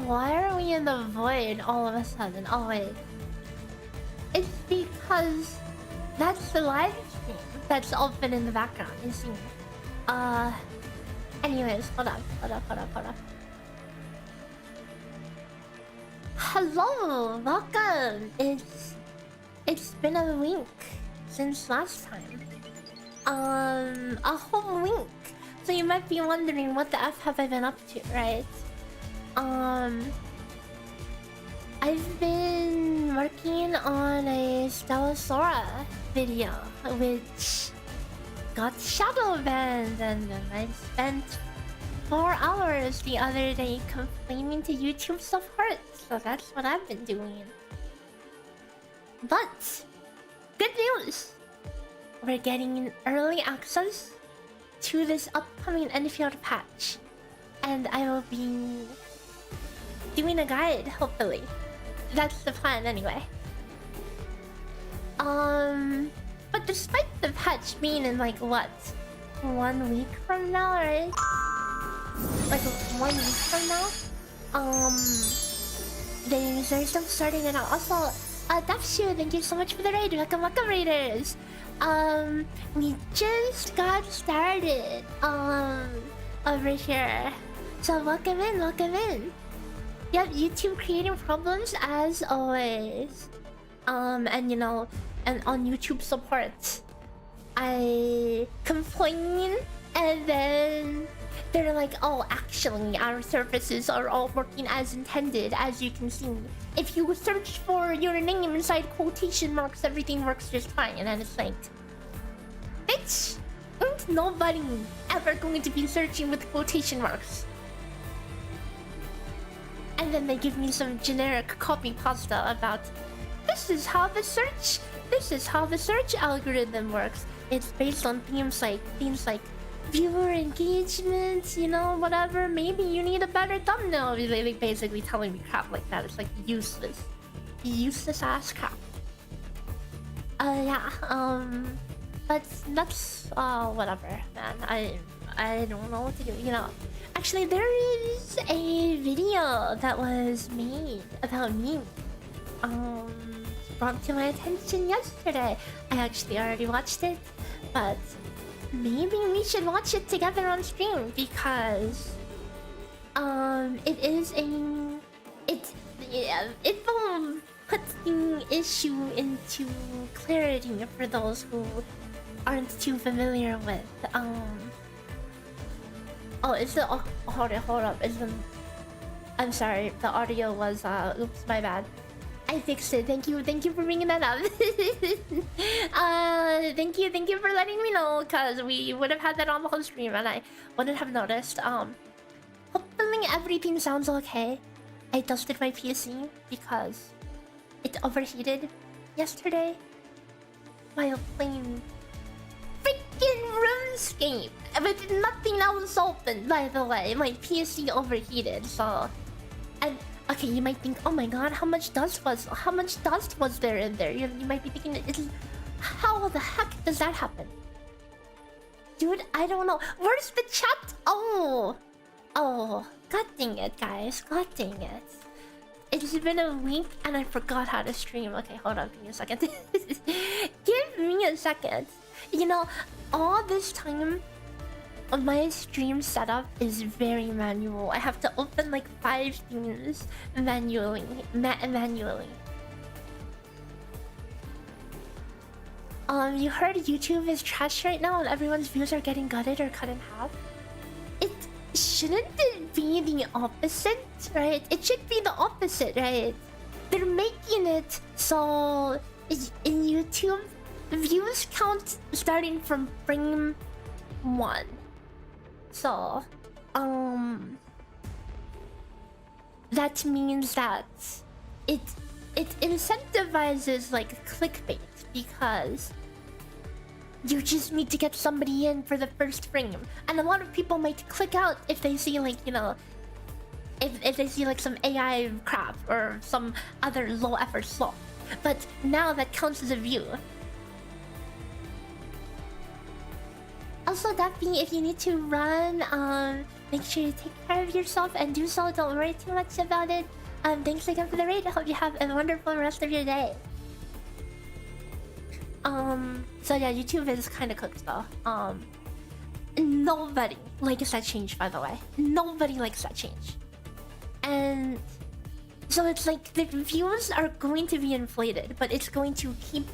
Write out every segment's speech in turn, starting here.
Why are we in the void all of a sudden? Oh wait. It's because that's the live stream that's open in the background, you see. Anyways, hold up. Hello, welcome. It's been a week since last time. A whole week. So you might be wondering what the F have I been up to, right? I've been working on a Stellosora video, which got shadow banned, and I spent 4 hours the other day complaining to YouTube support. So that's what I've been doing. But good news! We're getting early access to this upcoming Endfield patch, and I will be doing a guide, hopefully. That's the plan anyway. But despite the patch being in like what? 1 week from now, right? Like 1 week from now? They're still starting it out. Also, Dapshu, thank you so much for the raid. Welcome raiders. We just got started over here. So welcome in. Yep, YouTube creating problems as always. And you know, and on YouTube support, I complain, and then they're like, oh, actually, our services are all working as intended, as you can see. If you search for your name inside quotation marks, everything works just fine. And then it's like, bitch, ain't nobody ever going to be searching with quotation marks. And then they give me some generic copy pasta about this is how the search algorithm works. It's based on things like viewer engagement, you know, whatever. Maybe you need a better thumbnail. They basically telling me crap like that. It's like useless ass crap. But that's whatever, man. I don't know what to do, you know. Actually, there is a video that was made about me. Brought to my attention yesterday. I actually already watched it, but maybe we should watch it together on stream because it will put the issue into clarity for those who aren't too familiar with hold up. I'm sorry, the audio was oops, my bad. I fixed it. Thank you for bringing that up. Thank you for letting me know, because we would have had that on the whole stream and I wouldn't have noticed. Hopefully everything sounds okay. I dusted my PC because it overheated yesterday while playing freaking RuneScape with nothing else open. By the way, my PC overheated, so and. Okay, you might think, oh my god, how much dust was there in there? You might be thinking, how the heck does that happen? Dude, I don't know. Where's the chat? Oh, god dang it, guys. God dang it. It's been a week and I forgot how to stream. Okay, hold on, give me a second. Give me a second. You know, all this time, my stream setup is very manual. I have to open like 5 things manually. You heard YouTube is trash right now and everyone's views are getting gutted or cut in half? Shouldn't it be the opposite, right? It should be the opposite, right? They're making it so in YouTube, views count starting from frame 1. So, that means that it incentivizes like clickbait because you just need to get somebody in for the first frame, and a lot of people might click out if they see like, you know, if they see like some AI crap or some other low effort slot. But now that counts as a view. A Also, that being, if you need to run, make sure you take care of yourself and do so. Don't worry too much about it. Thanks again for the raid. I hope you have a wonderful rest of your day. So yeah, YouTube is kind of cooked though. Nobody likes that change, by the way. Nobody likes that change. And so it's like the views are going to be inflated, but it's going to keep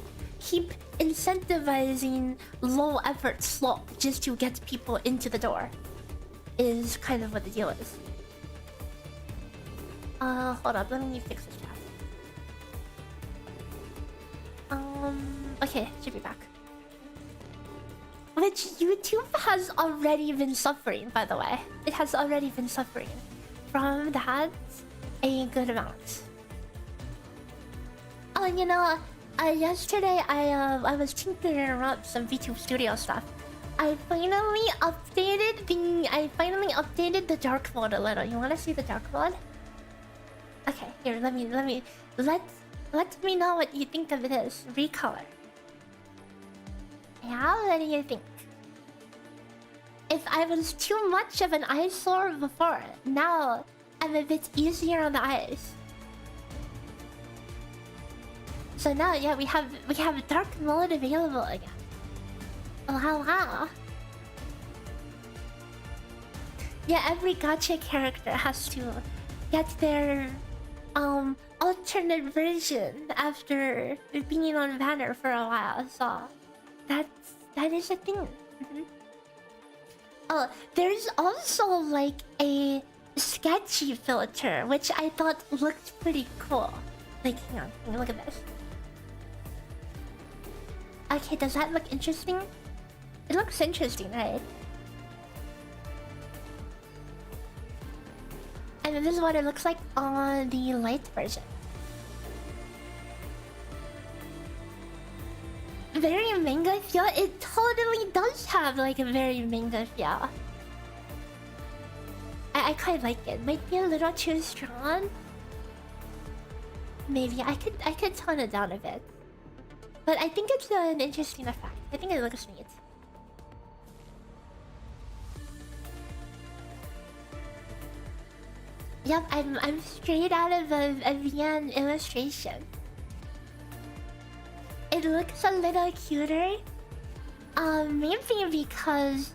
incentivizing low effort slop just to get people into the door. Is kind of what the deal is. Hold up, let me fix this chat. Okay, should be back. Which YouTube has already been suffering, by the way. It has already been suffering from that a good amount. Oh, you know, yesterday I was tinkering around some VTube Studio stuff. I finally updated the dark mode a little. You wanna see the dark mode? Okay, here, let me let me know what you think of this. Recolor. Yeah, what do you think? If I was too much of an eyesore before, now I'm a bit easier on the eyes. So now, yeah, we have dark mode available again. Wow. Yeah, every gacha character has to get their alternate version after being on banner for a while. So that is a thing. Oh, there's also like a sketchy filter, which I thought looked pretty cool. Like, hang on, look at this. Okay, does that look interesting? It looks interesting, right? And then this is what it looks like on the light version. Very manga feel? It totally does have like a very manga feel. I quite like it. Might be a little too strong. Maybe I could tone it down a bit. But I think it's an interesting effect. I think it looks neat. Yep, I'm straight out of a VN illustration. It looks a little cuter. Maybe because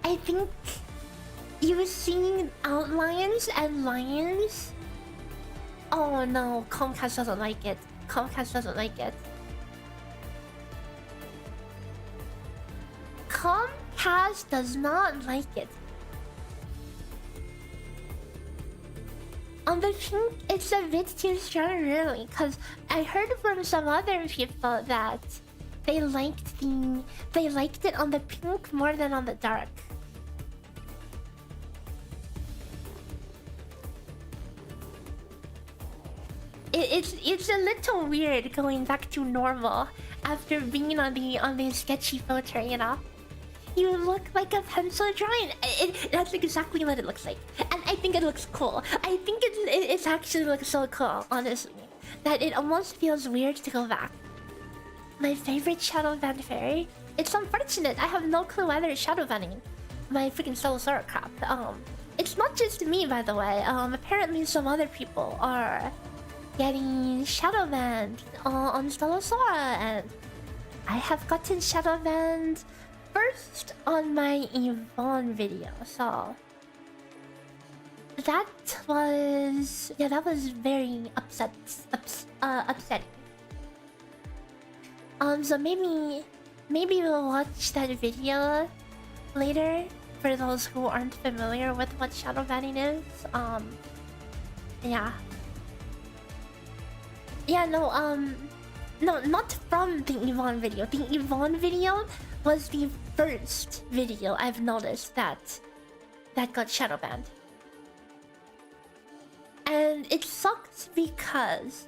I think using outlines and lines. Oh no, Comcast doesn't like it. Comcast doesn't like it. Comcast does not like it. On the pink, it's a bit too strong, really, because I heard from some other people that they liked it on the pink more than on the dark. It's a little weird going back to normal after being on the sketchy filter, you know. You look like a pencil drawing. That's exactly what it looks like, and I think it looks cool. I think it actually looks so cool, honestly, that it almost feels weird to go back. My favorite shadow band fairy. It's unfortunate. I have no clue whether it's shadow banning my freaking Stellasaura crap. It's not just me, by the way. Apparently some other people are getting shadow banned on Stellasaura, and I have gotten shadow banned first on my Yvonne video, so that was very upsetting. So maybe we'll watch that video later for those who aren't familiar with what shadow banning is. Yeah, no, not from the Yvonne video. The Yvonne video was the first video I've noticed that got shadow banned. And it sucks because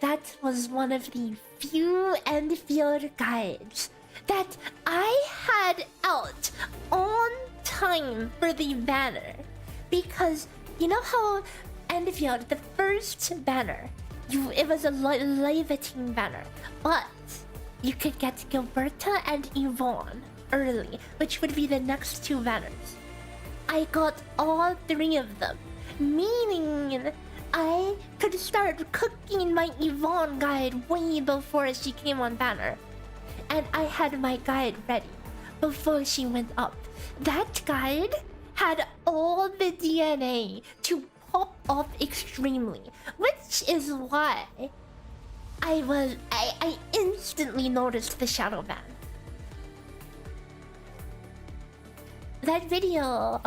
that was one of the few Endfield guides that I had out on time for the banner. Because you know how Endfield, the first banner, it was a levitating banner, but you could get Gilberta and Yvonne early, which would be the next 2 banners. I got all 3 of them, meaning I could start cooking my Yvonne guide way before she came on banner. And I had my guide ready before she went up. That guide had all the DNA to pop off extremely, which is why I instantly noticed the shadow ban. That video,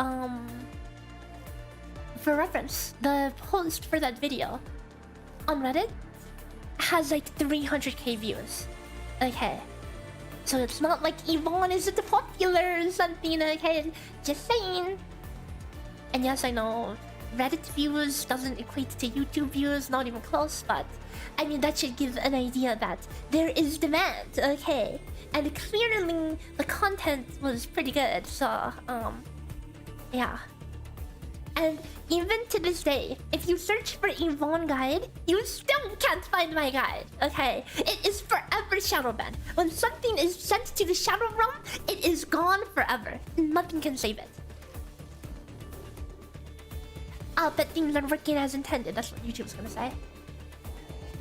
for reference, the post for that video on Reddit has like 300k views. Okay. So it's not like Yvonne isn't popular or something, okay? Just saying. And yes, I know Reddit views doesn't equate to YouTube views, not even close, but I mean, that should give an idea that there is demand, okay? And clearly, the content was pretty good, so, yeah. And even to this day, if you search for Yvonne guide, you still can't find my guide, okay? It is forever shadow banned. When something is sent to the shadow realm, it is gone forever. Nothing can save it. But things are working as intended, that's what YouTube's gonna say.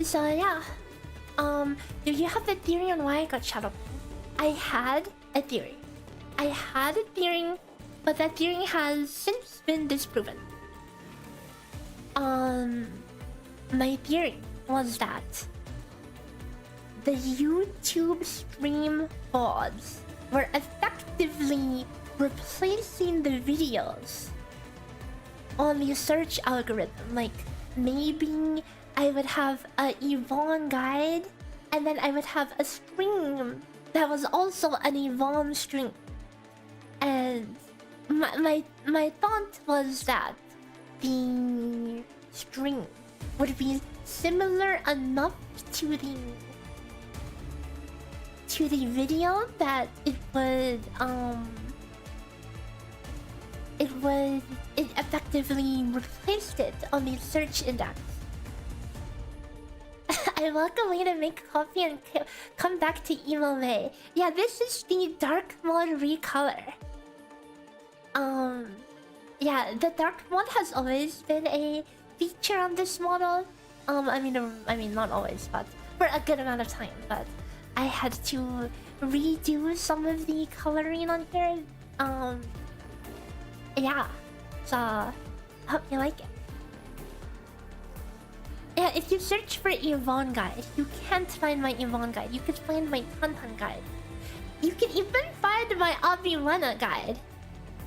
So yeah. Do you have the theory on why I got shadow banned? I had a theory. But that theory has since been disproven. My theory was that the YouTube stream VODs were effectively replacing the videos on the search algorithm. Like, maybe I would have a Yvonne guide, and then I would have a stream that was also an Yvonne stream. And my thought was that the string would be similar enough to the video that it effectively replaced it on the search index. I walk away to make coffee and come back to emo May. Yeah, this is the dark mode recolor. Yeah, the dark mode has always been a feature on this model. I mean, not always, but for a good amount of time. But I had to redo some of the coloring on here. Yeah. So, hope you like it. Yeah, if you search for Yvonne guide, you can't find my Yvonne guide. You could find my Tantan guide. You can even find my Abiwana guide.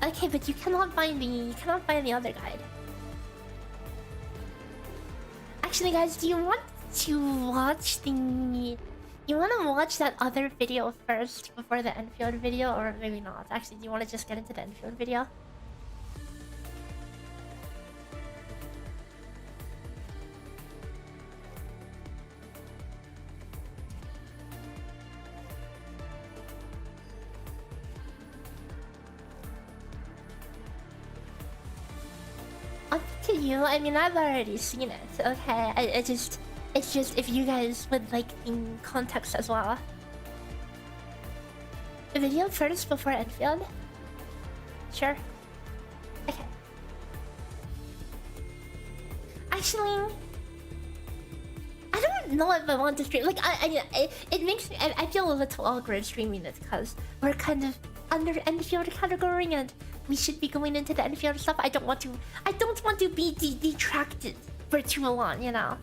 Okay, but you cannot find the other guide. Actually, guys, do you want to watch you want to watch that other video first before the Endfield video, or maybe not? Actually, do you want to just get into the Endfield video? Up to you. I mean, I've already seen it. Okay, it's just if you guys would like in context as well. The video first before Endfield? Sure. Okay. Actually, I don't know if I want to stream. Like, it makes me. I feel a little awkward streaming it because we're kind of under Endfield category and we should be going into the Endfield stuff. I don't want to be detracted for too long, you know.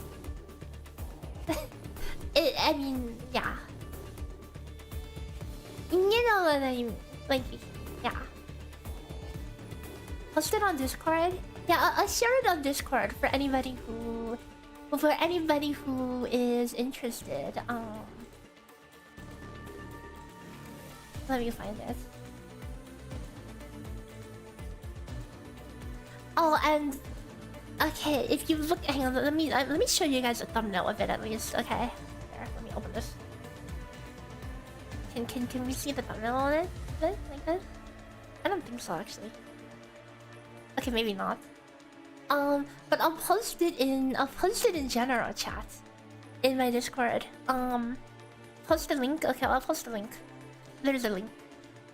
I mean, yeah. You know what I mean? Like, yeah. Post it on Discord. Yeah, I'll share it on Discord for anybody who is interested. Let me find it. Oh, and okay, if you look, hang on, let me show you guys a thumbnail of it at least. Okay, here, let me open this. Can we see the thumbnail on it? Like this? I don't think so, actually. Okay, maybe not. But I'll post it in general chat in my Discord. Post the link. Okay, I'll post the link. There's a link.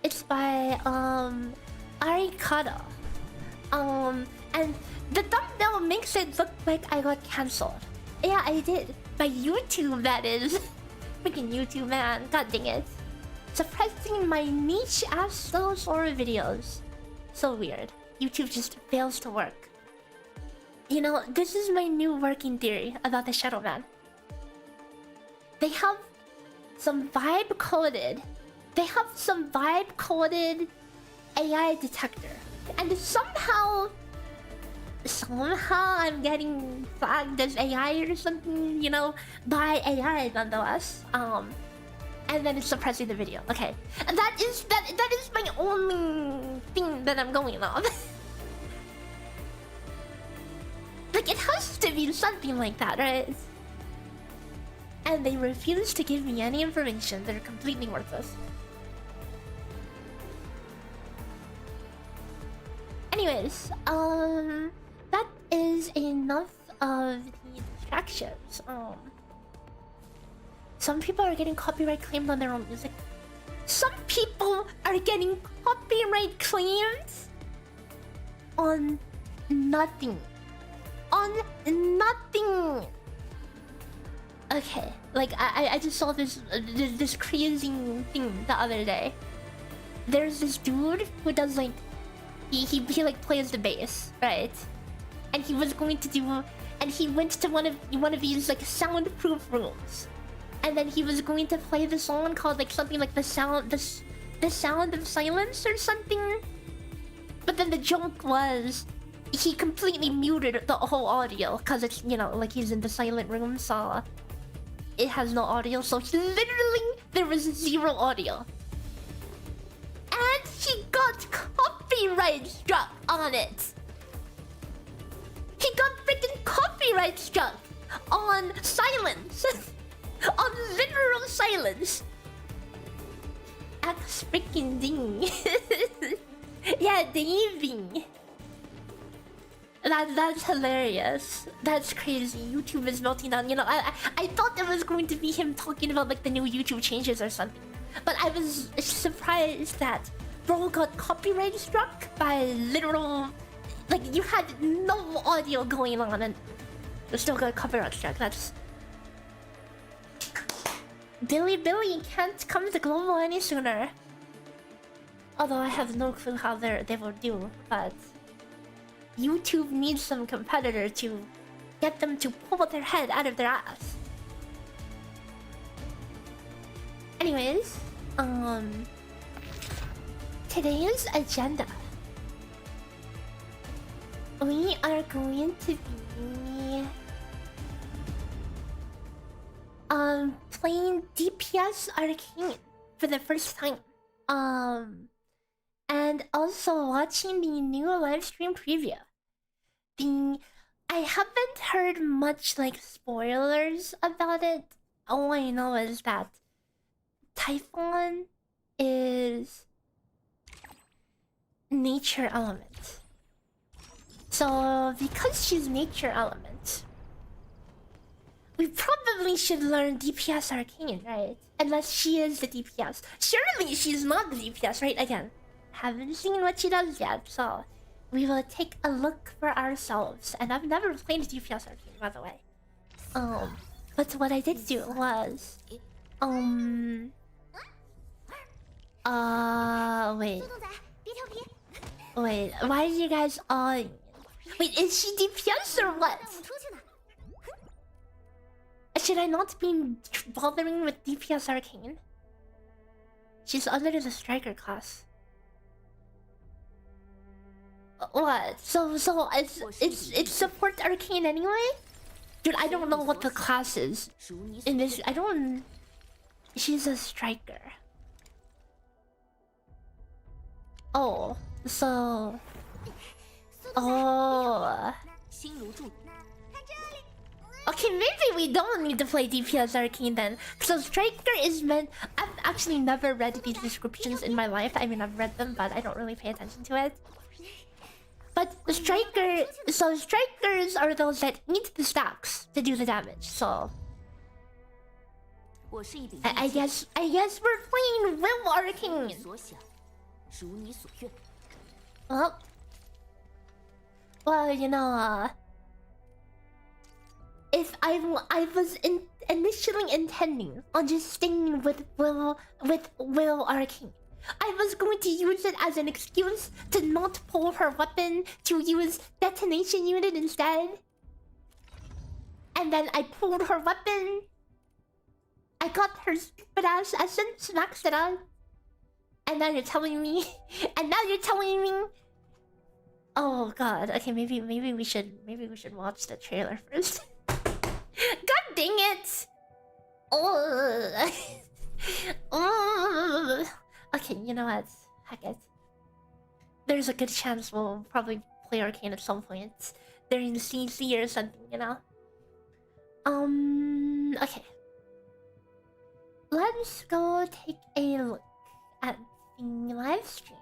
It's by Arikata. And the thumbnail makes it look like I got cancelled. Yeah, I did. By YouTube, that is. Freaking YouTube, man. God dang it. Suppressing my niche ass little horror videos. So weird. YouTube just fails to work. You know, this is my new working theory about the Shadow Man. They have some vibe coded. They have some vibe coded AI detector. And somehow I'm getting flagged as AI or something, you know, by AI nonetheless. And then it's suppressing the video. Okay. And that is my only thing that I'm going on. Like, it has to be something like that, right? And they refuse to give me any information. They're completely worthless. Anyways, that is enough of the distractions. Some people are getting copyright claimed on their own music. Some people are getting copyright claims on nothing. On nothing. Okay, like I just saw this crazy thing the other day. There's this dude who does like he like plays the bass, right? And he was going to do, and he went to one of these like soundproof rooms, and then he was going to play the song called like something like the sound of silence or something. But then the joke was he completely muted the whole audio because it's, you know, like he's in the silent room, so it has no audio. So literally there was zero audio, and he got copyright struck on it. He got freaking copyright struck on silence. On literal silence. X freaking ding. Yeah, dinging. That's hilarious. That's crazy. YouTube is melting down. You know, I thought it was going to be him talking about like the new YouTube changes or something. But I was surprised that bro got copyright struck by literal, like you had no audio going on and you still got copyright struck. That's Billy can't come to global any sooner. Although I have no clue how they will do, but YouTube needs some competitor to get them to pull their head out of their ass. Anyways, today's agenda. We are going to be playing DPS Arcane for the first time. And also watching the new livestream preview. I haven't heard much like spoilers about it. All I know is that Typhon is nature element. So because she's nature element, we probably should learn DPS Arcane, right? Unless she is the DPS. Surely she's not the DPS, right? Again, haven't seen what she does yet, so we will take a look for ourselves. And I've never played DPS Arcane, by the way. But what I did do was... Wait, why are you guys on? Wait, is she DPS or what? Should I not be bothering with DPS Arcane? She's under the striker class. What? So it's support Arcane anyway? Dude, I don't know what the class is in this. I don't. She's a striker. Oh, so. Oh. Okay, maybe we don't need to play DPS Arcane then. So striker is meant... I've actually never read these descriptions in my life. I mean, I've read them, but I don't really pay attention to it. But the striker... So strikers are those that eat the stacks to do the damage, so... I guess we're playing Will Arcane. 如你所愿。Well, you know, if I was initially intending on just staying with Will Arcane. I was going to use it as an excuse to not pull her weapon, to use detonation unit instead. And then I pulled her weapon. I got her stupid ass essence, maxed it out. And now you're telling me, oh god, okay, maybe we should watch the trailer first. God dang it! Oh. Oh. Okay, you know what? Heck it. There's a good chance we'll probably play Arcane at some point during CC or something, you know? Okay. Let's go take a look at the live stream.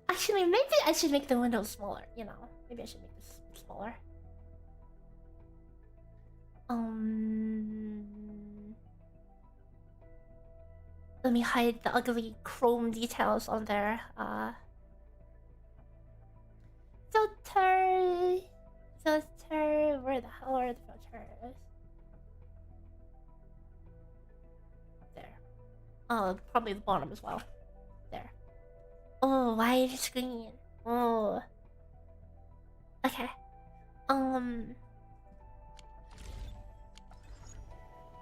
Actually, maybe I should make the window smaller, you know? Maybe I should make this smaller. Let me hide the ugly chrome details on there. Filter. Where the hell are the filters? There. Oh, probably the bottom as well. There. Oh, wide screen. Oh. Okay.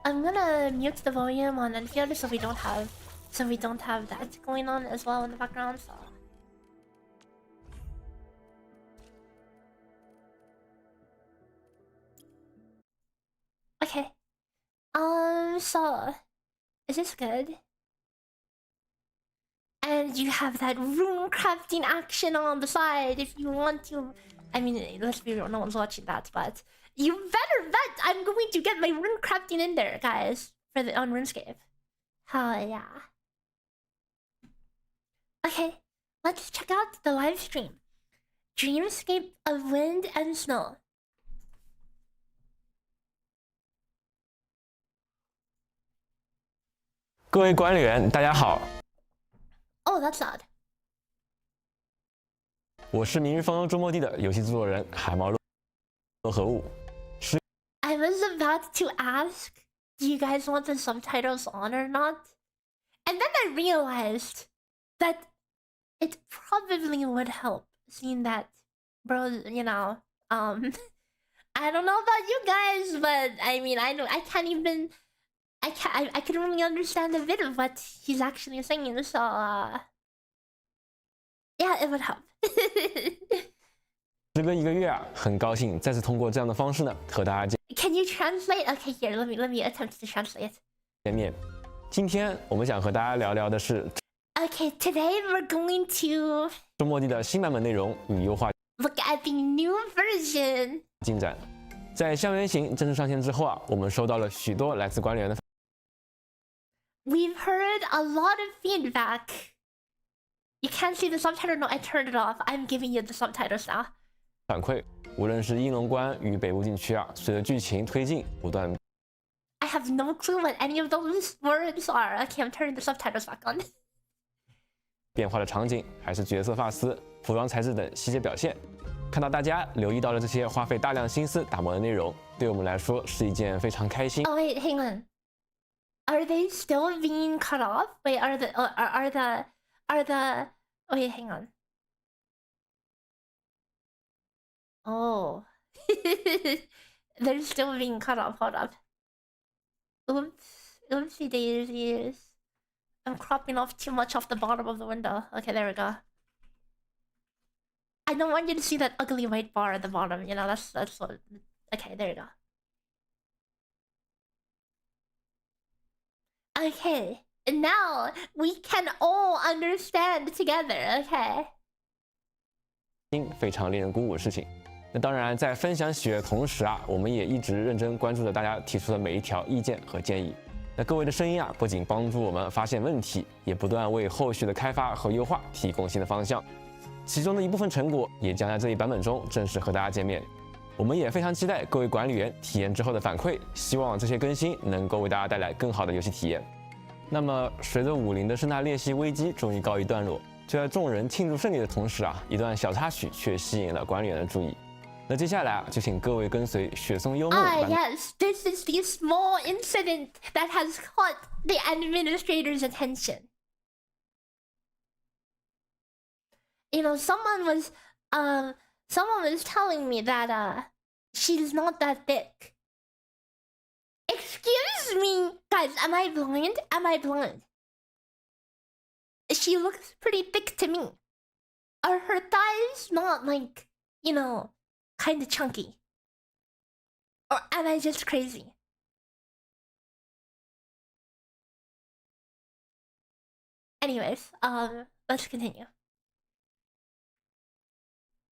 I'm gonna mute the volume on Endfield so we don't have that going on as well in the background. So. Okay. So is this good? And you have that rune crafting action on the side if you want to. I mean, let's be real, no one's watching that, but you better bet I'm going to get my rune crafting in there, guys, for the on RuneScape. Hell yeah. Okay, let's check out the live stream. Dreamscape of Wind and Snow.各位管理员，大家好。Oh, that's odd. 我是明日方舟周末地的游戏制作人海猫肉和物。I was about to ask, do you guys want the subtitles on or not? And then I realized that it probably would help, seeing that, bro, you know, I don't know about you guys, but I mean, I can only understand a bit of what he's actually saying, so, yeah, it would help. 时隔1个月啊，很高兴再次通过这样的方式呢，和大家 Can you translate? Okay, here, let me attempt to translate. 见面。今天我们想和大家聊聊的是 Okay, today we're going to 周末地的新版本内容与优化 look at the new version. 进展。在校园行正式上线之后啊，我们收到了许多来自管理员的 We've heard a lot of feedback. You can't see the subtitle? No, I turned it off. I'm giving you the subtitles now. 反馈，无论是应龙关与北部禁区啊，随着剧情推进，不断 I have no clue what any of those words are. Okay, I'm turning the subtitles back on. 变化的场景，还是角色发丝、服装材质等细节表现，看到大家留意到了这些花费大量心思打磨的内容，对我们来说是一件非常开心。Oh wait, hang on. Are they still being cut off? Wait, are the wait, hang on. Oh. They're still being cut off. Hold up. Oops. Oopsie daisies. I'm cropping off too much off the bottom of the window. Okay, there we go. I don't want you to see that ugly white bar at the bottom. You know, that's what... Okay, there you go. Okay, and now we can all understand together, okay? 非常令人鼓舞的事情。那当然，在分享喜悦的同时啊，我们也一直认真关注着大家提出的每一条意见和建议。那各位的声音啊，不仅帮助我们发现问题，也不断为后续的开发和优化提供新的方向。其中的一部分成果也将在这一版本中正式和大家见面。我们也非常期待各位管理员体验之后的反馈，希望这些更新能够为大家带来更好的游戏体验。那么，随着武林的盛大裂隙危机终于告一段落，就在众人庆祝胜利的同时啊，一段小插曲却吸引了管理员的注意。那接下来啊，就请各位跟随雪松幽梦。Yes, this is the small incident that has caught the administrator's attention. You know, someone was telling me that she's not that thick. Excuse me, guys, am I blind? Am I blind? She looks pretty thick to me. Are her thighs not like, you know, kind of chunky? Or am I just crazy? Anyways, let's continue.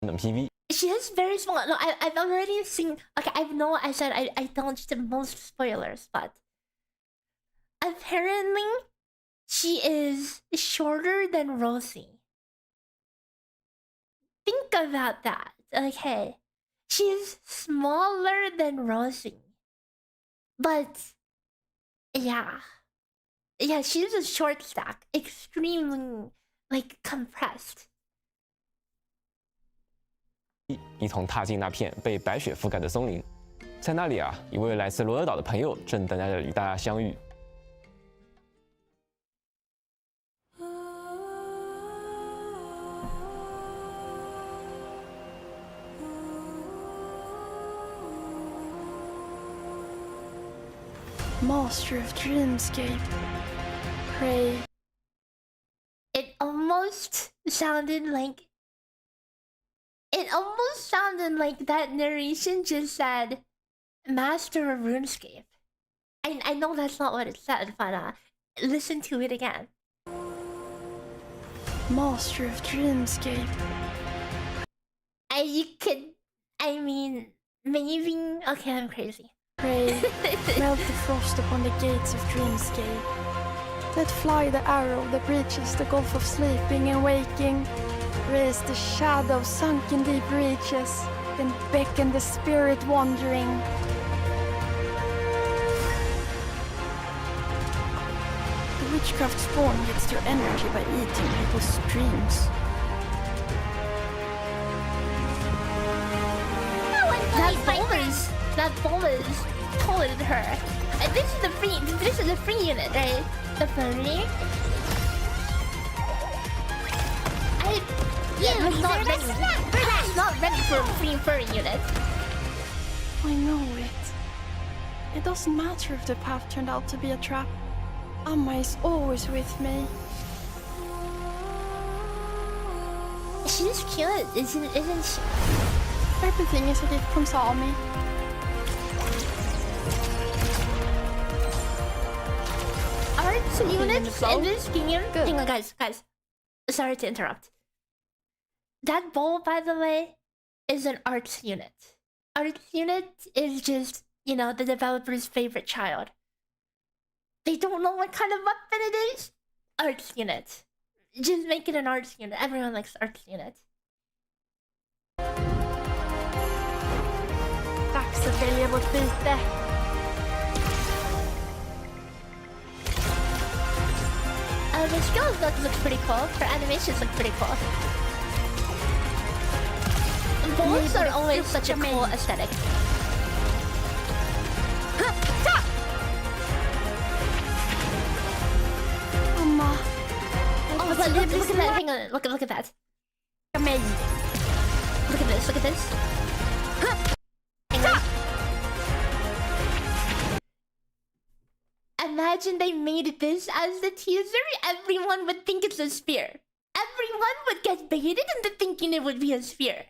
PV. She is very small. No, I've already seen. Okay, I know I said I don't do most spoilers, but apparently she is shorter than Rosie. Think about that. Okay, she's smaller than Rosie, but yeah, she's a short stack, extremely like compressed. 一同踏进那片被白雪覆盖的松林，在那里啊，一位来自罗德岛的朋友正等待着与大家相遇。Master of Dreamscape. Pray. It almost sounded like that narration just said Master of RuneScape. I know that's not what it said, but listen to it again. Master of Dreamscape. Maybe. Okay, I'm crazy. Pray, melt the frost upon the gates of Dreamscape. Let fly the arrow that breaches the gulf of sleeping and waking. Raise the shadow sunk in deep reaches, then beckon the spirit wandering. The witchcraft spawn gets their energy by eating people's dreams. That bonus told her. This is the free unit, right? The furry. It's not ready for a free furry unit. I know it. It doesn't matter if the path turned out to be a trap. Amma is always with me. She's cute, isn't she? Everything is a gift from Sami. Arts units in this game. Hang on, guys. Sorry to interrupt. That bowl, by the way, is an arts unit. Arts unit is just, you know, the developer's favorite child. They don't know what kind of weapon it is. Arts unit. Just make it an arts unit. Everyone likes arts unit. Dags att välja vårt byte. The skills looks pretty cool. Her animations look pretty cool. Bowls are always such a cool aesthetic. Amma. Oh, but look at that. Hang on. Look at that. Maygi. Look at this. Look at this. Hang on. Imagine they made this as the teaser. Everyone would think it's a spear. Everyone would get baited into thinking it would be a spear.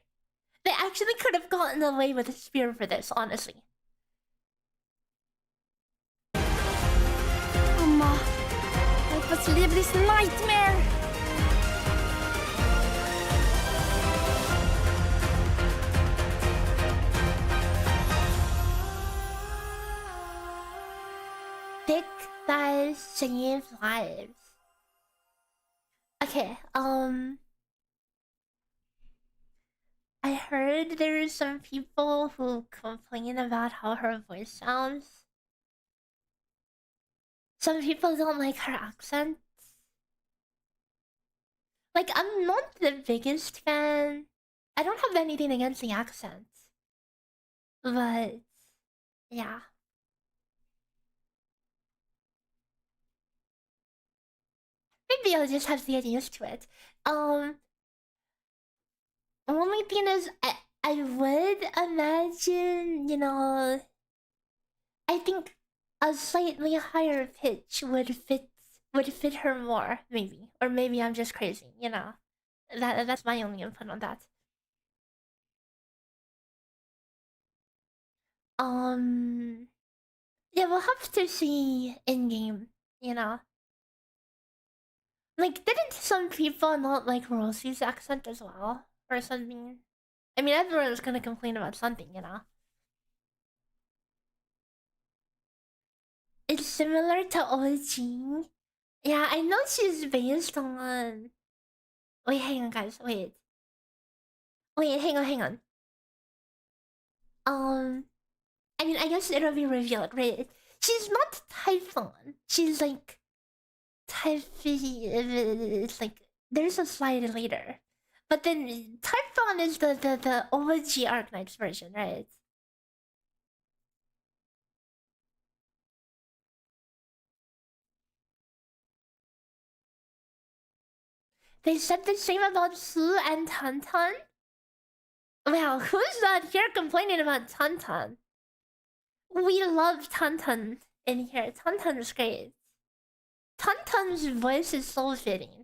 They actually could have gotten away with a spear for this, honestly. Amma, help us leave this nightmare. Thick thighs save lives. Okay, I heard there are some people who complain about how her voice sounds. Some people don't like her accent. Like, I'm not the biggest fan. I don't have anything against the accent. But, yeah. Maybe I'll just have to get used to it. Only thing is, I would imagine, you know, I think a slightly higher pitch would fit her more, maybe. Or maybe I'm just crazy, you know. That's my only input on that. Yeah, we'll have to see in game, you know. Like, didn't some people not like Rosie's accent as well? Or something? I mean, everyone's gonna complain about something, you know. It's similar to OG. Yeah, I know she's based on... Wait, hang on, guys, wait. Wait, hang on. I mean, I guess it'll be revealed, right? She's not Typhon. She's like... It's like... There's a slide later. But then Typhon is the OG Arknights version, right? They said the same about Su and Tantan. Well, who's not here complaining about Tantan? We love Tantan in here. Tantan's great. Tantan's voice is so fitting.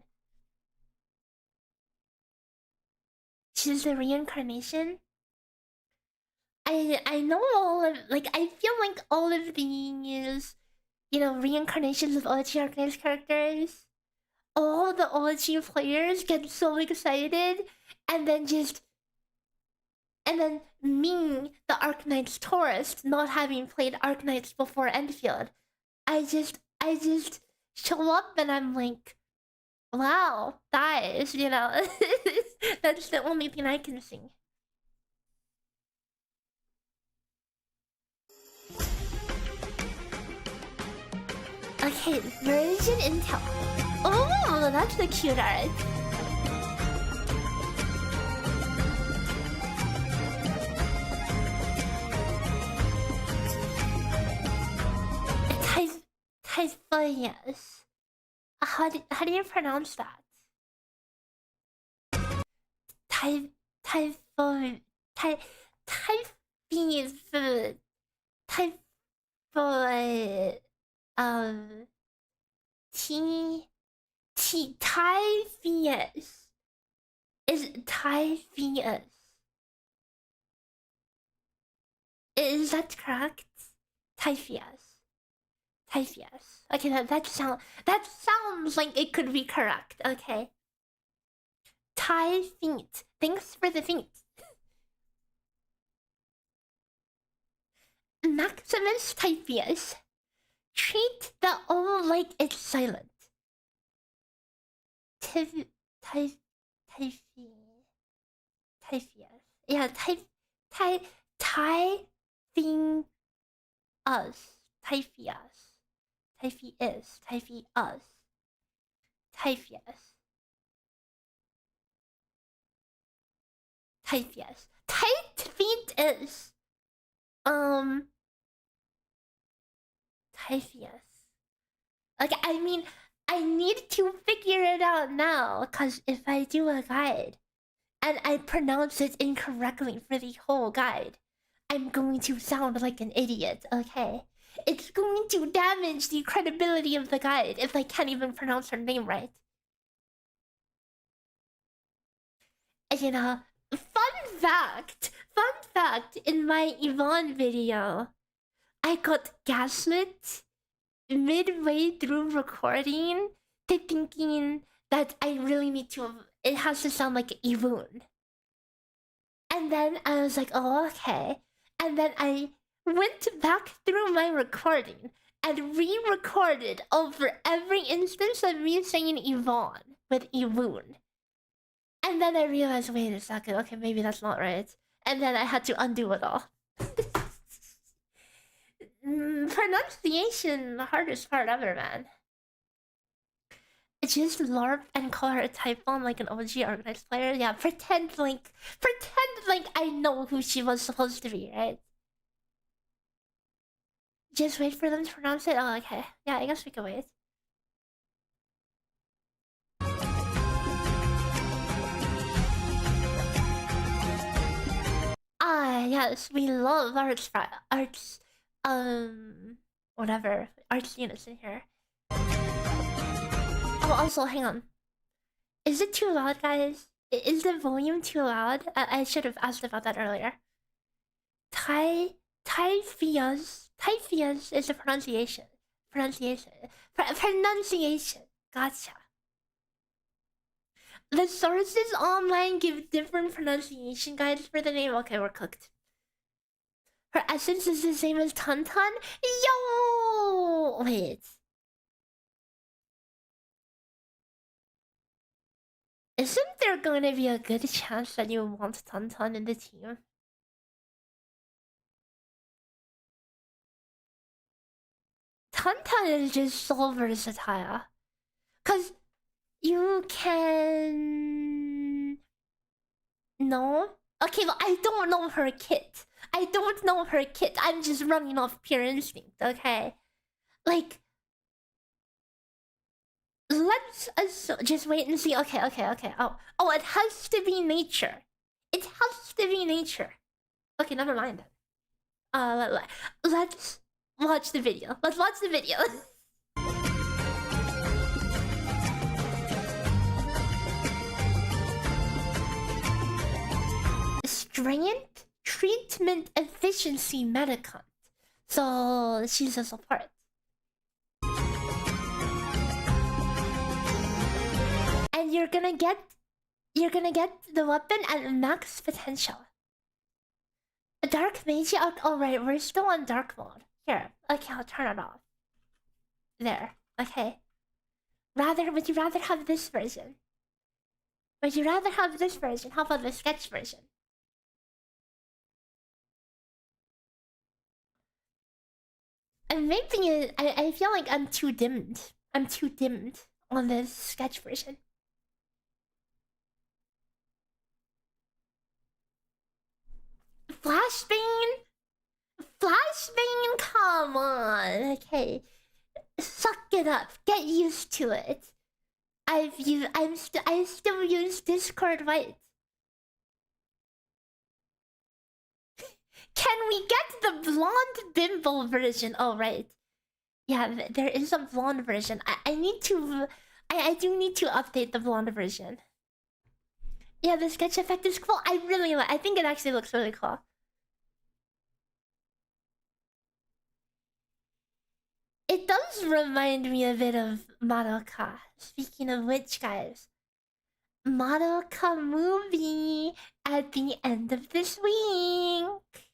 She's the reincarnation. I know all of, like, I feel like all of these, you know, reincarnations of OG Arknights characters, all the OG players get so excited, and then me, the Arknights tourist, not having played Arknights before Endfield, I just show up and I'm like, wow, guys, you know. That's the only thing I can sing. Okay, version intel. Oh, that's the cute art. Typhonius. How do you pronounce that? Typhon. Typhius. Is Typhius. Is that correct? Typhius. Typhius. Okay, that sounds like it could be correct. Okay. Typhint. Thanks for the feint. Maximus Typhius. Treat the O like it's silent. Typhius. Yeah, Typhius. Tight feet is Typhius. Okay, I mean, I need to figure it out now, cause if I do a guide and I pronounce it incorrectly for the whole guide, I'm going to sound like an idiot, okay? It's going to damage the credibility of the guide if I can't even pronounce her name right. You know, fun fact, in my Yvonne video, I got gaslit midway through recording to thinking that I really need to, it has to sound like Yvonne. And then I was like, oh, okay. And then I went back through my recording and re-recorded over every instance of me saying Yvonne with Yvonne. And then I realized, wait a second, okay, maybe that's not right. And then I had to undo it all. Pronunciation, the hardest part ever, man. Just LARP and call her a typhon like an OG Arknights player. Yeah, pretend like I know who she was supposed to be, right? Just wait for them to pronounce it. Oh, okay. Yeah, I guess we can wait. Ah, yes, we love arts, whatever, arts units in here. Oh, also, hang on. Is it too loud, guys? Is the volume too loud? I should have asked about that earlier. Typhias is the pronunciation. Pronunciation. Gotcha. The sources online give different pronunciation guides for the name. Okay, we're cooked. Her essence is the same as Tantan? Yo! Wait. Isn't there going to be a good chance that you want Tantan in the team? Tantan is just so versatile. Cause you can... No? Okay, well, I don't know her kit. I'm just running off pure instinct, okay? Like... Let's just wait and see. Okay. Oh, it has to be nature. Okay, never mind. Let's watch the video. Strength, treatment, efficiency, medicant. So she's a support. And you're gonna get the weapon at max potential. A dark Maygi out. Oh right, we're still on dark mode. Here, okay, I'll turn it off. There, okay. Would you rather have this version? How about the sketch version? And maybe I feel like I'm too dimmed on this sketch version. Flashbang, come on. Okay, suck it up. Get used to it. I still use Discord White. Can we get the blonde bimbo version? Oh right, yeah, there is a blonde version. I do need to update the blonde version. Yeah, the sketch effect is cool. I think it actually looks really cool. It does remind me a bit of Madoka. Speaking of which, guys, Madoka movie at the end of this week.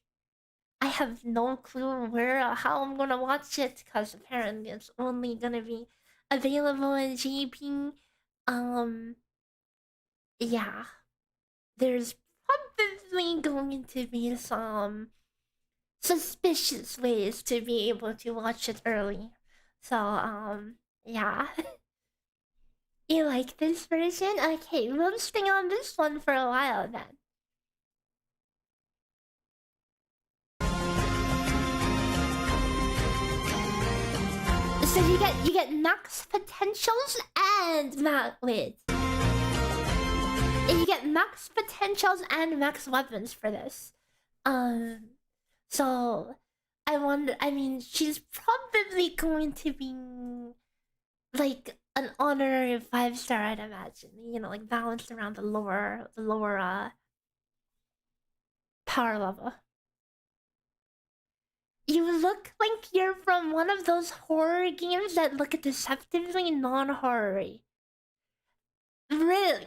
I have no clue how I'm gonna watch it, because apparently it's only gonna be available in JP. Yeah. There's probably going to be some suspicious ways to be able to watch it early. So, yeah. You like this version? Okay, we'll stay on this one for a while then. So you get max potentials and you get max potentials and max weapons for this. So I wonder. I mean, she's probably going to be like an honorary 5-star, I'd imagine. You know, like balanced around the lower power level. You look like you're from one of those horror games that look deceptively non-horror-y. Really?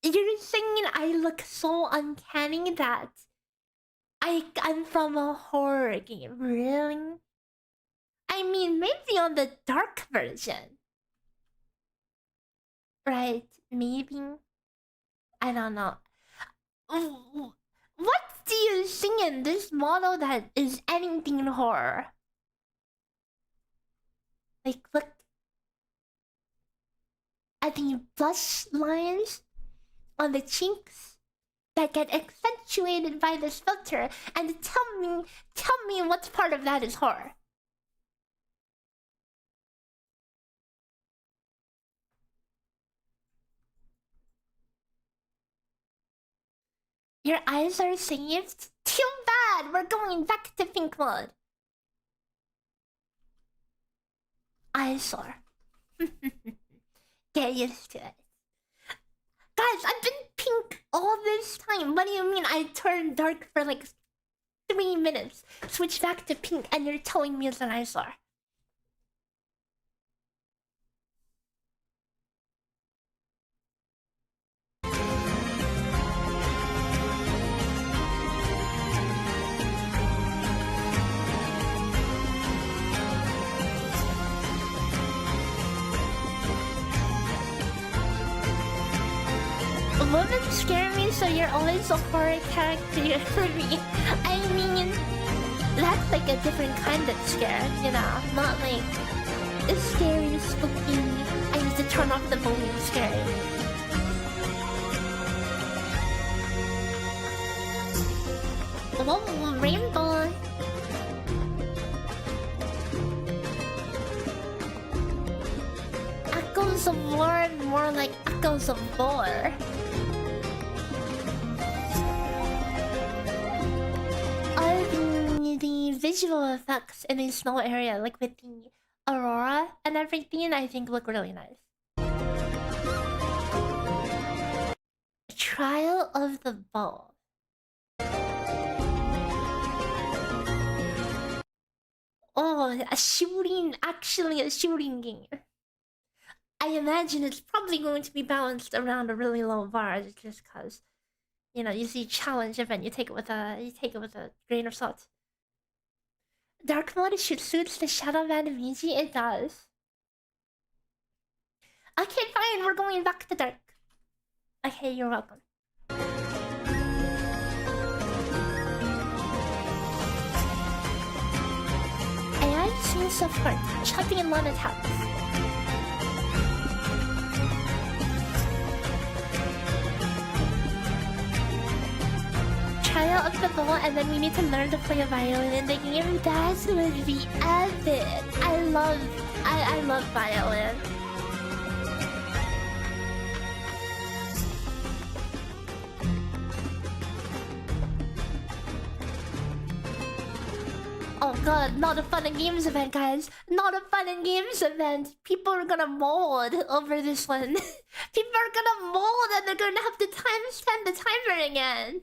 You're saying I look so uncanny that I'm from a horror game, really? I mean, maybe on the dark version. Right, maybe. I don't know. What do you see in this model that is anything horror? Like, look at the blush lines on the cheeks that get accentuated by this filter, and tell me what part of that is horror. Your eyes are saved? Too bad! We're going back to pink mode. Eyesore. Get used to it. Guys, I've been pink all this time. What do you mean I turned dark for like 3 minutes? Switch back to pink and you're telling me it's an eyesore. Women scare me, so you're always a horror character for me. I mean, that's like a different kind of scare, you know? Not like it's scary, spooky. I need to turn off the volume scary. Whoa, rainbow. Echoes of war, more like echoes of war. The visual effects in a snow area, like with the aurora and everything, I think look really nice. Trial of the Bow. Oh, actually a shooting game. I imagine it's probably going to be balanced around a really low bar, just cause, you know, you see challenge event, you take it with a grain of salt. Dark mode should suit the Shadow Man Maygi. It does. Okay, fine. We're going back to dark. Okay, you're welcome. AI scene support. Chopping and Lana taps. Trial of the Bow, and then we need to learn to play a violin in the game. That would be epic. I love violin. Oh god, not a fun and games event, guys. Not a fun and games event. People are gonna mold over this one. People are gonna mold and they're gonna have to timestamp the timer again.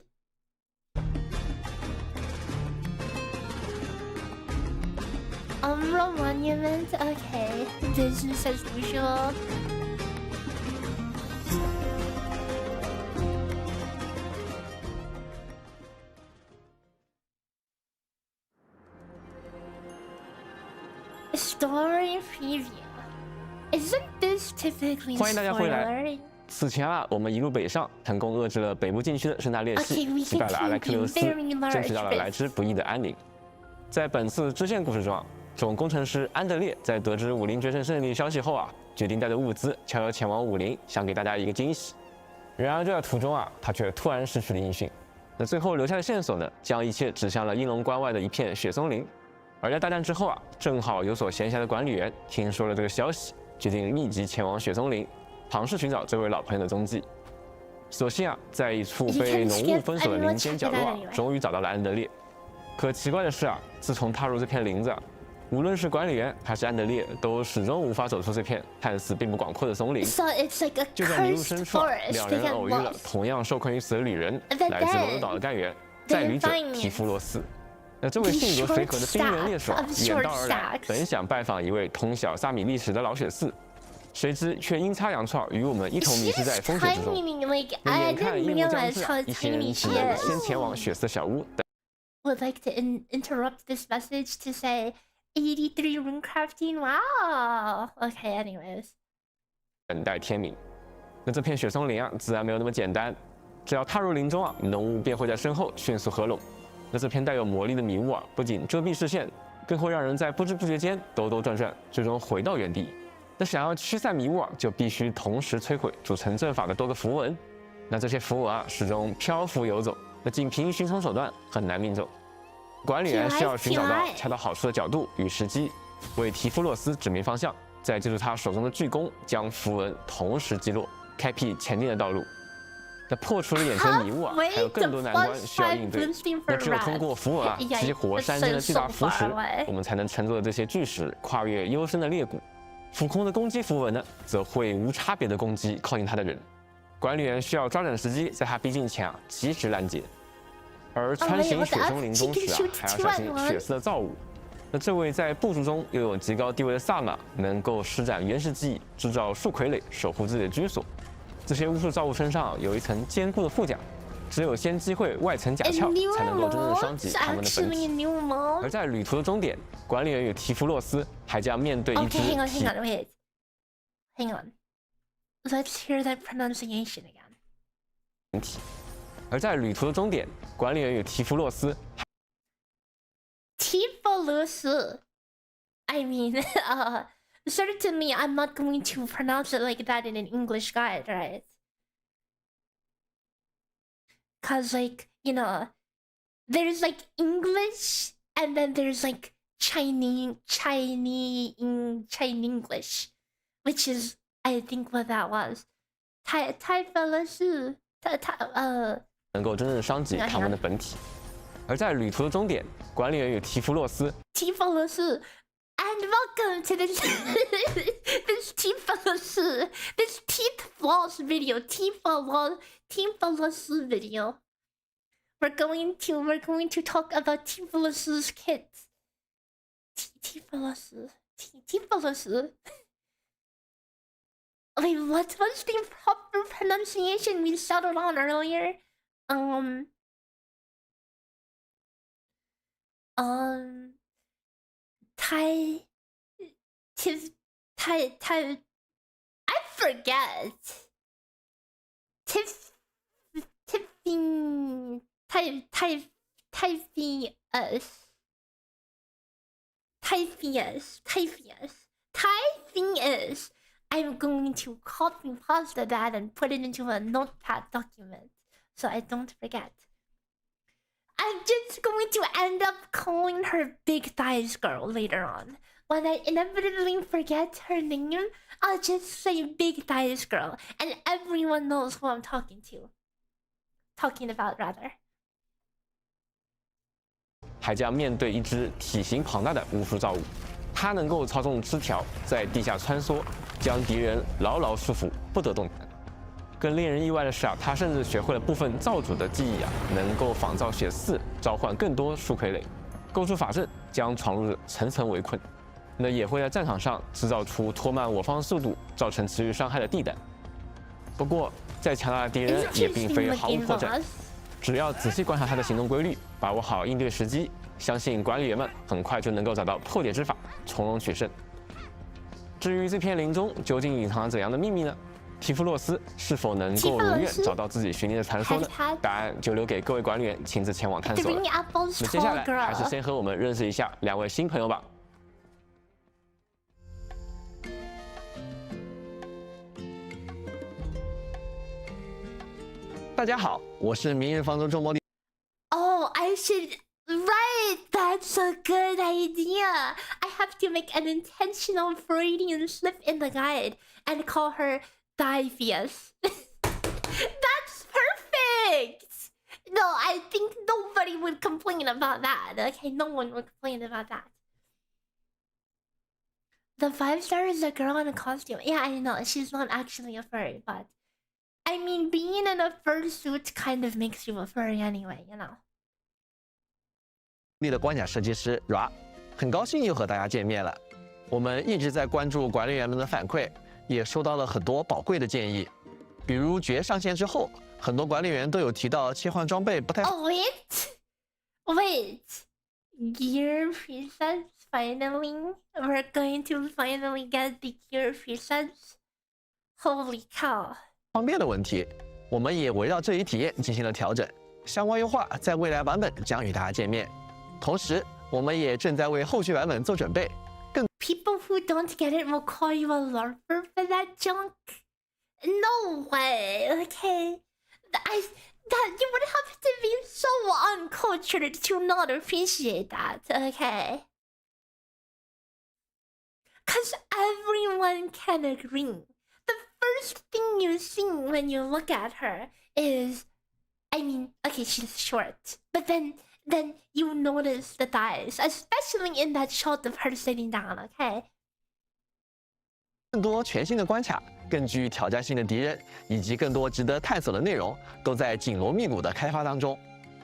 Umbral Monument, okay. Business as usual. Story preview. Isn't this typically 欢迎大家回来。 spoiler? 此前啊，我们一路北上，成功遏制了北部禁区的盛大烈士， Okay, we 击败了阿莱克琉斯， very large 争取到了来之不易的安宁。在本次支线故事中啊，总工程师安德烈在得知武林决胜胜利消息后啊，决定带着物资悄悄前往武林，想给大家一个惊喜。然而就在途中啊，他却突然失去了音讯。那最后留下的线索呢，将一切指向了鹰龙关外的一片雪松林。而在大战之后啊，正好有所闲暇的管理员听说了这个消息，决定立即前往雪松林，尝试寻找这位老朋友的踪迹。所幸啊，在一处被浓雾封锁的林间角落啊，终于找到了安德烈。可奇怪的是啊，自从踏入这片林子啊，无论是管理员还是安德烈，都始终无法走出这片看似并不广阔的松林。So it's like a 就在迷路 cursed 深处啊， forest. 两 They 人 get 偶遇了 lost. 同样受困于此的旅人， But 来自罗德 then 岛的干员载旅者 find me. 提夫罗斯。那这位性格随和的冰人猎手啊 Short 远道而来 stacks.，本想拜访一位通晓萨米历史的老雪寺，谁知却阴差阳错与我们一同迷失在风雪之中。 tiny, like 那 I 眼看 didn't 夜幕将 realize 至 how 啊，一行人 tiny 只 she 能 is. 先前往雪寺小屋 Would like to interrupt this message to say 83 rune crafting. Wow. Okay. Anyways. 等待天明。那这片雪松林啊，自然没有那么简单。只要踏入林中啊，浓雾便会在身后迅速合拢。那这片带有魔力的迷雾啊，不仅遮蔽视线，更会让人在不知不觉间兜兜转转，最终回到原地。那想要驱散迷雾啊，就必须同时摧毁组成阵法的多个符文。那这些符文啊，始终漂浮游走，那仅凭寻常手段很难命中。管理员需要寻找到恰到好处的角度与时机，为提夫洛斯指明方向，再借助他手中的巨弓，将符文同时击落，开辟前进的道路。那破除了眼前迷雾啊，还有更多难关需要应对。那只有通过符文啊激活山间的巨大浮石，我们才能乘坐这些巨石跨越幽深的裂谷。浮空的攻击符文呢，则会无差别的攻击靠近他的人。管理员需要抓准时机，在他逼近前啊及时拦截。而穿行雪松林中时啊，还要小心血丝的造物。那这位在部族中拥有极高地位的萨满，能够施展原始技艺，制造树傀儡，守护自己的居所。这些巫术造物身上有一层坚固的护甲，只有先击毁外层甲壳，才能够真正伤及他们的本体。而在旅途的终点，管理员与提夫洛斯还将面对一只 Hang on. Let's hear that pronunciation again. 而在旅途的终点，管理员与提夫洛斯。提夫洛斯 I mean, certainly I'm not going to pronounce it like that in an English guide, right? Cause like, you know, there's like English and then there's like Chinese English, which is I think what that was. 太fel了是能够真正伤及他们的本体。而在旅途的终点，管理员与提夫洛斯。提夫洛斯 And welcome to this this teeth floss video. Teeth floss video. We're going to talk about teeth floss's kits. Teeth floss. Wait, what was the proper pronunciation we settled on earlier? I forget. Typhius. I'm going to copy and paste that and put it into a notepad document so I don't forget. I'm just going to end up calling her Big Thighs Girl later on. When I inevitably forget her name, I'll just say Big Thighs Girl, and everyone knows who I'm talking about, rather. 还将面对一只体型庞大的巫术造物，它能够操纵枝条在地下穿梭，将敌人牢牢束缚，不得动弹。更令人意外的是啊，他甚至学会了部分造主的技艺啊，能够仿造血丝，召唤更多树傀儡，构筑法阵，将闯入层层围困。那也会在战场上制造出拖慢我方速度，造成持续伤害的地弹。不过，再强大的敌人也并非毫无破绽，只要仔细观察他的行动规律，把握好应对时机，相信管理员们很快就能够找到破解之法，从容取胜。至于这片林中究竟隐藏了怎样的秘密呢？提夫洛斯是否能够如愿找到自己寻觅的传说呢？答案就留给各位管理员亲自前往探索了。那接下来还是先和我们认识一下两位新朋友吧。大家好，我是明日方舟周末里。Oh, I should. Right, that's a good idea. I have to make an intentional Freudian slip in the guide and call her Typhius. That's perfect. No, I think nobody would complain about that. Okay, no one would complain about that. The 5-star is a girl in a costume. Yeah, I know. She's not actually a furry, but I mean, being in a fursuit kind of makes you a furry anyway, you know. 的关卡设计师 Ra， 很高兴又和大家见面了。我们一直在关注管理员们的反馈，也收到了很多宝贵的建议。比如爵上线之后，很多管理员都有提到切换装备不太。Oh wait, gear presets finally. We're going to finally get the gear presets. Holy cow! 方便的问题，我们也围绕这一体验进行了调整，相关优化在未来版本将与大家见面。同时，我们也正在为后续版本做准备。People who don't get it will call you a larper for that junk. No way. Okay, that you would have to be so uncultured to not appreciate that. Okay. Cause everyone can agree. The first thing you see when you look at her is, I mean, okay, she's short, but then you notice the thighs, especially in that shot of her sitting down. Okay. 更多全新的关卡、更具挑战性的敌人，以及更多值得探索的内容，都在紧锣密鼓的开发当中。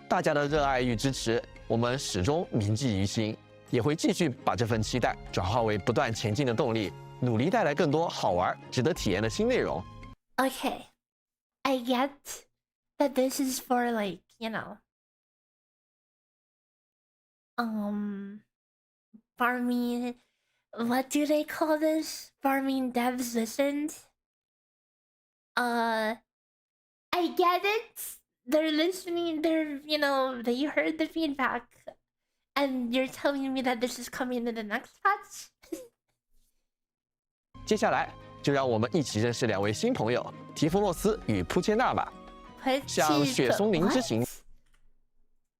大家的热爱与支持，我们始终铭记于心。也会继续把这份期待转化为不断前进的动力，努力带来更多好玩、值得体验的新内容。Okay, I get that this is for like, you know, farming. What do they call this? Farming devs listened. I get it. They're listening. They heard the feedback. And you're telling me that this is coming in the next patch? 接下来就让我们一起认识两位新朋友提夫洛斯与扑切纳吧。像雪松林之行，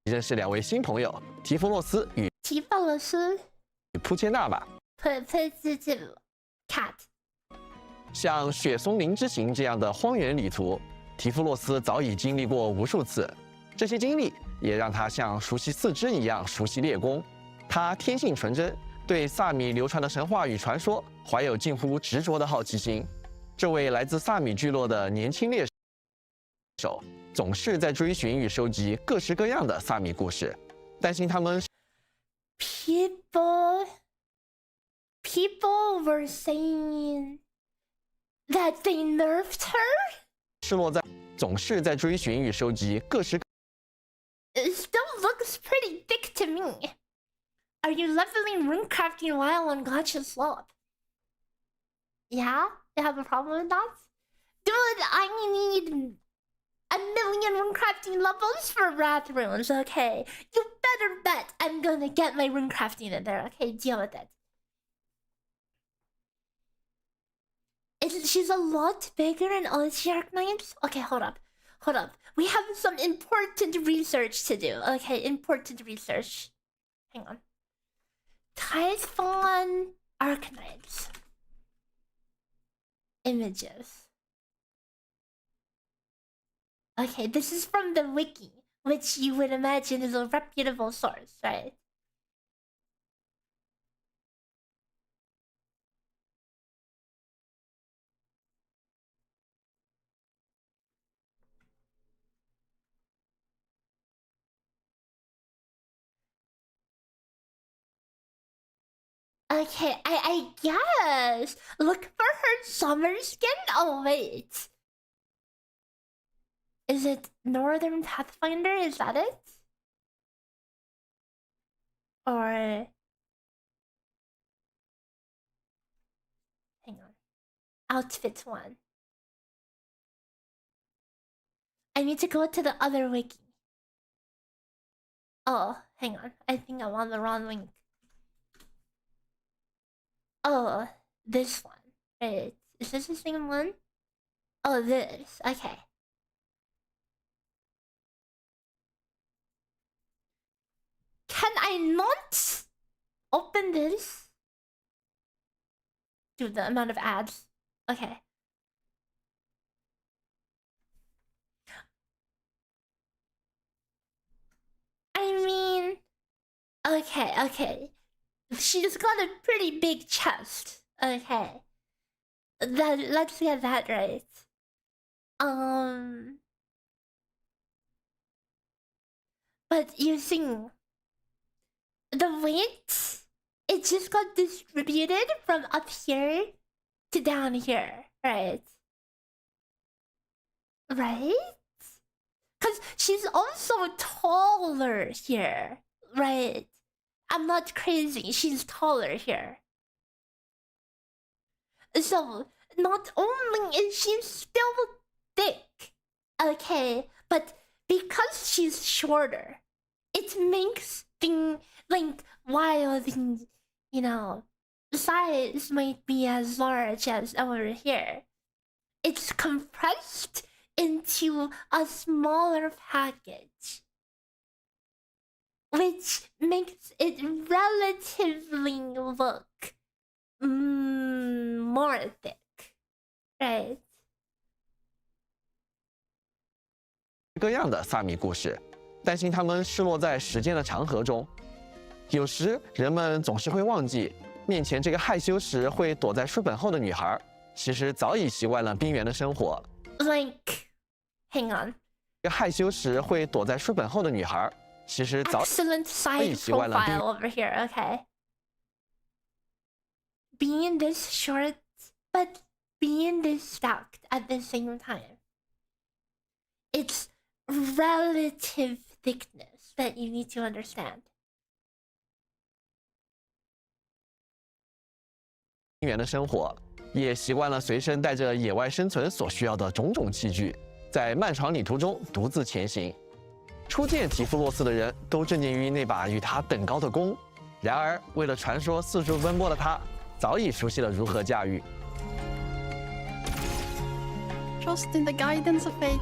认识两位新朋友提夫洛斯与扑切纳吧。Cat。像雪松林之行这样的荒原旅途，提夫洛斯早已经历过无数次，这些经历也让他像熟悉四肢一样熟悉猎弓。他天性纯真，对萨米流传的神话与传说怀有近乎执着的好奇心。这位来自萨米聚落的年轻猎手，总是在追寻与收集各式各样的萨米故事，担心他们。People were saying that they nerfed her. 失落在总是在追寻与收集各式。It still looks pretty thick to me. Are you leveling runecrafting while on Watchalong? Yeah? You have a problem with that? Dude, I need 1,000,000 runecrafting levels for wrath runes, okay? You better bet I'm gonna get my runecrafting in there, okay? Deal with it. She's a lot bigger in OG Arknights? Okay, hold up. We have some important research to do. Okay, important research. Hang on. Typhon Arknights. Images. Okay, this is from the wiki, which you would imagine is a reputable source, right? Okay, I guess. Look for her summer skin. Oh, wait. Is it Northern Pathfinder? Is that it? Or... Hang on. Outfit 1. I need to go to the other wiki. Oh, hang on. I think I'm on the wrong link. Oh, this one. Wait, is this the same one? Oh, this. Okay. Can I not open this? Dude, the amount of ads. Okay. I mean... Okay. She's got a pretty big chest. Okay. Let's get that right. But you see, the weight, it just got distributed from up here to down here, right? Right? Because she's also taller here, right? I'm not crazy, she's taller here. So, not only is she still thick, okay, but because she's shorter, it makes things like while the, you know, size might be as large as over here, it's compressed into a smaller package, which makes it relatively look more thick, right? 各样的萨米故事，担心他们失落在时间的长河中。有时人们总是会忘记，面前这个害羞时会躲在书本后的女孩，其实早已习惯了冰原的生活。Like, hang on. 这个害羞时会躲在书本后的女孩，其实早 Excellent side profile over here. Okay. Being this short, but being this stacked at the same time. It's relative thickness that you need to understand. 冰原的生活，也习惯了随身带着野外生存所需要的种种器具，在漫长旅途中独自前行。初见提夫洛斯的人都震惊于那把与他等高的弓，然而为了传说四处奔波的他，早已熟悉了如何驾驭。Trust in the guidance of fate.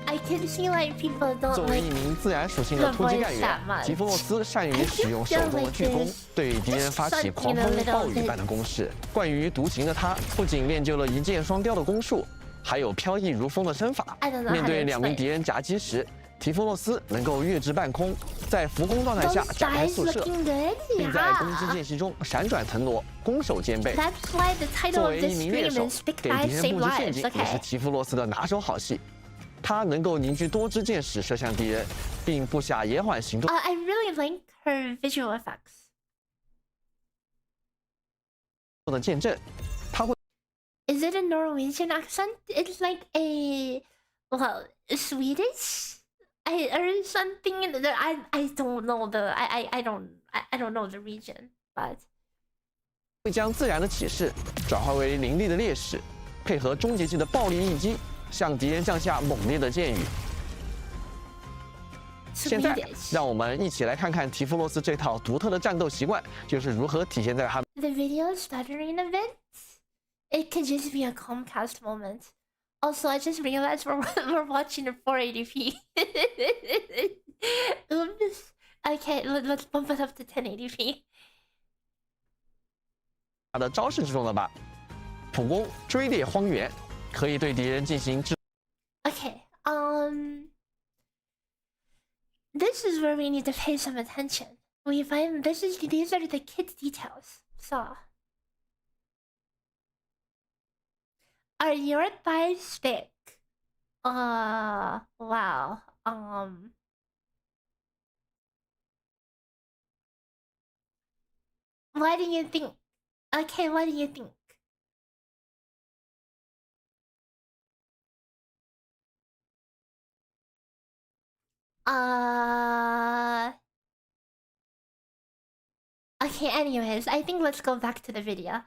I can see like people don't 作为 like 一名自然属性的突击干员，提夫洛斯善于使用手动的巨弓对敌人发起狂风暴雨般的攻势。惯于独行的他，不仅练就了一箭双雕的攻术，还有飘逸如风的身法。面对两名敌人夹击时，提夫洛斯能够跃至半空，在浮空状态下展开速射，并在攻击间隙中闪转腾挪，攻守兼备。作为一名猎手，给敌人布置陷阱也是提夫洛斯的拿手好戏。他能够凝聚多支箭矢射向敌人，并布下延缓行动。I really like her visual effects. 的见证，他会。Is it a Norwegian accent? It's like a Swedish, or something. I don't know I don't know the region, but 会将自然的启示转化为凌厉的劣势，配合终结技的暴力一击，向敌人降下猛烈的箭雨。现在，让我们一起来看看提夫洛斯这套独特的战斗习惯，就是如何体现在他。The video stuttering a bit. It could just be a Comcast moment. Also, I just realized we're watching in 480p. Oops. Okay, let's bump it up to 1080p. 他的招式之中了吧？普攻追猎荒原，可以对敌人进行制。Okay, this is where we need to pay some attention. We find these are the kit details. So, are your thighs thick? Wow. What do you think? Okay, what do you think? Okay, anyways, I think let's go back to the video.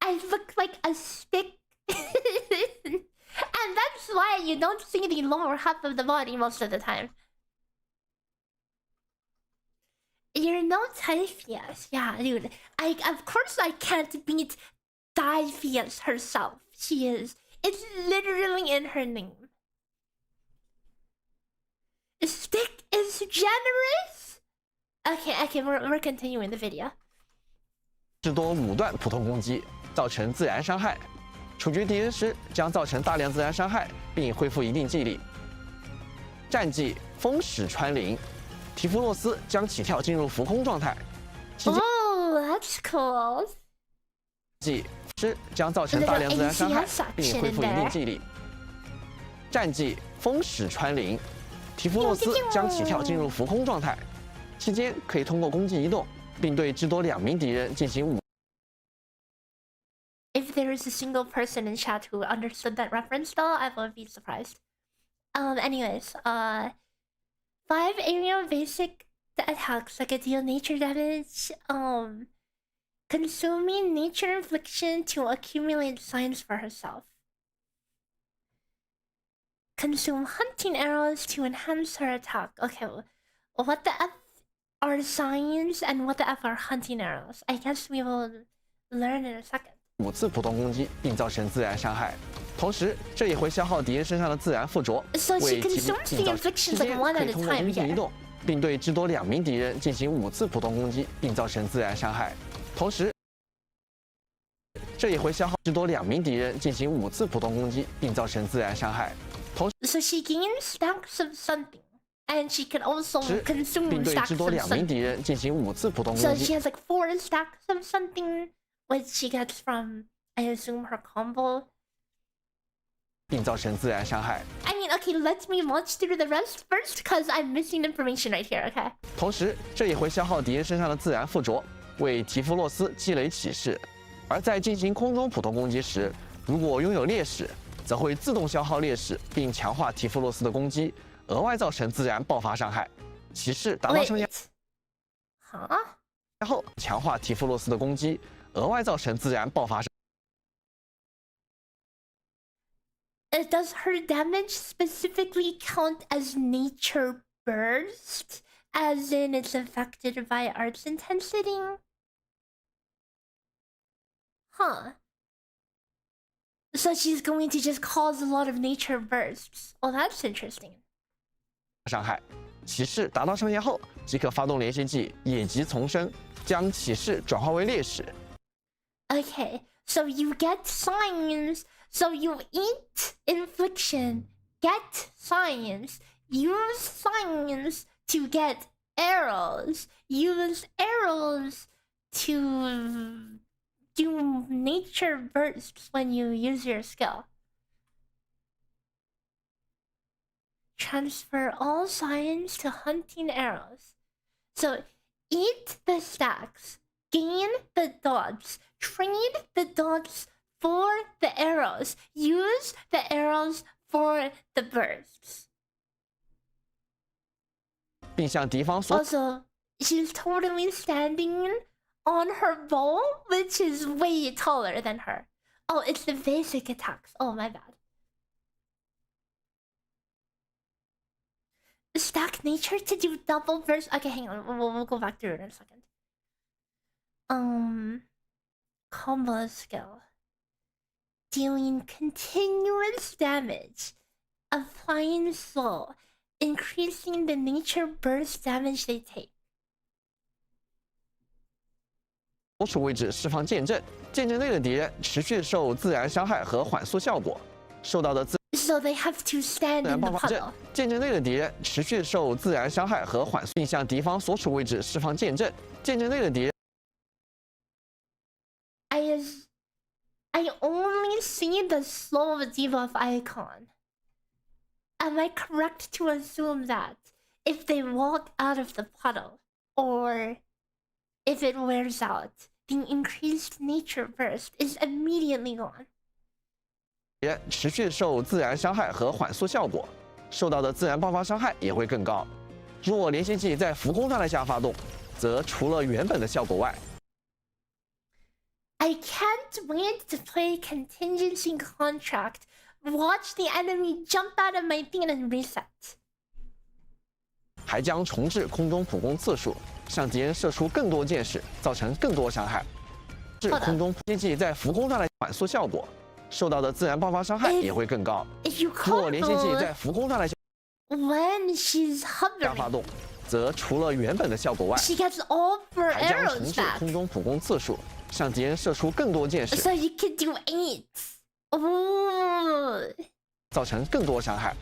I look like a stick. And that's why you don't see the lower half of the body most of the time. You're no Typheus. Yeah, dude. Of course I can't beat Typheus herself. She is. It's literally in her name. Stick is generous? Okay, we're continuing the video. 至多5段普通攻击，造成自然伤害。处决敌人时将造成大量自然伤害，并恢复一定技力。战技风使穿林，提夫洛斯将起跳进入浮空状态。Oh, that's cool. 技师将造成大量自然伤害，并恢复一定技力。战技风使穿林，提夫洛斯将起跳进入浮空状态，期间可以通过攻击移动，并对至多2名敌人进行If there is a single person in chat who understood that reference, though, I won't be surprised. Anyways, 5 aerial basic attacks that can deal nature damage, Consuming nature infliction to accumulate signs for herself. Consume hunting arrows to enhance her attack. Okay, what the F are signs and what the F are hunting arrows? I guess we will learn in a second. 5次普通攻击，并造成自然伤害。同时，这也会消耗敌人身上的自然附着， So she 为敌 consumes 并 the 造成 inflictions 之 like 间 one 可 at 以 a 通过 time 攻击移 here. 动，并对至多2名敌人进行5次普通攻击，并造成自然伤害。同时，这也会消耗至多2名敌人进行5次普通攻击，并造成自然伤害。同时， So she gains stacks of something, and she can also 并 consume 对 stacks 至多 of 2名 something. 敌人进行5次普通 So 攻 she 击。 has like 4 stacks of something, which she gets from, I assume, her combo. 并造成自然伤害。 I mean, okay, let me watch through the rest first, because I'm missing information right here, okay? 同时，这也会消耗敌人身上的自然附着，为提夫洛斯积累启示。而在进行空中普通攻击时，如果拥有劣势，则会自动消耗劣势，并强化提夫洛斯的攻击，额外造成自然爆发伤害。骑士达到上限 Huh? 后，强化提夫洛斯的攻击，额外造成自然爆发伤。 Does her damage specifically count as nature burst? As in it's affected by art's intensity? Huh. So she's going to just cause a lot of nature bursts. Well, that's interesting. 伤害。骑士达到上限后，即可发动连续技野级重生，将骑士转化为烈士。 Okay, so you get signs. So you eat infliction, get signs, use signs to get arrows, use arrows to do nature bursts when you use your skill. Transfer all signs to hunting arrows. So eat the stacks, gain the dots, trade the dots for the arrows, use the arrows for the bursts. 并向敌方所 Also, she's totally standing on her bow, which is way taller than her. Oh, it's the basic attacks. Oh, my bad. Stack nature to do double burst. Okay, hang on. We'll go back through it in a second. Combo skill. Dealing continuous damage. Applying slow. Increasing the nature burst damage they take. 所处位置释放剑阵，剑阵内的敌人持续受自然伤害和缓速效果，受到的自 So they have to stand 然 in 爆 the 发阵 puddle.。剑阵内的敌人持续受自然伤害和缓速，并向敌方所处位置释放剑阵。剑阵内的敌人 I only see the slow debuff icon. Am I correct to assume that if they walk out of the puddle, or if it wears out, the increased nature burst is immediately gone? 人持续受自然伤害和缓速效果，受到的自然爆发伤害也会更高。若连续技在浮空状态下发动，则除了原本的效果外， I can't wait to play contingency contract. Watch the enemy jump out of my thing and reset. 还将重置空中普攻次数，向敌人射出更多箭矢，造成更多伤害。是空中连续技在浮空状态缓速效果，受到的自然爆发伤害也会更高。 If you 若连续技 combo 在浮空状态下 when she's 发 hovering, 动，则除了原本的效果外， she gets all four 还将重 arrows 置 back. 空中普攻次数，向敌人射出更多箭矢， So you could do 8. Ooh. 造成更多伤害。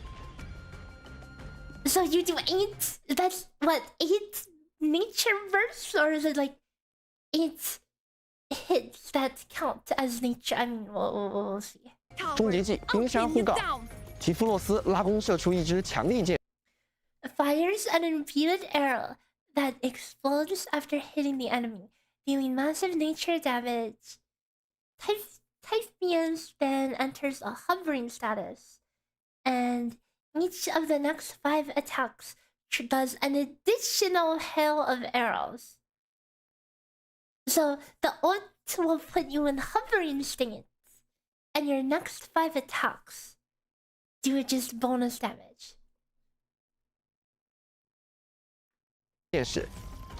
So you do 8. That's what, 8 nature bursts, or is it like 8 hits that count as nature? I mean, we'll see. 终结技冰山呼告，提夫洛斯拉弓射出一支强力箭， Fires an impeded arrow that explodes after hitting the enemy, dealing massive nature damage. Typhoon's then enters a hovering status, and each of the next 5 attacks does an additional hail of arrows. So the ult will put you in hovering stance, and your next 5 attacks do just bonus damage. 电视，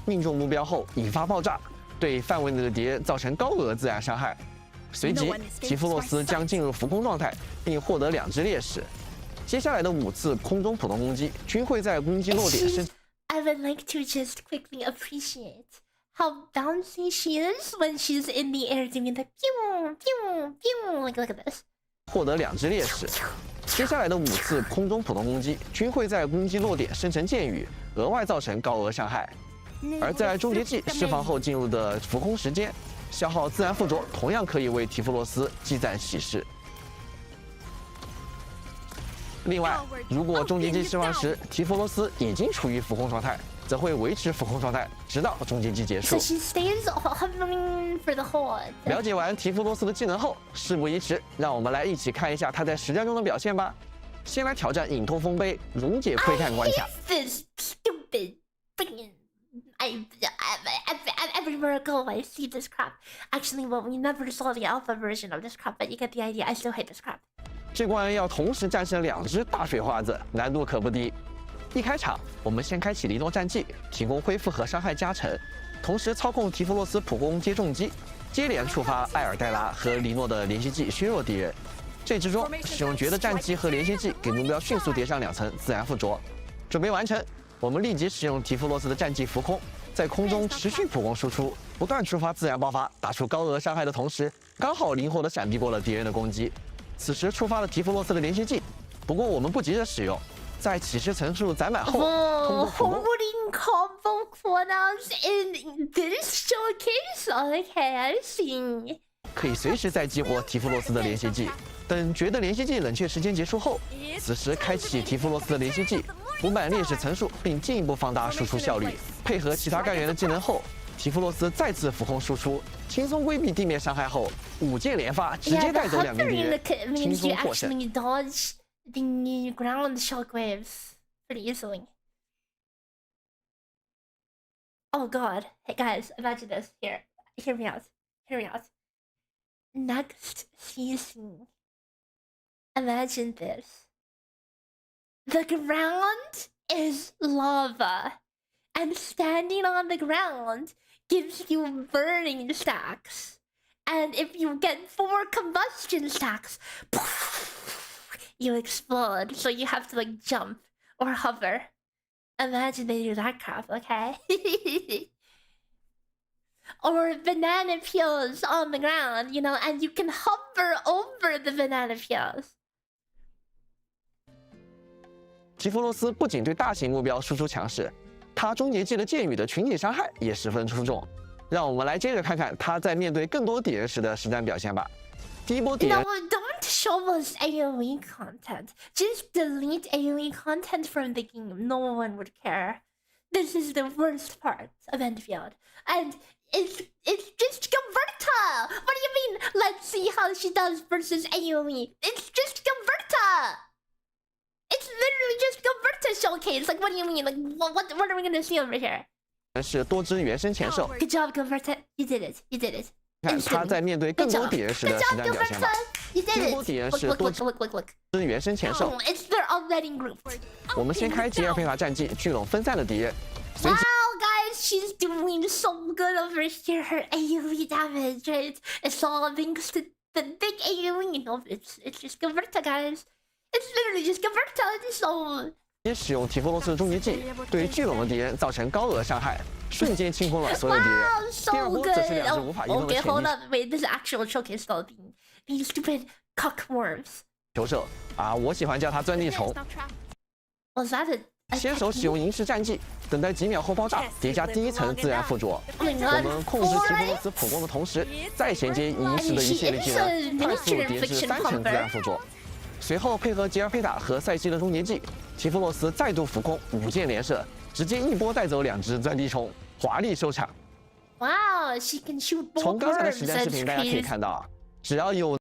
命中目标后引发爆炸，对范围内的敌人造成高额自然伤害。随即，提夫洛斯将进入浮空状态，并获得2只劣势。接下来的5次空中普通攻击均会在攻击落点生。I would like to just quickly appreciate how bouncy she is when she's in the air doing the pew pew pew. Like look at this. 获得2只劣势。接下来的5次空中普通攻击均会在攻击落点生成箭雨，额外造成高额伤害。而在终结技释放后进入的浮空时间，消耗自然附着同样可以为提夫洛斯积攒喜事。另外，如果终结技释放时提夫洛斯已经处于浮空状态，则会维持浮空状态直到终结技结束。So she stays hovering for the whole. 了解完提夫洛斯的技能后，事不宜迟，让我们来一起看一下他在实战中的表现吧。先来挑战隐透丰碑溶解窥探关卡。This stupid freaking. Everywhere I go, I see this crap. Actually, well, we never saw the alpha version of this crap, but you get the idea. I still hate this crap. 这关要同时战胜2只大水花子，难度可不低。一开场，我们先开启黎诺战技，提供恢复和伤害加成，同时操控提夫洛斯普攻接重击，接连触发艾尔黛拉和黎诺的连续技削弱敌人。这之中，使用绝的战技和连续技给目标迅速叠上2层自然附着。准备完成，我们立即使用提夫洛斯的战技浮空，在空中持续普攻输出，不断触发自然爆发，打出高额伤害的同时，刚好灵活地闪避过了敌人的攻击。此时触发了提夫洛斯的连续技，不过我们不急着使用，在起势层数攒满后，通过普攻。Holding combo cooldowns in this showcase. Okay, I see. 可以随时再激活提夫洛斯的连续技。等绝的连续技冷却时间结束后，此时开启提夫洛斯的连续技，补满劣势层数，并进一步放大输出效率。配合其他干员的技能后，提夫洛斯再次浮空输出，轻松规避地面伤害后，5箭连发，直接带走2名敌人，轻松获胜。 Actually dodge the ground shockwaves pretty easily. Oh god. Hey guys, imagine this. Here. Hear me out. Hear me out. Next season. Imagine this. The ground is lava. And standing on the ground gives you burning stacks. And if you get 4 combustion stacks, you explode. So you have to like jump or hover. Imagine they do that crap, okay? Or banana peels on the ground, you know, and you can hover over the banana peels. 提夫洛斯不仅对大型目标输出强势，他终结技的箭雨的群体伤害也十分出众。让我们来接着看看他在面对更多敌人时的实战表现吧。第一波敌人。 No, don't show us AoE content. Just delete AoE content from the game. No one would care. This is the worst part of Endfield. And it's just Converta! What do you mean? Let's see how she does versus AoE. It's just Converta! It's literally just Converta showcase. Like, what do you mean? Like, what are we gonna see over here? 是多支原生前兽。 Good job, Converta. You did it. You did it. 看他在面对更多敌人时的实战表现吧。 You 第 did 一波 it. 敌人是 Look, 多 look, look, look, look. 支原生前兽。 Oh, it's they're already grouped. 我们先开吉尔佩塔战技聚拢分散的敌人，随 Wow, 即 guys, she's doing so good over here. Her AoE damage, right? It's all thanks to the big AoE. No, it's just Converta, guys. It's literally just Converta. So 使用提夫洛斯的终结技，对聚拢的敌人造成高额伤害，瞬间清空了所有敌人。 wow, 第二 so 波 good. 则是2只无法移动的 Okay, 潜 hold 力 up. Wait, this is actual showcase though. These stupid cockworms. 球兽啊，我喜欢叫它钻地虫。 Was that a 先手使用银石战技，等待几秒后爆炸，叠加第1层自然附着。 Oh my 我 god. 们控制提夫洛斯普攻的同时，再衔接银石的一系列技能，快速叠至3层自然附着。随后配合吉尔佩塔和赛西的终结技，提夫洛斯再度浮空5箭连射，直接一波带走2只钻地虫，华丽收场。 Wow, she can shoot 从 both 刚才的 worms. 实战视 That's 频大家可以 crazy. 看到，只要有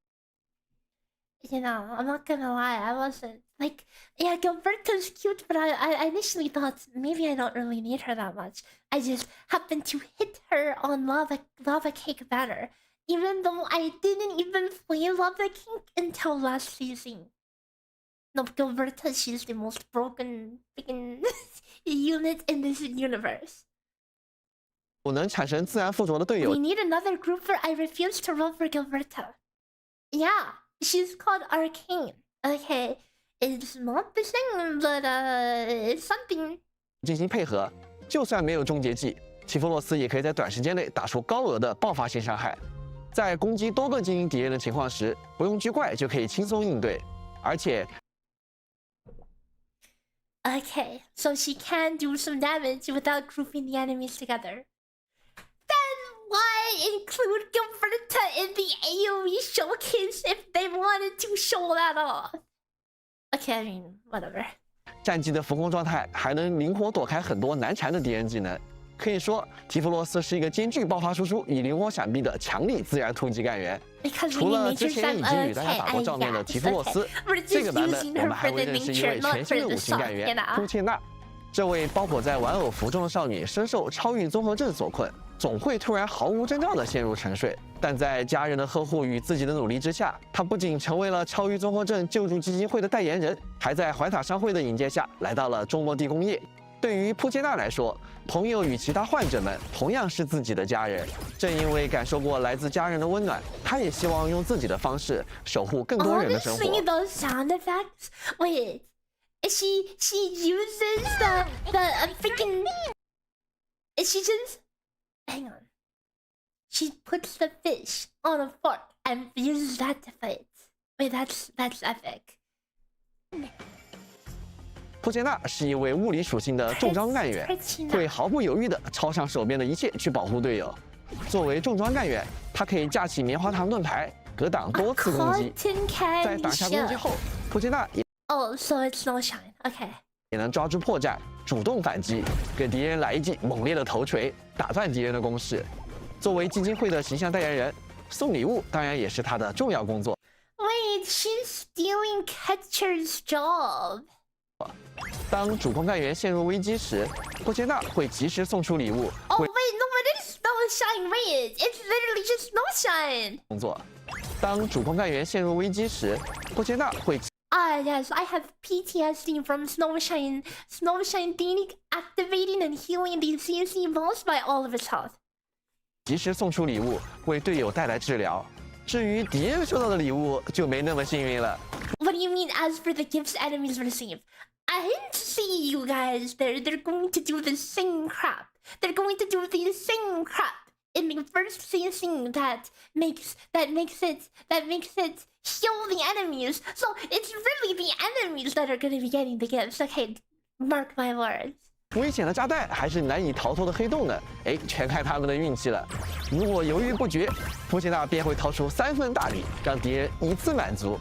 You know, I'm not gonna lie, I wasn't Like, yeah, Gilberta's cute, but I initially thought maybe I don't really need her that much. I just happened to hit her on Lava Cake banner, even though I didn't even play Lava Cake until last season. No, Gilberta, she's the most broken freaking unit in this universe. 不能产生自然附着的队友 We need another grouper. I refuse to roll for Gilberta. Yeah, she's called Arcane. Okay, it's not the same, but it's something. 进行配合，就算没有终结技，提弗洛斯也可以在短时间内打出高额的爆发性伤害。在攻击多个精英敌人的情况时，不用狙怪就可以轻松应对，而且。 Okay, so she can do some damage without grouping the enemies together. Then why include Gilberta in the AoE showcase if they wanted to show that off? Okay, I mean, whatever. 战技的浮空状态还能灵活躲开很多难缠的敌人技能，可以说提弗洛斯是一个兼具爆发输出与灵活闪避的强力自然突击干员。 除了之前已经与大家打过照面的提弗洛斯，这个版本我们还会认识一位全新的五星干员布切纳。这位包裹在玩偶服中的少女深受超域综合症所困，总会突然毫无征兆地陷入沉睡。但在家人的呵护与自己的努力之下，她不仅成为了超域综合症救助基金会的代言人，还在怀塔商会的引荐下来到了中末地工业。 对于普切纳来说，朋友与其他患者们同样是自己的家人。正因为感受过来自家人的温暖，他也希望用自己的方式守护更多人的生活。Honestly, those sound effects. Wait, she uses the freaking. She just hang on. She puts the fish on a fork and uses that to fight. Wait, that's epic. 普切纳是一位物理属性的重装干员，会毫不犹豫地抄上手边的一切去保护队友。作为重装干员，他可以架起棉花糖盾牌，格挡多次攻击。在打下攻击后，普切纳也 Oh, so it's no shine. Okay. 也能抓住破绽，主动反击，给敌人来一记猛烈的头锤，打断敌人的攻势。作为基金会的形象代言人，送礼物当然也是他的重要工作。Wait, she's stealing Catcher's job. 当主攻干员陷入危机时，普切纳会及时送出礼物。 Oh wait, no, it is no shine. Wait, it's literally just no shine. 工作。当主攻干员陷入危机时，普切纳会 Ah, yes, I have PTSD from Snowshine deactivating and healing the CNC balls by all of its health. 及时送出礼物，为队友带来治疗。至于敌人收到的礼物，就没那么幸运了。 What do you mean, as for the gifts enemies receive? I didn't see you guys there. They're going to do the same crap. They're going to do the same crap in the first season that makes it heal the enemies. So it's really the enemies that are going to be getting the gifts. Okay, mark my words. 危险的炸弹还是难以逃脱的黑洞呢？哎，全看他们的运气了。如果犹豫不决，普切纳便会掏出3份大礼，让敌人一次满足。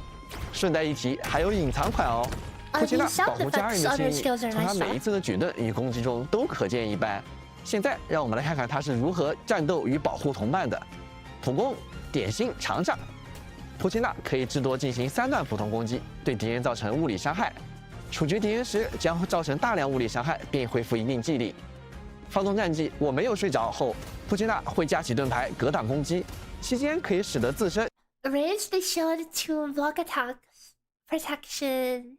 顺带一提，还有隐藏款哦。普切纳保护家人的心意，从他每一次的举盾与攻击中都可见一斑。现在，让我们来看看他是如何战斗与保护同伴的。普攻、点心、长炸。普切纳可以至多进行3段普通攻击，对敌人造成物理伤害。 处决敌人时将会造成大量物理伤害，并恢复一定技力。发动战技，我没有睡着后，普切纳会架起盾牌格挡攻击，期间可以使得自身 raise the shield to block attacks, protection,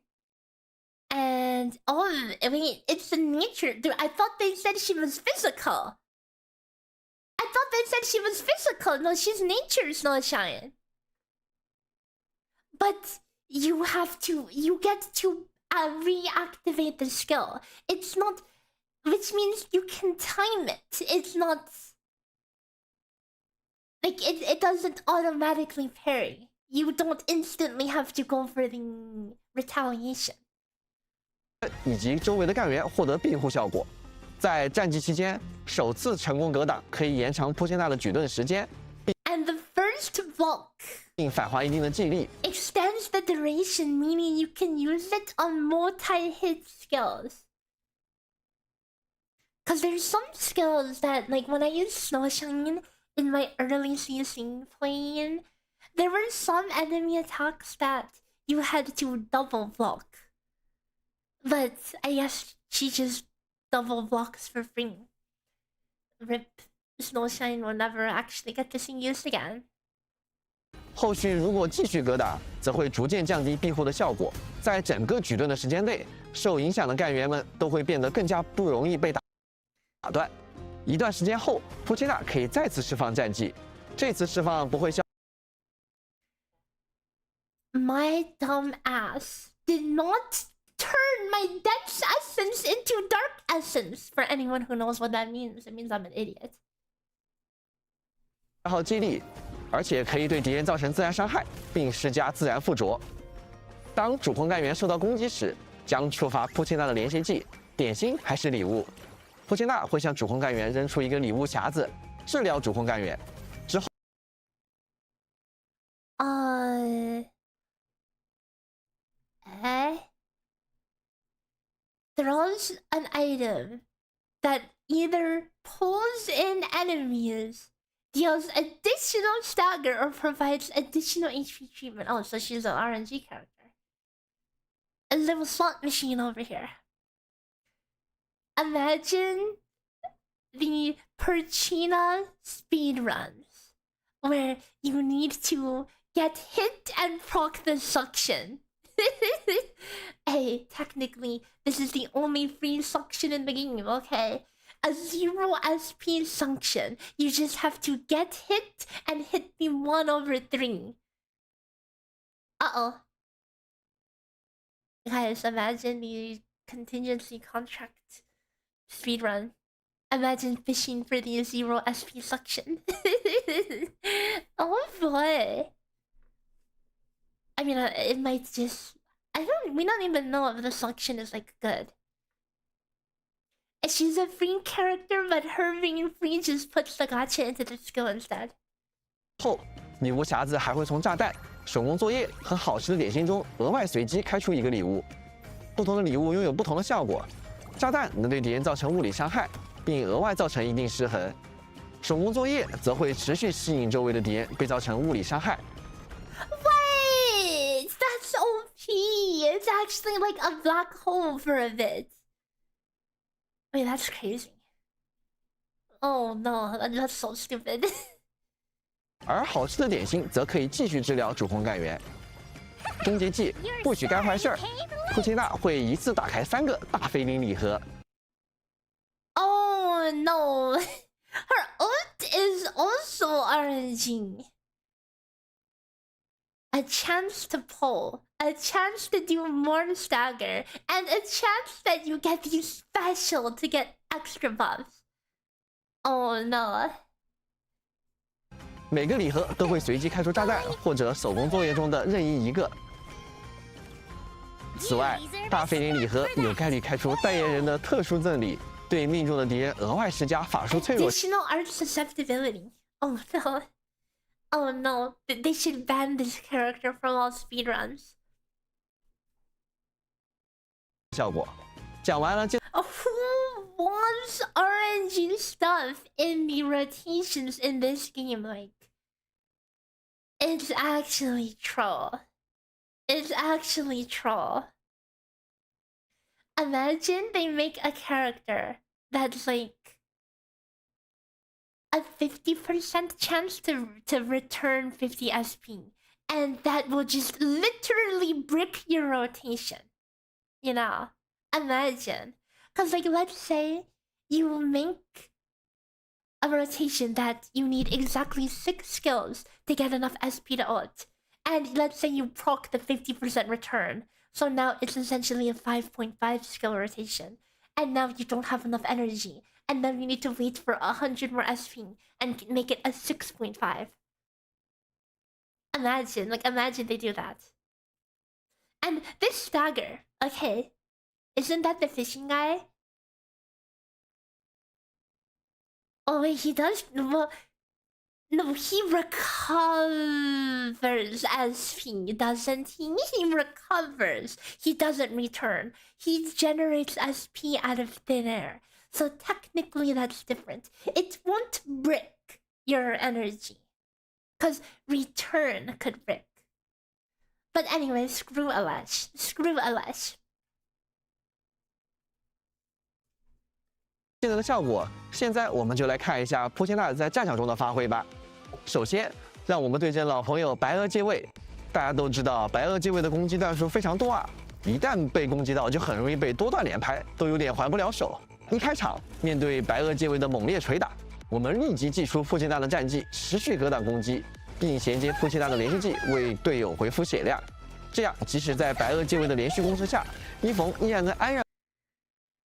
and oh, I mean it's the nature. Dude, I thought they said she was physical. I thought they said she was physical. No, she's nature Snowshine. But you get to. Reactivate the skill. It's not, which means you can time it. It's not like it doesn't automatically parry. You don't instantly have to go for the retaliation. 以及周围的干员获得庇护效果。在战绩期间，首次成功格挡可以延长普切纳的举盾时间。 And the first block 并返还一定的技力 extends the duration, meaning you can use it on multi-hit skills. Because there's some skills that, like when I used Snowshine in my early season playing, there were some enemy attacks that you had to double block But I guess she just double blocks for free. Rip, Snowshine will never actually get this thing used again. 后续如果继续格打，则会逐渐降低庇护的效果，在整个举盾的时间内，受影响的干员们都会变得更加不容易被打断。一段时间后，普奇娜可以再次释放战绩，这次释放不会像 My dumb ass did not turn my dense essence into dark essence. For anyone who knows what that means, it means I'm an idiot. 消耗激励，而且可以对敌人造成自然伤害，并施加自然附着。当主控干员受到攻击时，将触发普奇娜的连续技，点心还是礼物。普奇娜会向主控干员扔出一个礼物匣子，治疗主控干员。之后，throws an item that either pulls in enemies, deals additional stagger, or provides additional HP treatment. Oh, so she's an RNG character. A little slot machine over here. Imagine the Perchina speedruns, where you need to get hit and proc the suction. Hey, technically, this is the only free suction in the game, okay? A 0 SP suction. You just have to get hit and hit the 1/3. Uh-oh. Guys, imagine the contingency contract speedrun. Imagine fishing for the 0 SP suction. Oh boy. I mean, it might just... we don't even know if the suction is, like, good. She's a free character, but her being free just puts the gacha into the skill instead. 后，礼物匣子还会从炸弹、手工作业和好吃的点心中额外随机开出一个礼物。不同的礼物拥有不同的效果。炸弹能对敌人造成物理伤害，并额外造成一定失衡。手工作业则会持续吸引周围的敌人被造成物理伤害。 Wait! That's OP! It's actually like a black hole for a bit. Wait, that's crazy. Oh no, that's so stupid. 而好吃的点心则可以继续治疗主控干员。终结技不许干坏事儿，库奇娜会一次打开3个大菲林礼盒。Oh no, her ult is also RNG. A chance to pull, a chance to do more stagger, and a chance that you get the special to get extra buffs. Oh no. 每个礼盒都会随机开出炸弹或者手工作业中的任意一个。此外，大菲林礼盒有概率开出代言人的特殊赠礼，对命中的敌人额外施加法术脆弱。 Additional art susceptibility. Oh no. Oh no. They should ban this character from all speedruns. 效果。讲完了这。 Who wants RNG stuff in the rotations in this game? Like, it's actually troll. It's actually troll. Imagine they make a character that's like a 50% chance to return 50 SP, and that will just literally brick your rotation. You know, imagine. Because, like, let's say you make a rotation that you need exactly 6 skills to get enough SP to ult. And let's say you proc the 50% return. So now it's essentially a 5.5 skill rotation. And now you don't have enough energy. And then you need to wait for 100 more SP and make it a 6.5. Imagine they do that. And this stagger, okay, isn't that the fishing guy? Oh wait, he does. Well, no, he recovers SP, doesn't he? He recovers. He doesn't return. He generates SP out of thin air. So technically that's different. It won't brick your energy. Because return could brick. But anyway, screw Alash. Screw Alash. 现在的效果。现在我们就来看一下扑切娜在战场中的发挥吧。首先，让我们对阵老朋友白鹅借位。大家都知道，白鹅借位的攻击段数非常多啊，一旦被攻击到，就很容易被多段连拍，都有点还不了手。一开场，面对白鹅借位的猛烈捶打，我们立即祭出扑切娜的战技，持续格挡攻击，并衔接扑切娜的连续技，为队友回复血量。这样，即使在白鹅借位的连续攻势下，伊冯依然能安然。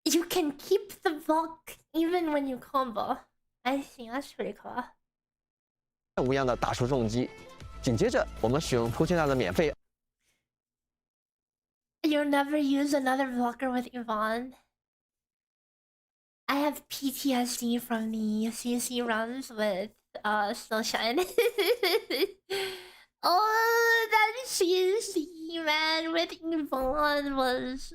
You can keep the block even when you combo. I think that's pretty cool. 无恙的打出重击。紧接着，我们使用扑切娜的免费。You'll never use another blocker with Yvonne. I have PTSD from the CC runs with Snowshine. Oh, that CC man with Yvonne was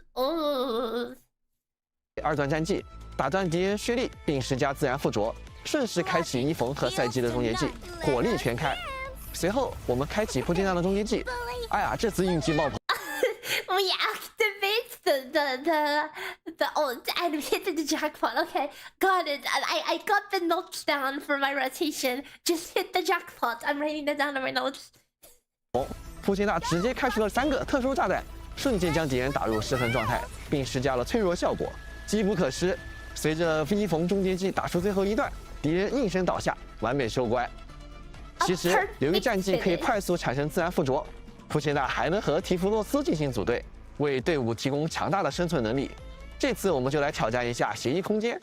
二段战技打断敌人血力，并施加自然附着，顺势开启伊冯和赛季的终结技，火力全开。随后我们开启扑切娜的终结技，哎呀，这次运气爆棚。We activate the ult and hit the jackpot. Okay, got it. I got the notes down for my rotation. Just hit the jackpot. I'm writing that down on my notes. 扑切娜直接开出了3个特殊炸弹，瞬间将敌人打入失衡状态，并施加了脆弱效果，机不可失。随着伊冯终结技打出最后一段，敌人应声倒下，完美收官。其实，由于战技可以快速产生自然附着，扑切娜还能和提弗洛斯进行组队，为队伍提供强大的生存能力。这次我们就来挑战一下协议空间。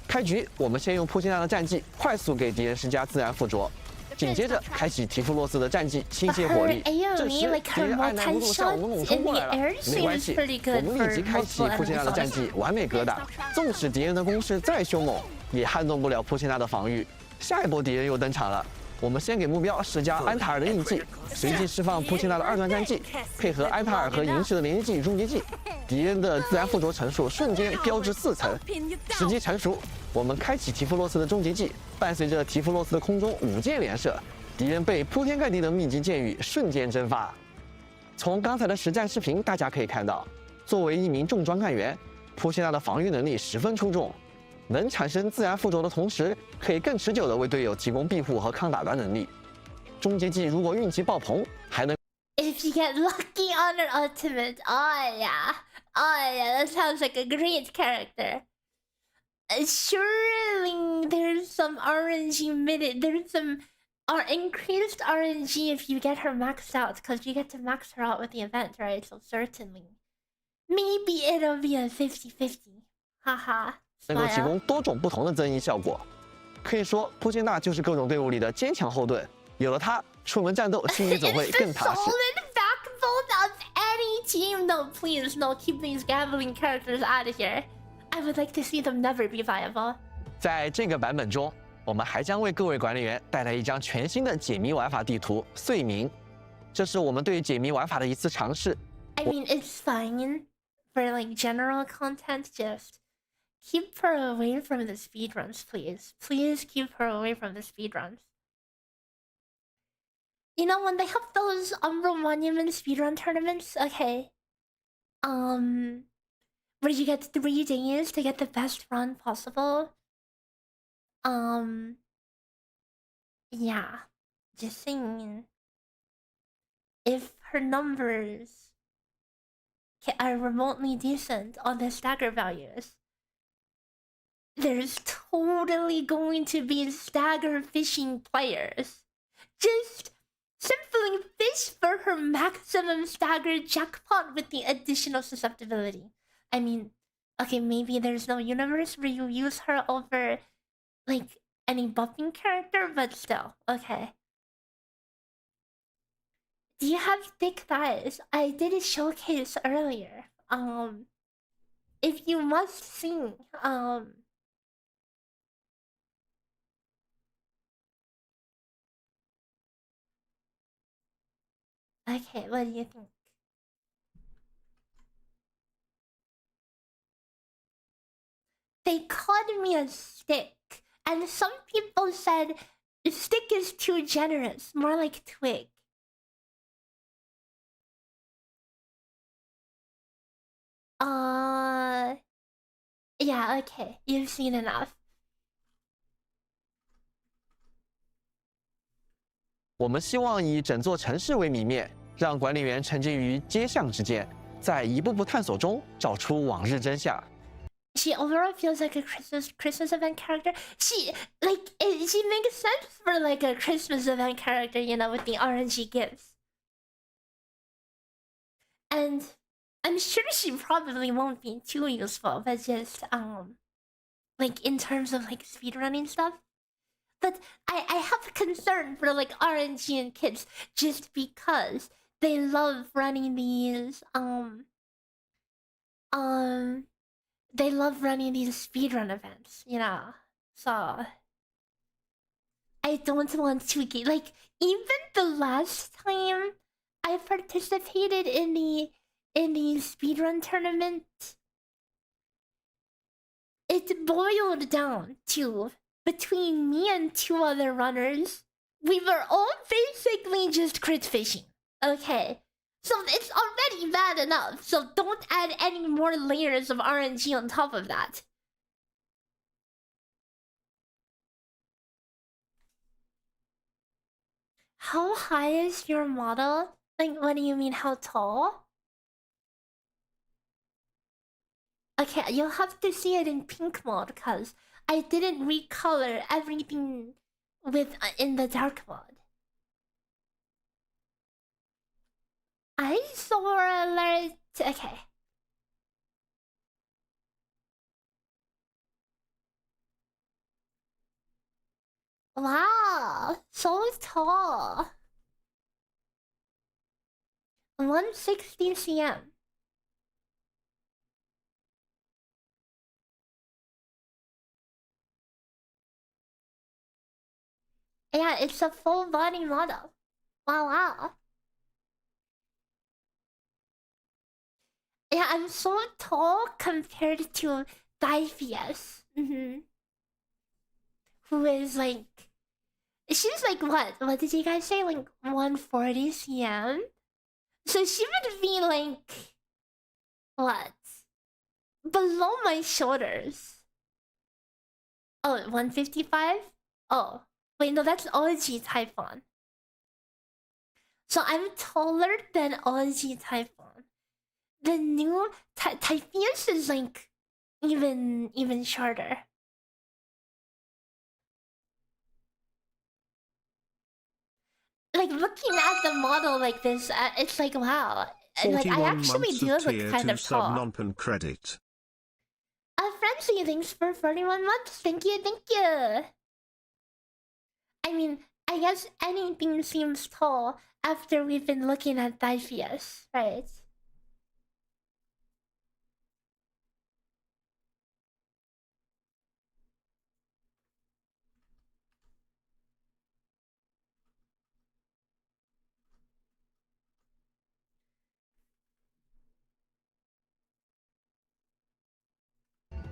开局，我们先用扑切娜的战技快速给敌人施加自然附着，紧接着开启提弗洛斯的战技倾泻火力。这时，敌人按捺不住向我们猛冲过来了，没关系，我们立即开启扑切娜的战技，完美格挡。纵使敌人的攻势再凶猛，也撼动不了扑切娜的防御。下一波敌人又登场了。我们先给目标施加安塔尔的印记，随即释放扑切娜的2段战技，配合安塔尔和银石的连接技与终结技，敌人的自然附着层数瞬间飙至4层。时机成熟，我们开启提弗洛斯的终结技，伴随着提弗洛斯的空中5箭连射，敌人被铺天盖地的密集箭雨瞬间蒸发。从刚才的实战视频，大家可以看到，作为一名重装干员，扑切娜的防御能力十分出众。能产生自然附着的同时，可以更持久地为队友提供庇护和抗打断能力。终结技如果运气爆棚，还能 If you get lucky on an ultimate, oh yeah, that sounds like a great character. Surely there's some RNG minute, there's some increased RNG if you get her maxed out, because you get to max her out with the event, right? So certainly, maybe it'll be a 50-50. Haha. 能够提供多种不同的增益效果。可以说，扑切娜就是各种队伍里的坚强后盾。有了它，出门战斗心里总会更踏实。It's the solid backbone of any team. No, please, no, keep these gambling characters out of here. I would like to see them never be viable. 在这个版本中，我们还将为各位管理员带来一张全新的解谜玩法地图——碎冥。这是我们对解谜玩法的一次尝试。I mean, it's fine for like general content. Just keep her away from the speedruns, please. Please keep her away from the speedruns. You know, when they have those Umbral Monument speedrun tournaments, okay, where you get 3 days to get the best run possible, yeah, just saying, if her numbers are remotely decent on the stagger values, there's totally going to be stagger fishing players. Just simply fish for her maximum stagger jackpot with the additional susceptibility. I mean, okay, maybe there's no universe where you use her over, like, any buffing character, but still, okay. Do you have thick thighs? I did a showcase earlier. If you must see, okay, what do you think? They called me a stick, and some people said stick is too generous, more like twig. Yeah, okay. You've seen enough. 我们希望以整座城市为谜面，让管理员沉浸于街巷之间，在一步步探索中找出往日真相。 She overall feels like a Christmas event character. She makes sense for like a Christmas event character, you know, with the RNG gifts. And I'm sure she probably won't be too useful, but just like in terms of like speedrunning stuff. But I have concern for like RNG and kids just because they love running these they love running these speedrun events, you know. So I don't want to get like even the last time I participated in the speedrun tournament, it boiled down to between me and 2 other runners, we were all basically just crit fishing. Okay. So it's already bad enough, so don't add any more layers of RNG on top of that. How high is your model? Like, what do you mean, how tall? Okay, you'll have to see it in pink mode, because I didn't recolor everything with in the dark mode. Eyesore alert. Okay. Wow, so tall. 160 cm. Yeah, it's a full body model. Wow. Yeah, I'm so tall compared to Divius. Who is like... She's like what? What did you guys say? Like 140 cm? So she would be like... What? Below my shoulders. Oh, 155? Oh. Wait, no, that's OG Typhon. So I'm taller than OG Typhon. The new Typheus is like even shorter. Like looking at the model like this, it's like wow. Like I actually do look kind of tall. Credit. Frenzy, thanks for 41 months. Thank you. I mean, I guess anything seems tall after we've been looking at Divius, right?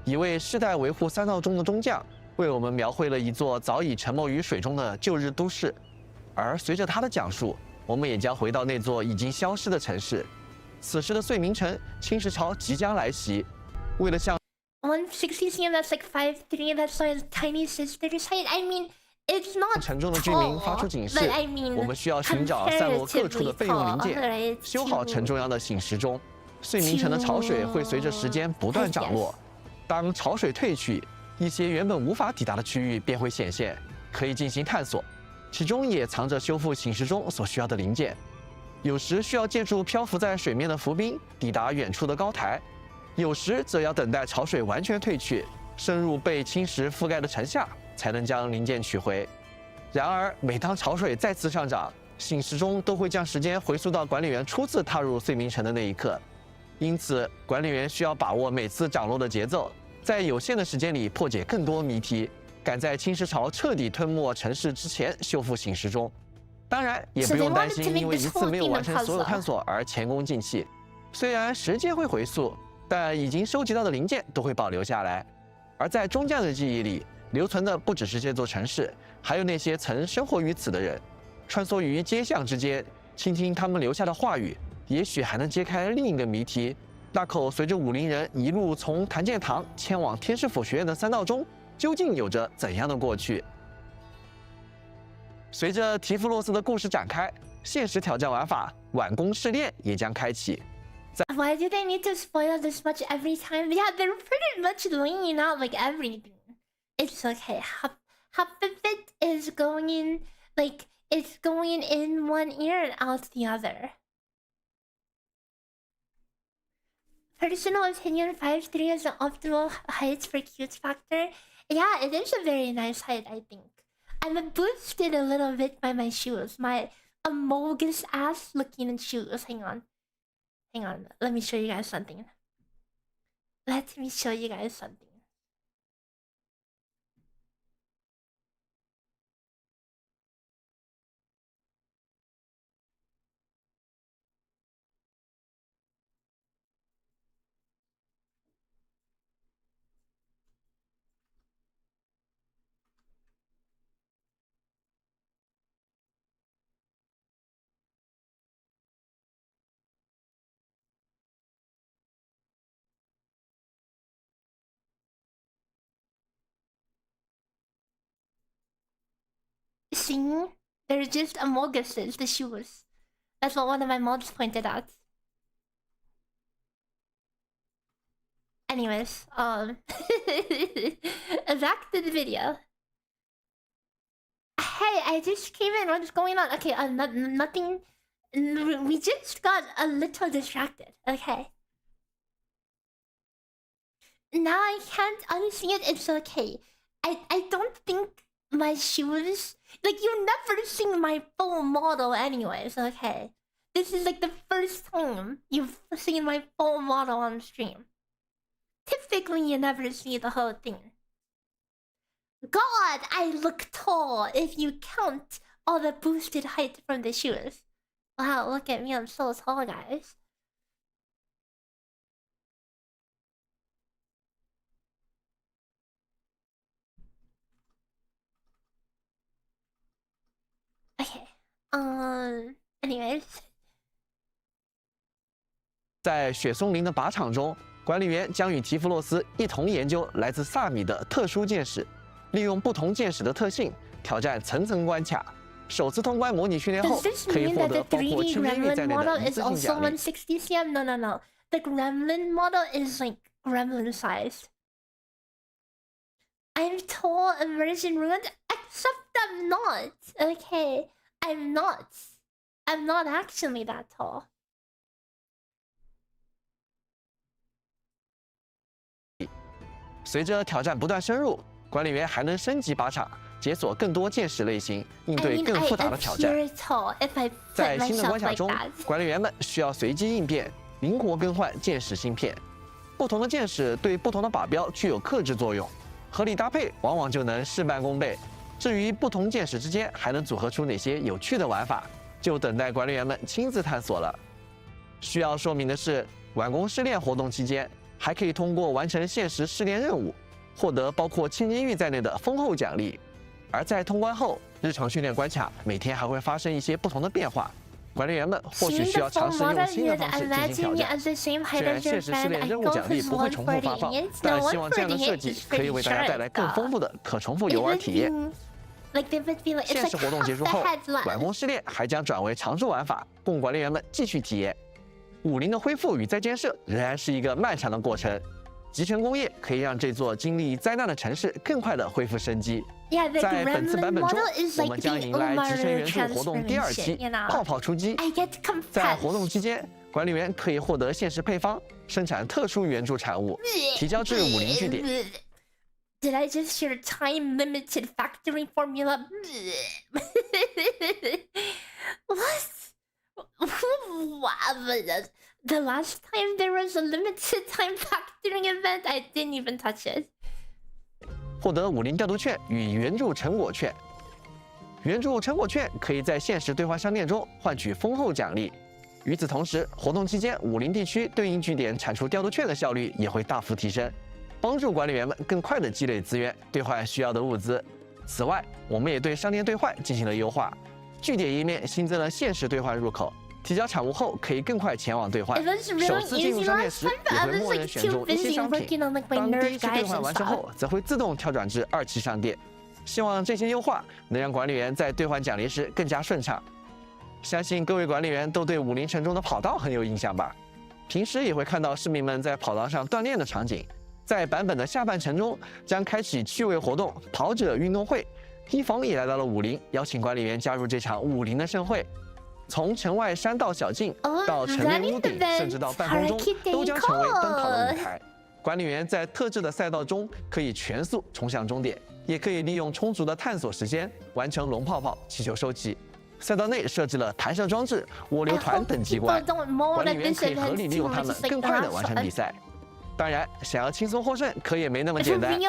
一位世代维护3道中的中将，为我们描绘了一座早已沉没于水中的旧日都市。而随着他的讲述，我们也将回到那座已经消失的城市。此时的遂明城，侵蚀潮即将来袭。为了向160 cm, that's like 5'3", that's like his tiny sister's height. I mean, it's not 城中的居民发出警示， but I mean, 我们需要寻找散落各处的备用零件， right? 修好城中央的醒时钟。遂明城的潮水会随着时间不断涨落。当潮水退去，一些原本无法抵达的区域便会显现，可以进行探索，其中也藏着修复醒时钟所需要的零件。有时需要借助漂浮在水面的浮冰抵达远处的高台，有时则要等待潮水完全退去，深入被侵蚀覆盖的城下，才能将零件取回。然而，每当潮水再次上涨，醒时钟都会将时间回溯到管理员初次踏入遂明城的那一刻。因此，管理员需要把握每次涨落的节奏，在有限的时间里破解更多谜题，赶在侵蚀潮彻底吞没城市之前修复醒时钟。当然，也不用担心因为一次没有完成所有探索而前功尽弃。虽然时间会回溯，但已经收集到的零件都会保留下来。而在中将的记忆里，留存的不只是这座城市，还有那些曾生活于此的人。穿梭于街巷之间，倾听他们留下的话语，也许还能揭开另一个谜题：大口随着武林人一路从谭健堂迁往天师府学院的3道中，究竟有着怎样的过去？随着提夫洛斯的故事展开，现实挑战玩法晚宫试炼也将开启。 Why do they need to spoil this much every time? Yeah, they're pretty much laying out like everything. It's okay. Half of it is going in, like, it's going in one ear and out the other. Personal opinion, 5'3" is an optimal height for cute factor. Yeah, it is a very nice height, I think. I'm boosted a little bit by my shoes. My amogus ass looking shoes. Hang on. Let me show you guys something. See? They're just amoguses, the shoes. That's what one of my mods pointed out. Anyways, back to the video. Hey, I just came in. What's going on? Okay, nothing. We just got a little distracted. Okay. Now I can't unsee it. It's okay. I don't think my shoes. Like, you've never seen my full model, anyways. Okay. This is like the first time you've seen my full model on stream. Typically, you never see the whole thing. God, I look tall if you count all the boosted height from the shoes. Wow, look at me, I'm so tall, guys. Okay, anyways. 在雪松林的靶场中，管理员将与提夫洛斯一同研究来自萨米的特殊剑矢，利用不同剑矢的特性挑战层层关卡。首次通关模拟训练后，可以获得包括青天玉在内的一次性奖励。160 cm? No. The gremlin model is like gremlin sized. I'm tall, immersion ruined, except I'm not. Okay, I'm not. I'm not actually that tall. 随着挑战不断深入，管理员还能升级靶场，解锁更多剑矢类型，应对更复杂的挑战。在新的关卡中，管理员们需要随机应变，灵活更换剑矢芯片。不同的剑矢对不同的靶标具有克制作用，合理搭配往往就能事半功倍。至于不同剑矢之间还能组合出哪些有趣的玩法，就等待管理员们亲自探索了。需要说明的是，晚宫试炼活动期间，还可以通过完成限时试炼任务，获得包括千金玉在内的丰厚奖励。而在通关后，日常训练关卡每天还会发生一些不同的变化，管理员们或许需要尝试用新的方式进行挑战。虽然限时试炼任务奖励不会重复发放，但希望这样的设计可以为大家带来更丰富的可重复游玩体验。限时活动结束后，晚宫试炼还将转为常驻玩法，供管理员们继续体验。武林的恢复与再建设仍然是一个漫长的过程，集权工业可以让这座经历灾难的城市更快地恢复生机。在本次版本中，我们将迎来集成援助活动第2期泡泡出击。在活动期间，管理员可以获得限时配方，生产特殊援助产物，提交至武林据点。Did I just hear time limited factory formula? What? The last time there was a limited time factoring event, I didn't even touch it. 获得武林调度券与援助成果券。援助成果券可以在限时兑换商店中换取丰厚奖励。与此同时，活动期间武林地区对应据点产出调度券的效率也会大幅提升，帮助管理员们更快地积累资源，兑换需要的物资。此外，我们也对商店兑换进行了优化。据点页面新增了限时兑换入口，提交产物后可以更快前往兑换。 It was 首 really 次进入 easy 商店 last 时 time, but 也 I 会 was 默认 like 选 too 中一些 busy 商品。 working on like my 当第 nerfed 一次兑 guides 换 and 完成后， stuff. 则会自动跳转至2期商店。希望这些优化能让管理员在兑换奖励时更加顺畅。相信各位管理员都对武林城中的跑道很有印象吧？平时也会看到市民们在跑道上锻炼的场景。在版本的下半程中，将开启趣味活动“跑者运动会”。一房也来到了武林，邀请管理员加入这场武林的盛会。从城外山道小径到城内屋顶，甚至到半空中，都将成为奔跑的舞台。管理员在特制的赛道中可以全速冲向终点，也可以利用充足的探索时间完成龙泡泡、气球收集。赛道内设置了弹射装置、涡流团等机关，管理员可以合理利用它们，更快地完成比赛。当然，想要轻松获胜，可也没那么简单。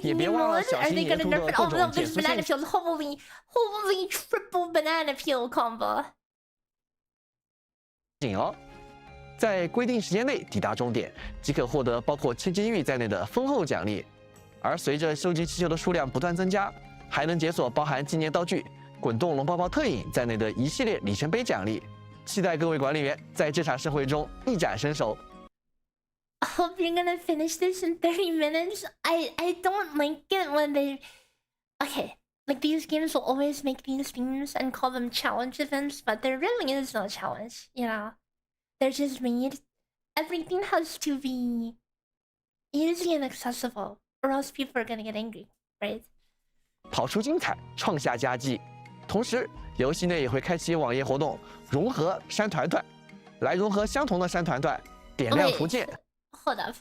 也别忘了小心沿途的各种减速线。 Holy triple banana peel combo. 紧哦，在规定时间内抵达终点，即可获得包括千金玉在内的丰厚奖励。而随着收集气球的数量不断增加，还能解锁包含纪念道具、滚动龙泡泡特饮在内的一系列里程碑奖励。期待各位管理员在这场盛会中一展身手。 I hope you're gonna finish this in 30 minutes. I don't like it when they... Okay, like these games will always make these themes and call them challenge events, but there really is no challenge, you know? They're just made... Everything has to be easy and accessible, or else people are gonna get angry, right? 跑出精彩，创下佳绩。同时，游戏内也会开启网页活动“融合山团团”，来融合相同的山团团，点亮图鉴。 Hold up.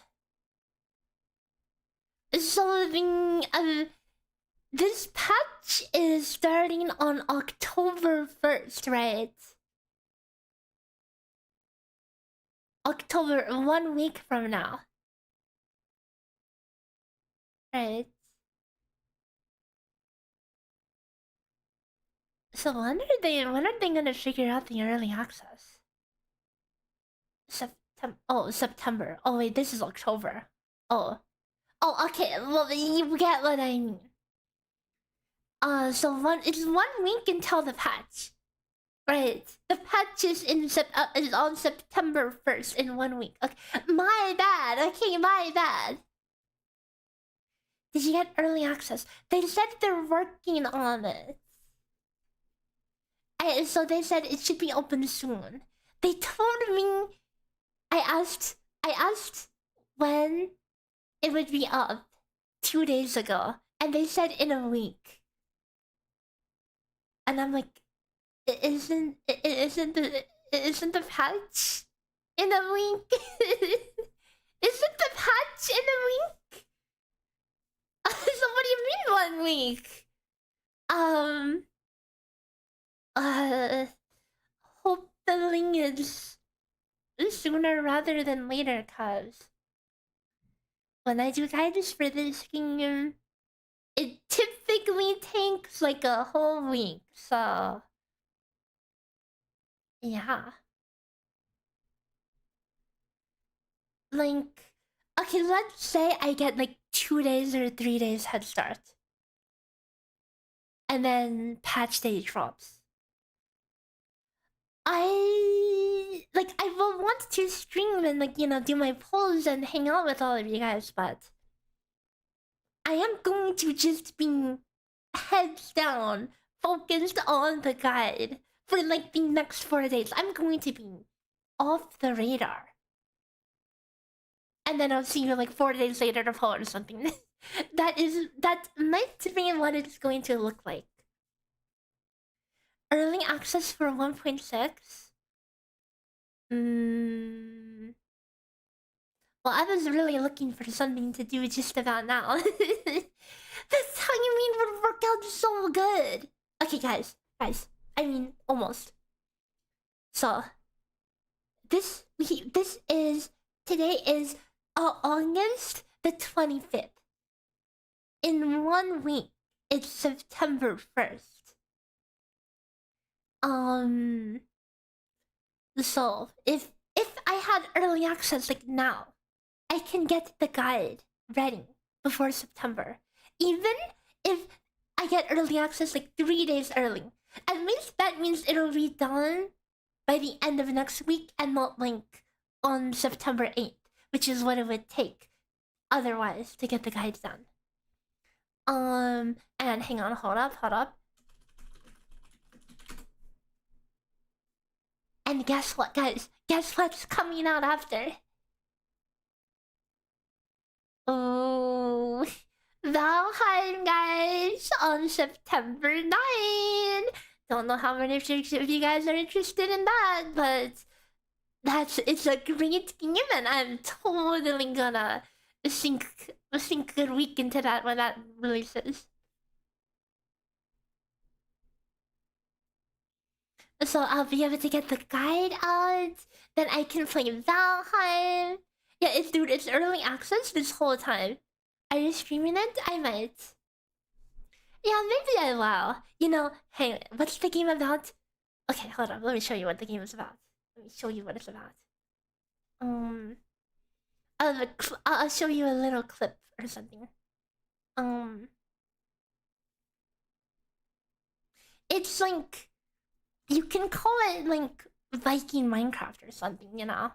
So this patch is starting on October 1st, right? October, 1 week from now. Right. So when are they gonna figure out the early access? September. Oh wait, this is October. Oh, okay. Well, you get what I mean. So it's 1 week until the patch, right? The patch is is on September 1st in 1 week. Okay, my bad. Okay, my bad. Did you get early access? They said they're working on it. So they said it should be open soon. They told me. I asked when it would be up 2 days ago, and they said in a week. And I'm like, isn't the patch in a week? Isn't the patch in a week? So what do you mean 1 week? Hope the link is sooner rather than later, cause when I do guides for this game, it typically takes like a whole week, so yeah. Like, okay, let's say I get like 2 days or 3 days head start. And then patch day drops. I will want to stream and like, you know, do my polls and hang out with all of you guys, but I am going to just be heads down, focused on the guide for like the next 4 days. I'm going to be off the radar. And then I'll see you like 4 days later to poll or something. That might be what it's going to look like. Early access for 1.6? Well, I was really looking for something to do just about now. That's how you mean would work out so good. Okay, guys. I mean, almost. So, today is August the 25th. In 1 week, it's September 1st. So if I had early access like now, I can get the guide ready before September. Even if I get early access like 3 days early, at least that means it'll be done by the end of next week and not like on September 8th, which is what it would take otherwise to get the guides done. And hang on, hold up. And guess what, guys? Guess what's coming out after? Oh, Valheim, guys, on September 9th. Don't know how many of you guys are interested in that, but it's a great game, and I'm totally gonna sink a good week into that when that releases. So I'll be able to get the guide out, then I can play Valheim. Yeah, it's early access this whole time. Are you streaming it? I might. Yeah, maybe I will. You know, hey, what's the game about? Okay, hold on. Let me show you what the game is about. Let me show you what it's about. I'll show you a little clip or something. It's like, you can call it like Viking Minecraft or something, you know?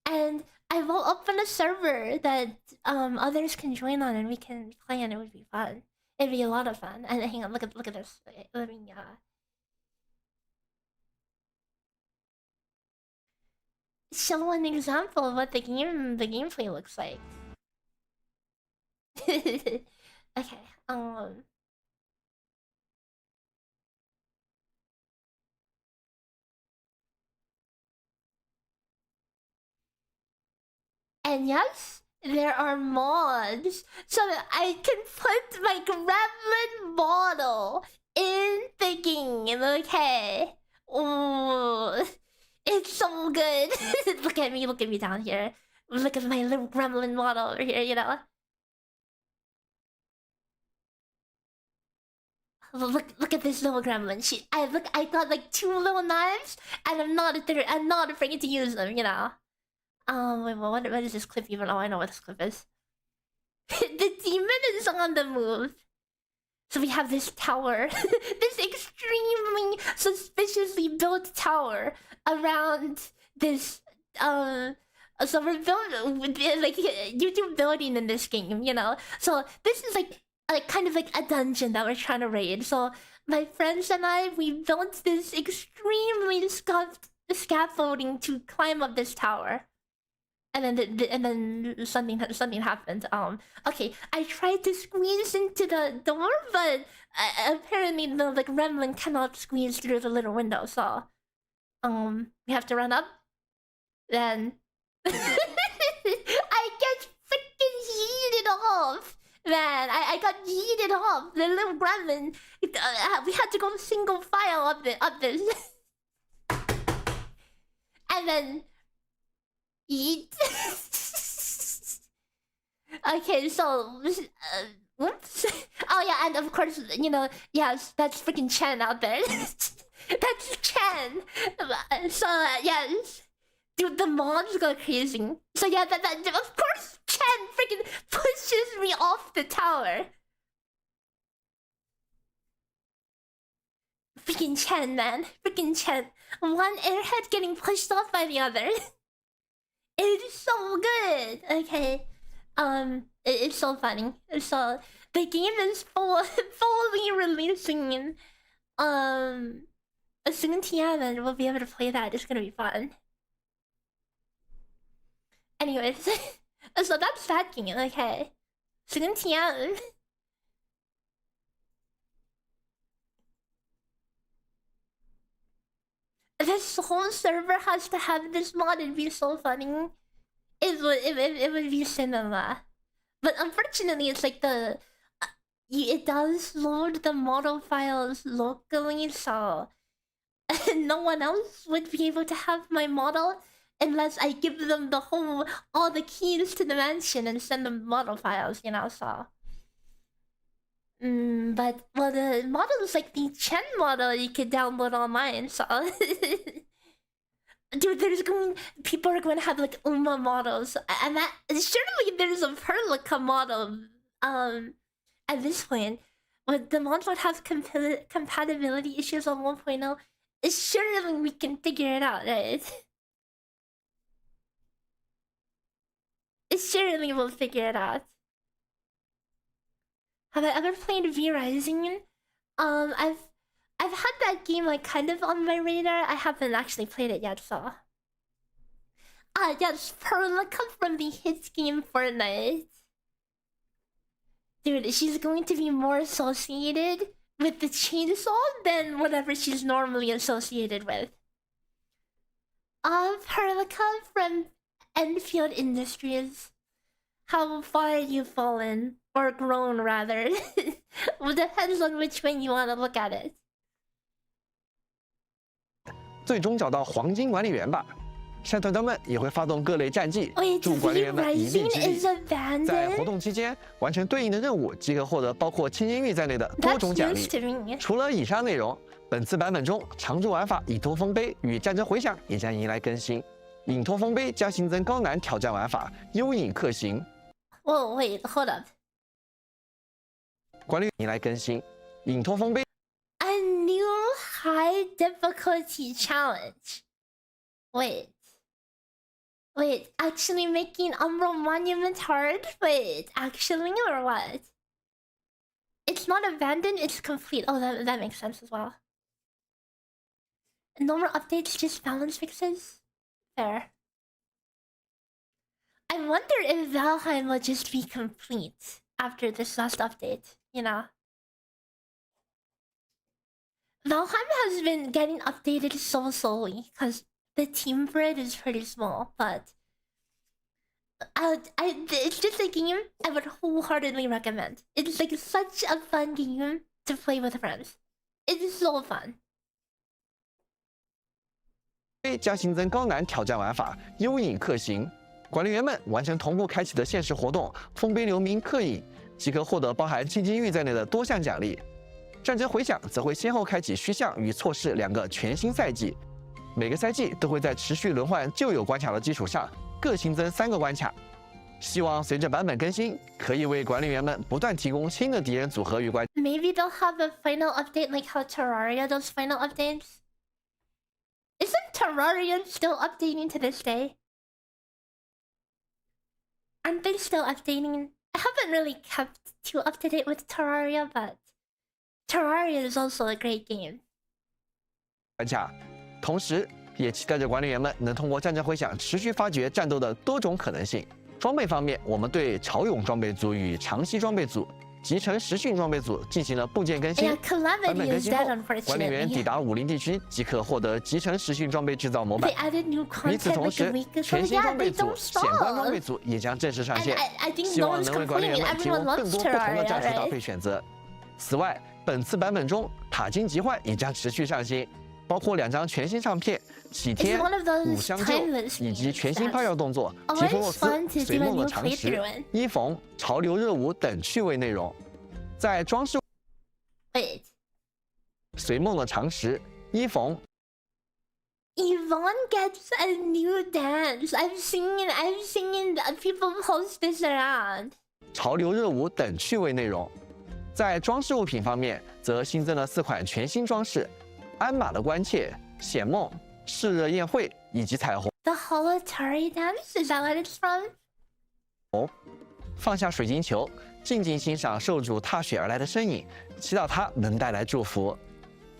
And I will open a server that others can join on and we can play, and it would be fun. It'd be a lot of fun. And hang on, look at this. Let me show an example of what the gameplay looks like. Okay, and yes, there are mods so that I can put my gremlin model in the game, okay? Ooh, it's so good. Look at me down here. Look at my little gremlin model over here, you know? Look at this little gremlin. I got like 2 little knives, and I'm not afraid to use them, you know? Wait, what is this clip even? Oh, I know what this clip is. The demon is on the move. So we have this tower, this extremely suspiciously built tower around this. So we're building like YouTube building in this game, you know. So this is like kind of like a dungeon that we're trying to raid. So my friends and we built this extremely scuffed scaffolding to climb up this tower. And then something happened. Okay, I tried to squeeze into the door, but apparently the gremlin cannot squeeze through the little window. So, we have to run up. Then I get freaking yeeted off. Man, I got yeeted off. The little gremlin. We had to go single file up this. And then. Eat. Okay, so whoops. Oh yeah, and of course, you know, yes, that's freaking Chen out there. That's Chen. So yes, dude, the mods go crazy. So yeah, that of course Chen freaking pushes me off the tower. Freaking Chen, man, freaking Chen. One airhead getting pushed off by the other. It's so good. Okay, it's so funny. So the game is fully releasing. Soon Tiamat will be able to play that. It's gonna be fun. Anyways, so that's that game. Okay, soon Tiamat. This whole server has to have this mod. It'd be so funny. It would be cinema, but unfortunately, it's like it does load the model files locally, so no one else would be able to have my model unless I give them all the keys to the mansion and send them model files, you know. So. But well, the model is like the Chen model you could download online. So, dude, people are going to have like Uma models, and that surely there's a Perlica model. At this point, But the mods would have compatibility issues on 1.0. Surely we can figure it out, right? Surely we'll figure it out. Have I ever played V Rising? I've had that game like kind of on my radar. I haven't actually played it yet, so. Yes, Perlica from the hit game Fortnite. Dude, she's going to be more associated with the chainsaw than whatever she's normally associated with. Perlica from Endfield Industries. How far you've fallen, or grown rather. Well, depends on which way you want to look at it. 最终找到黄金管理员吧。山团团们也会发动各类战绩，助管理员们一臂之力。在活动期间完成对应的任务，即可获得包括千金玉在内的多种奖励。除了以上内容，本次版本中常驻玩法以托风杯与战争回响也将迎来更新。影托风杯将新增高难挑战玩法幽影克行。Oh wait, hold up. 管理迎来更新，影托风杯。A new high difficulty challenge. Wait, actually making Umbral Monument hard? Wait, actually or what? It's not abandoned, it's complete. Oh, that makes sense as well. No more updates, just balance fixes? Fair. I wonder if Valheim will just be complete after this last update, you know? Valheim has been getting updated so slowly, because the team for it is pretty small, but it's just a game I would wholeheartedly recommend. It's like such a fun game to play with friends. It's so fun. 将新增高难挑战玩法幽影克行，管理员们完成同步开启的限时活动丰碑留名刻印，即可获得包含千金玉在内的多项奖励。战争回响则会先后开启虚象与错视2个全新赛季。 每个赛季都会在持续轮换旧有关卡的基础上，各新增3个关卡。希望随着版本更新，可以为管理员们不断提供新的敌人组合与关。Maybe they'll have a final update like how Terraria does final updates. Isn't Terraria still updating to this day? Aren't they still updating? I haven't really kept too up to date with Terraria, but Terraria is also a great game. 关卡。 同时，也期待着管理员们能通过战争回响持续发掘战斗的多种可能性。装备方面，我们对潮勇装备组与长息装备组、集成实训装备组进行了部件更新。版本更新后，管理员抵达武林地区即可获得集成实训装备制造模板。与此同时，全新装备组、显关装备组也将正式上线，希望能为管理员们提供更多不同的战术搭配选择。此外，本次版本中塔金集换也将持续上新。 包括2张全新唱片、启天、五相救，以及全新拍照动作、吉弗洛斯、随梦的常识、伊冯、潮流热舞等趣味内容。在装饰，随梦的常识、伊冯。Yvonne gets a new dance. I've seen people post this around. 潮流热舞等趣味内容。在装饰物品方面，则新增了4款全新装饰。 鞍马的关切、显梦、炽热宴会以及彩虹。The Holotari dance is that what it's from? 放下水晶球，静静欣赏受主踏雪而来的身影，祈祷他能带来祝福。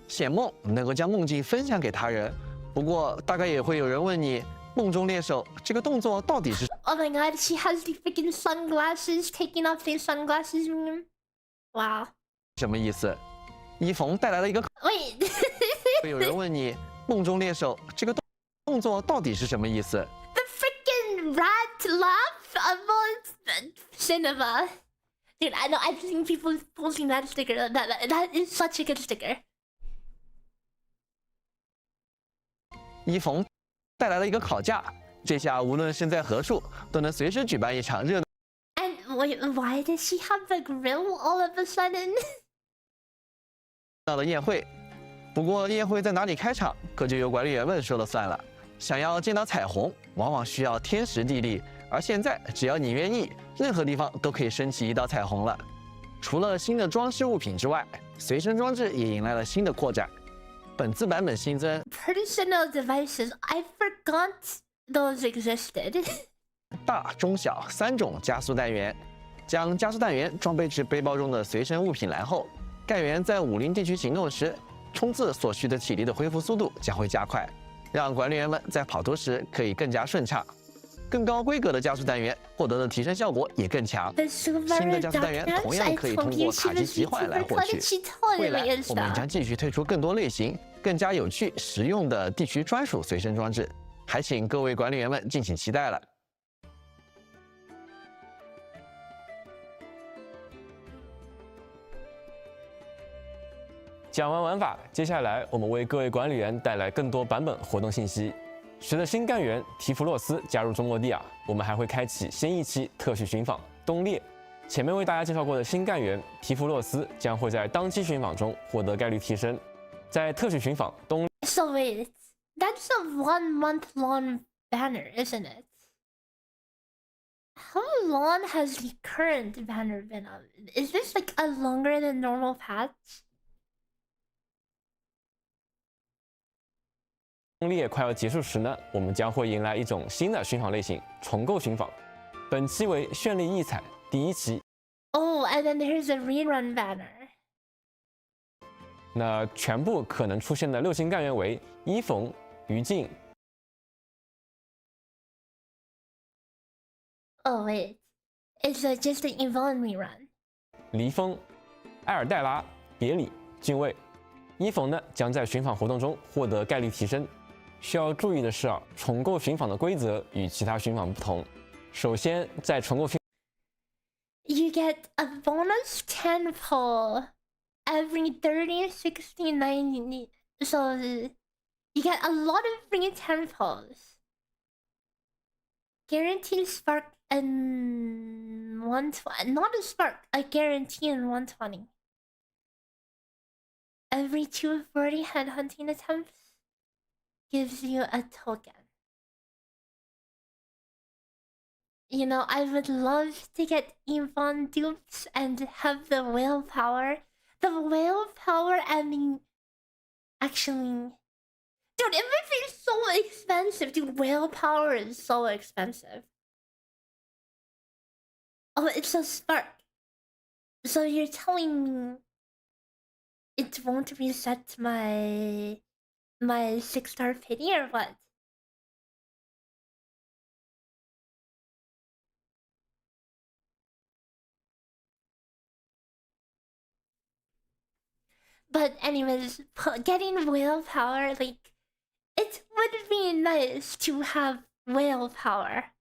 显梦能够将梦境分享给他人，不过大概也会有人问你，梦中猎手这个动作到底是 ？Oh my god, she has the freaking sunglasses, taking off the sunglasses meme. Wow. 什么意思？伊冯带来了一个。Wait. 会有人问你，梦中猎手这个动作到底是什么意思 ？The freaking rat laugh about cinema. Dude, I know I've seen people posting that sticker. That is such a good sticker. 伊冯带来了一个烤架，这下无论身在何处，都能随时举办一场热闹。And why does she have a grill all of a sudden? 到了宴会。 不过宴会在哪里开场，可就由管理员们说了算了。想要见到彩虹，往往需要天时地利，而现在只要你愿意，任何地方都可以升起一道彩虹了。除了新的装饰物品之外，随身装置也迎来了新的扩展。本次版本新增 Personal devices. I forgot those existed. 大、中、小3种加速弹源，将加速弹源装备至背包中的随身物品栏后，干员在武林地区行动时，冲刺所需的体力的恢复速度将会加快，让管理员们在跑脱时可以更加顺畅。更高规格的加速弹源获得的提升效果也更强。新的加速弹源同样可以通过塔吉集换来获取。未来我们将继续推出更多类型、更加有趣、实用的地区专属随身装置，还请各位管理员们敬请期待了。讲完玩法，接下来我们为各位管理员带来更多版本活动信息。随着新干员提弗洛斯加入中国地啊，我们还会开启新一期特许寻访东猎。前面为大家介绍过的新干员提弗洛斯将会在当期寻访中获得概率提升。在特许寻访东， So wait, that's a 1-month-long banner, isn't it? How long has the current banner been up? Is this like a longer than normal patch? 东猎快要结束时呢，我们将会迎来一种新的寻访类型——重构寻访。本期为绚丽异彩第一期。Oh, and then there's a rerun banner. 那全部可能出现的6星干员为伊冯、于静。Oh wait, it's just an Yvonne rerun. 黎峰、埃尔黛拉、别里、俊卫。伊冯呢将在寻访活动中获得概率提升。需要注意的是啊，重构寻访的规则与其他寻访不同。首先，在重构寻 You get a bonus 10 pull every 30, 60, 90. So you get a lot of free 10 pulls. Guaranteed spark and 120. Not a spark, a guarantee in 120. Every 240 headhunting attempts gives you a token. You know, I would love to get Yvonne dupes and have the willpower. The willpower and the... Actually... Dude, everything's so expensive. Dude, willpower is so expensive. Oh, it's a spark. So you're telling me it won't reset my 6-star pity or what? But anyways, getting willpower, like, it would be nice to have willpower.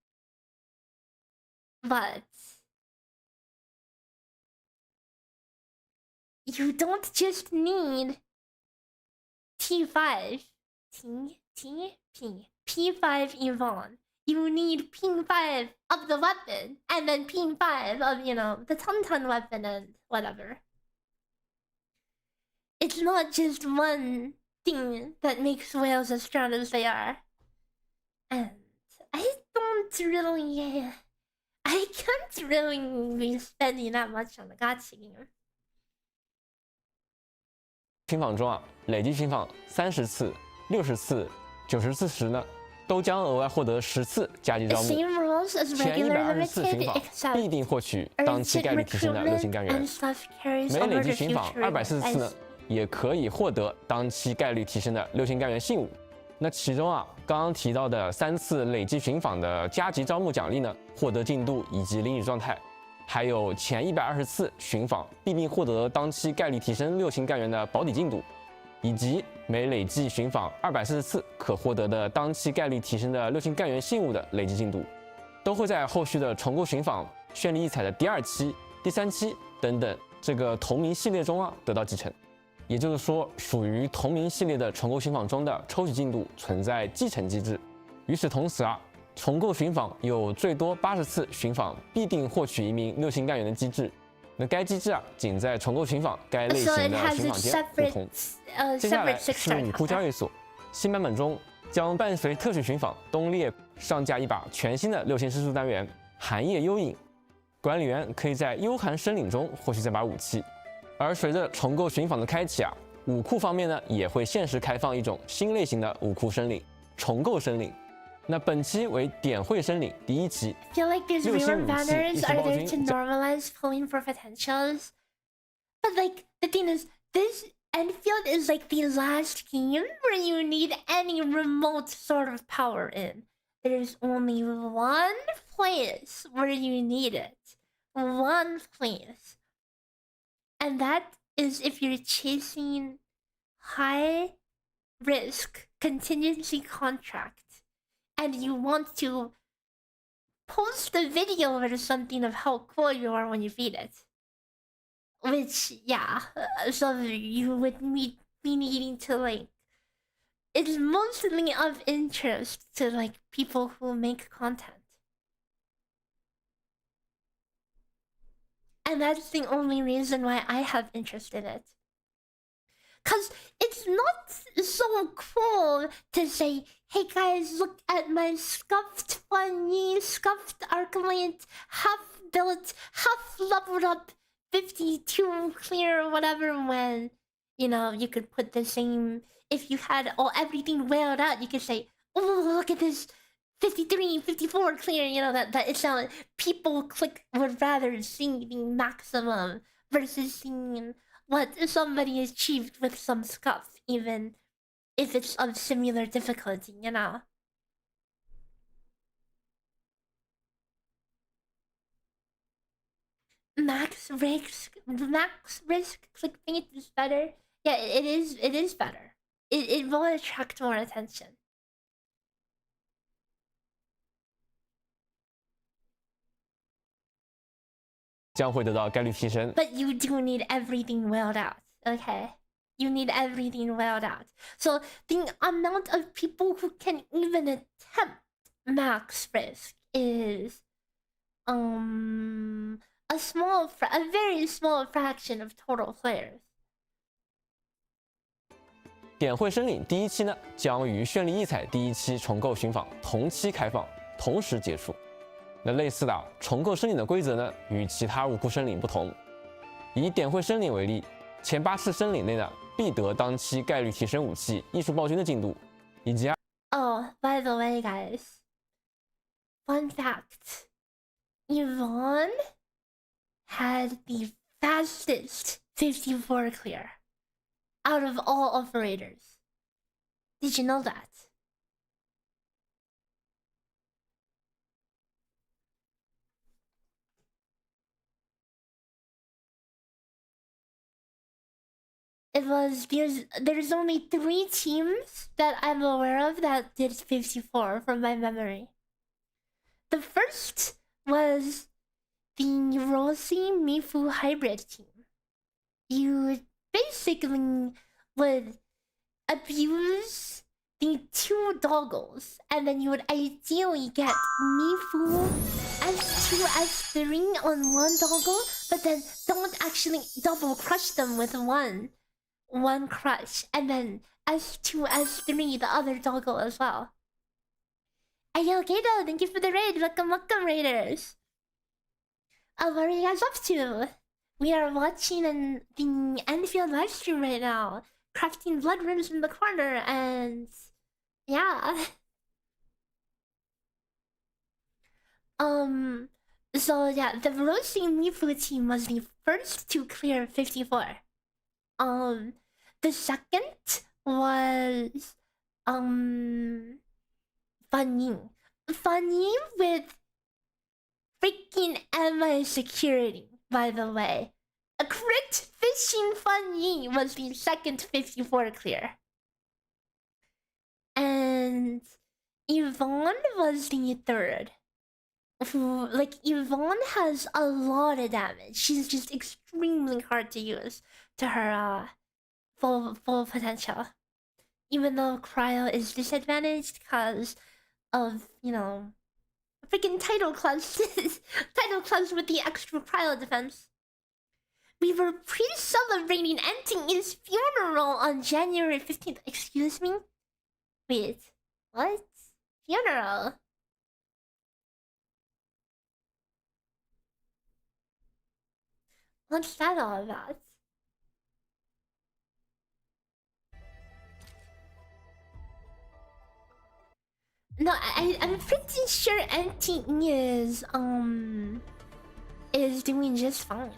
But you don't just need T5, P5 Yvonne. You need P5 of the weapon, and then P5 of, you know, the Ton weapon and whatever. It's not just one thing that makes whales as strong as they are. And I can't really be spending that much on the gacha game. 寻访中啊，累计寻访30次、60次、90次时呢，都将额外获得10次加急招募。Same rules as 前 regular 120次寻 limited, 访必定获取当期概率提升的6星干员。 and stuff carries 每 over 累 to 计寻访 future 240次呢，也可以获得当期概率提升的6星干员信物。那其中啊，刚刚提到的3次累计寻访的加急招募奖励呢，获得进度以及领取状态，还有前120次寻访必定获得当期概率提升6星干员的保底进度，以及每累计寻访240次可获得的当期概率提升的6星干员信物的累计进度，都会在后续的重构寻访绚丽异彩的第2期、第3期等等这个同名系列中啊得到继承。也就是说，属于同名系列的重构寻访中的抽取进度存在继承机制。与此同时啊，重构寻访有最多80次寻访必定获取1名6星干员的机制。那该机制啊，仅在重构寻访该类型的寻访间互通。接下来是女仆交易所，新版本中将伴随特许寻访东猎上架一把全新的6星施术单元寒夜幽影。管理员可以在幽寒森林中获取这把武器。而随着重构寻访的开启啊，武库方面呢也会限时开放一种新类型的武库森林——重构森林。那本期为点绘森林第1期。I feel like these 六星 reward 武器 banners 一时 are 暴 there 君 to normalize pulling for potentials. But like the thing is, this Endfield is like the last game where you need any remote sort of power in. There's only one place where you need it. One place. And that is if you're chasing high risk contingency contract and you want to post a video or something of how cool you are when you beat it. Which, yeah, so you would be needing to like. It's mostly of interest to like people who make content. And that's the only reason why I have interest in it. Cause it's not so cool to say, hey guys, look at my scuffed funny, scuffed Arknights, half built, half leveled up 52 clear or whatever, when, you know, you could put the same, if you had everything wailed out, you could say, oh, look at this 53, 54 clear, you know, that it's not, people would rather see the maximum versus seeing what somebody achieved with some scuff, even if it's of similar difficulty, you know. Max risk clickbait is better. Yeah, it is better. It will attract more attention. But you do need everything wailed out, okay? You need everything wailed out. So the amount of people who can even attempt max risk is a very small fraction of total players. 点绘森林第1期呢，将与绚丽异彩第1期重构寻访同期开放，同时结束。那类似的重构森林的规则呢，与其他武库森林不同。以点绘森林为例，前8次森林内呢，必得当期概率提升武器艺术暴君的进度，以及Oh, by the way, guys, fun fact: Yvonne had the fastest 54 clear out of all operators. Did you know that? It was there's only 3 teams that I'm aware of that did 54 from my memory. The first was the Rossi Mifu hybrid team. You basically would abuse the 2 doggles, and then you would ideally get Mifu S2, S3 on 1 doggle, but then don't actually double crush them with one crush, and then S2, S3 the other doggle as well. Ayo Gato, thank you for the raid. Welcome raiders. What are you guys up to? We are watching the Endfield livestream right now, crafting blood runes in the corner, and yeah. So yeah, the Rossi Mifu team was the first to clear 54. The second was Fan Ying with freaking MI security, by the way. A crit fishing Fan Ying was the second 54 clear. And Yvonne was the third. Who, like, Yvonne has a lot of damage. She's just extremely hard to use to her full potential. Even though cryo is disadvantaged because of, you know, freaking title clutch. Title clutch with the extra cryo defense. We were pre-celebrating Enting's funeral on January 15th. Excuse me? Wait, what? Funeral? What's that all about? No, I'm pretty sure NTE is doing just fine.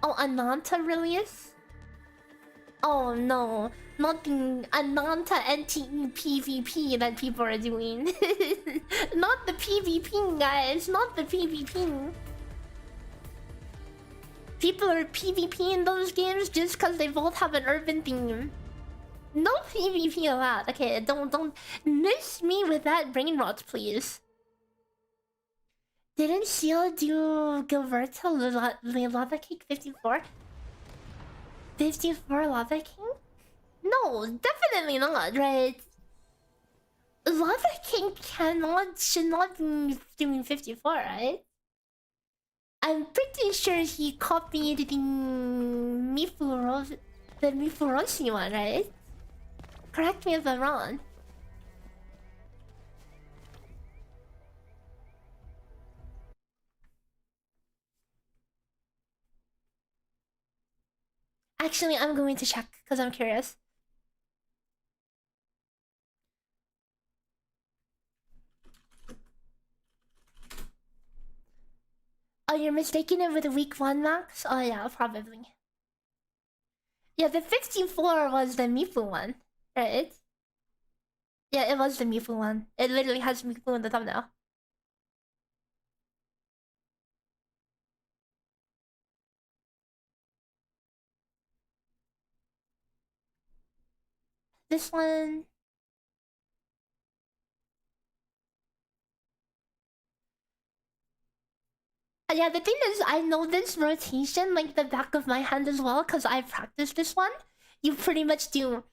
Oh, Ananta release? Oh no, not the Ananta NTE PvP that people are doing. Not the PvP, guys, not the PvP. People are PvP in those games just because they both have an urban theme. No PvP allowed. Okay, don't miss me with that brain rot, please. Didn't Seal do Gilberto Lava Cake 54? 54 Lava King? No, definitely not, right? Lava King should not be doing 54, right? I'm pretty sure he copied the Mifuroshi one, right? Correct me if I'm wrong. Actually, I'm going to check because I'm curious. Oh, you're mistaking it with the week 1 max? Oh yeah, probably. Yeah, the 54 was the Mifu one, right? Yeah, it was the Mifu one. It literally has Mifu in the thumbnail. This one... Yeah, the thing is, I know this rotation like the back of my hand as well because I practiced this one. You pretty much do...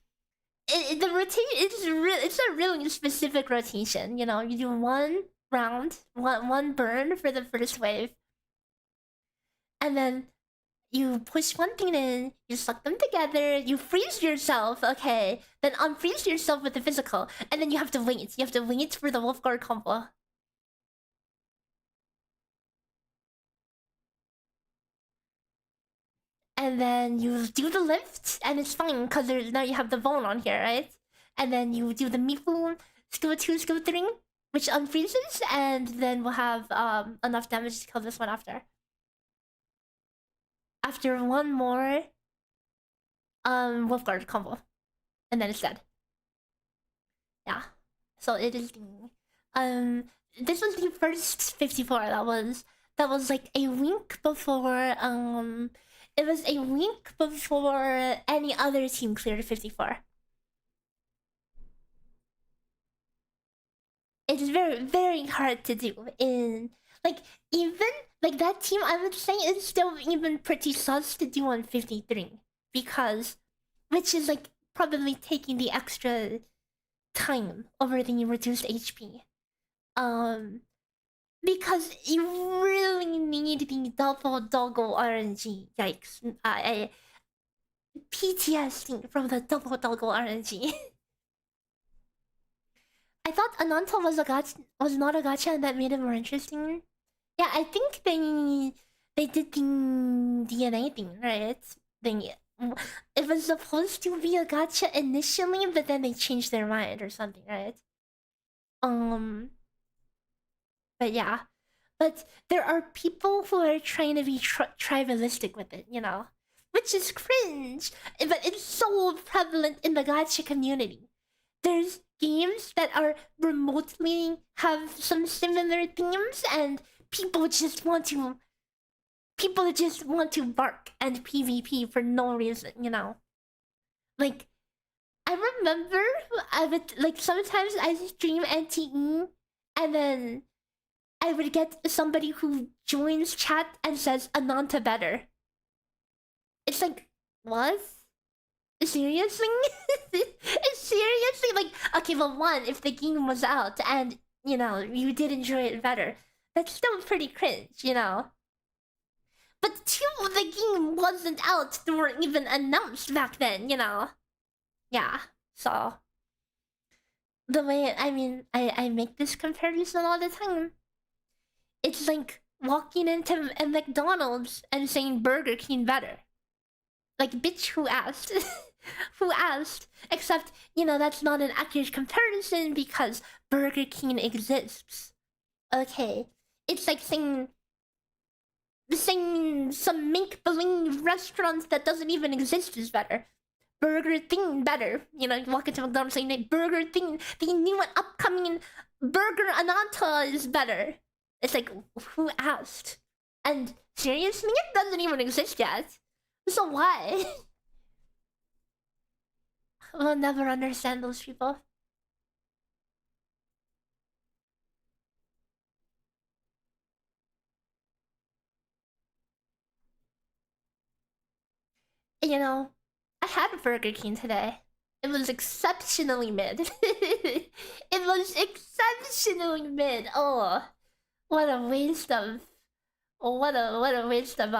the rotation it's a really specific rotation, you know? You do one round, one burn for the first wave. And then you push one thing in, you suck them together, you freeze yourself, okay? Then unfreeze yourself with the physical. And then you have to wait. You have to wait for the wolf guard combo. And then you do the lift, and it's fine because now you have the bone on here, right? And then you do the Mifu skill 2, skill 3, which unfreezes, and then we'll have enough damage to kill this one after. After one more Wolfguard combo. And then it's dead. Yeah. So it is the this was the first 54 that was like a week before it was a week before any other team cleared 54. It's very, very hard to do in like even like that team. I would say is still even pretty sus to do on 53 because, which is like probably taking the extra time over the reduced HP. Because you really need the double doggle RNG. Yikes! PTSD from the double doggle RNG. I thought Ananta was not a gacha, and that made it more interesting. Yeah, I think they did the DNA thing, right? It was supposed to be a gacha initially, but then they changed their mind or something, right? But yeah, but there are people who are trying to be tribalistic with it, you know, which is cringe. But it's so prevalent in the gacha community. There's games that are remotely have some similar themes, and people just want to bark and PvP for no reason, you know. Like, I remember I would like sometimes I stream NTE, and then I would get somebody who joins chat and says Ananta better. It's like, what? Seriously? Seriously? Like, okay, well, one, if the game was out and, you know, you did enjoy it better, that's still pretty cringe, you know? But two, the game wasn't out, they weren't even announced back then, you know? Yeah, so... The way, I mean, I make this comparison all the time. It's like walking into a McDonald's and saying Burger King better. Like, bitch, who asked? Who asked? Except, you know, that's not an accurate comparison because Burger King exists. Okay. It's like saying some make-believe restaurant that doesn't even exist is better. Burger Thing better. You know, you walk into McDonald's saying, hey, Burger Thing, the new and upcoming Burger Ananta is better. It's like, who asked? And seriously, it doesn't even exist yet. So why? We'll never understand those people. You know, I had a Burger King today. It was exceptionally mid. It was exceptionally mid. Oh, what a waste of... What a waste of,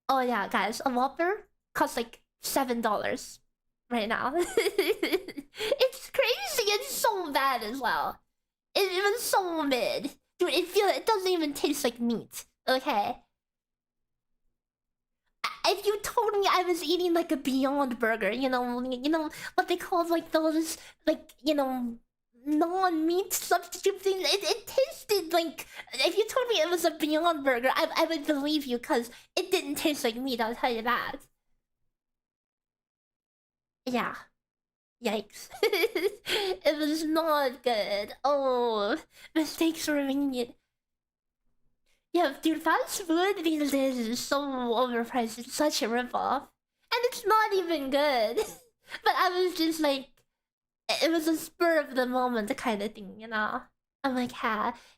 Oh yeah, guys, a Whopper costs like $7 right now. It's crazy. It's so bad as well. It was so mid, dude. It doesn't even taste like meat. Okay. If you told me I was eating like a Beyond Burger, you know what they call like those like non-meat substitute things. It tasted like, if you told me it was a Beyond Burger, I would believe you because it didn't taste like meat, I'll tell you that. Yeah. Yikes. It was not good. Oh, mistakes were made. Yeah, dude, fast food these days is so overpriced. It's such a ripoff. And it's not even good. But I was just like, it was a spur of the moment kind of thing, you know? I'm like,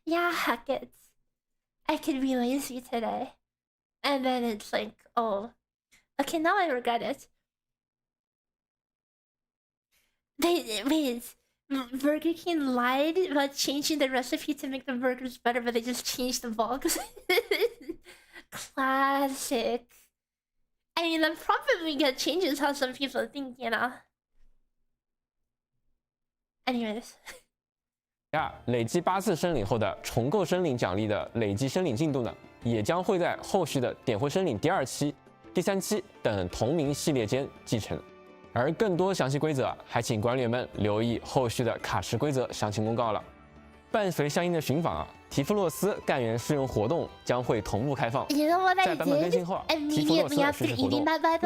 yeah, heck it. I could be lazy today. And then it's like, oh, okay, now I regret it. Wait, Burger King lied about changing the recipe to make the burgers better, but they just changed the box. Classic. I mean, that probably changes how some people think, you know? Anyways. 累计8次申领后的重构申领奖励的累计申领进度呢，也将会在后续的点会申领第2期、第3期等同名系列间继承。而更多详细规则，还请管理员们留意后续的卡池规则详情公告了。伴随相应的寻访提夫洛斯干员试用活动将会同步开放。在版本更新后提夫洛斯实时活动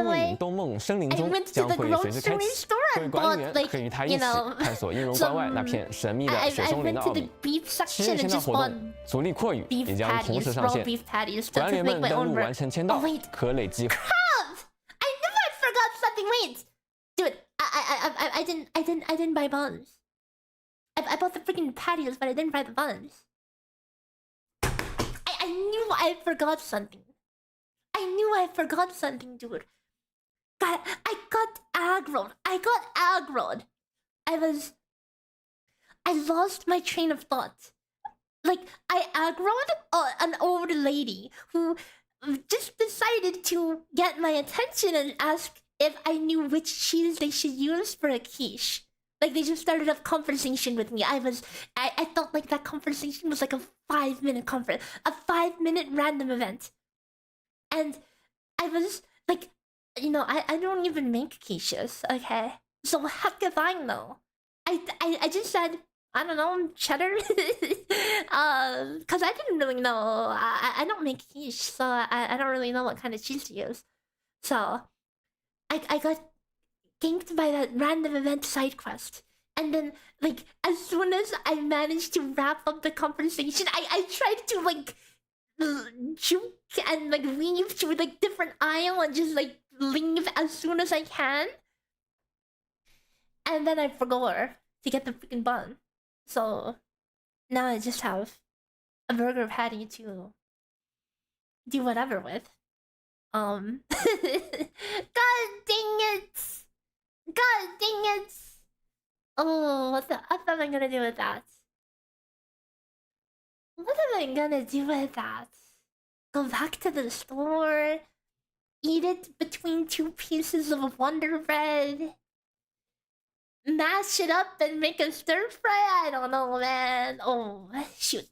雾影东梦森林中将会随之开启。各位管理员可以与他一起探索映入关外那片神秘的雪松林的奥秘。7日签到活动足力阔语也将同时上线，管理员们登录完成签到可累积。Dude, I didn't buy buns. I bought the freaking patios, but I didn't buy the buns. I knew I forgot something. I knew I forgot something, dude. God, I got aggroed. I lost my train of thought. Like, I aggroed an old lady who just decided to get my attention and ask if I knew which cheese they should use for a quiche. Like, they just started a conversation with me. I felt like that conversation was like a 5-minute conference. A 5-minute random event. And I was like, you know, I don't even make quiches, okay? So heck if I know. I just said, I don't know, cheddar? Cause I didn't really know. I don't make quiche, so I don't really know what kind of cheese to use. So I got ganked by that random event side quest. And then, like, as soon as I managed to wrap up the conversation, I tried to, like, juke and, like, leave to, like, different aisle and just, like, leave as soon as I can. And then I forgot to get the freaking bun. So, now I just have a burger patty to do whatever with. God dang it! God dang it! Oh, what am I gonna do with that? What am I gonna do with that? Go back to the store? Eat it between 2 pieces of Wonder Bread? Mash it up and make a stir fry? I don't know, man. Oh, shoot.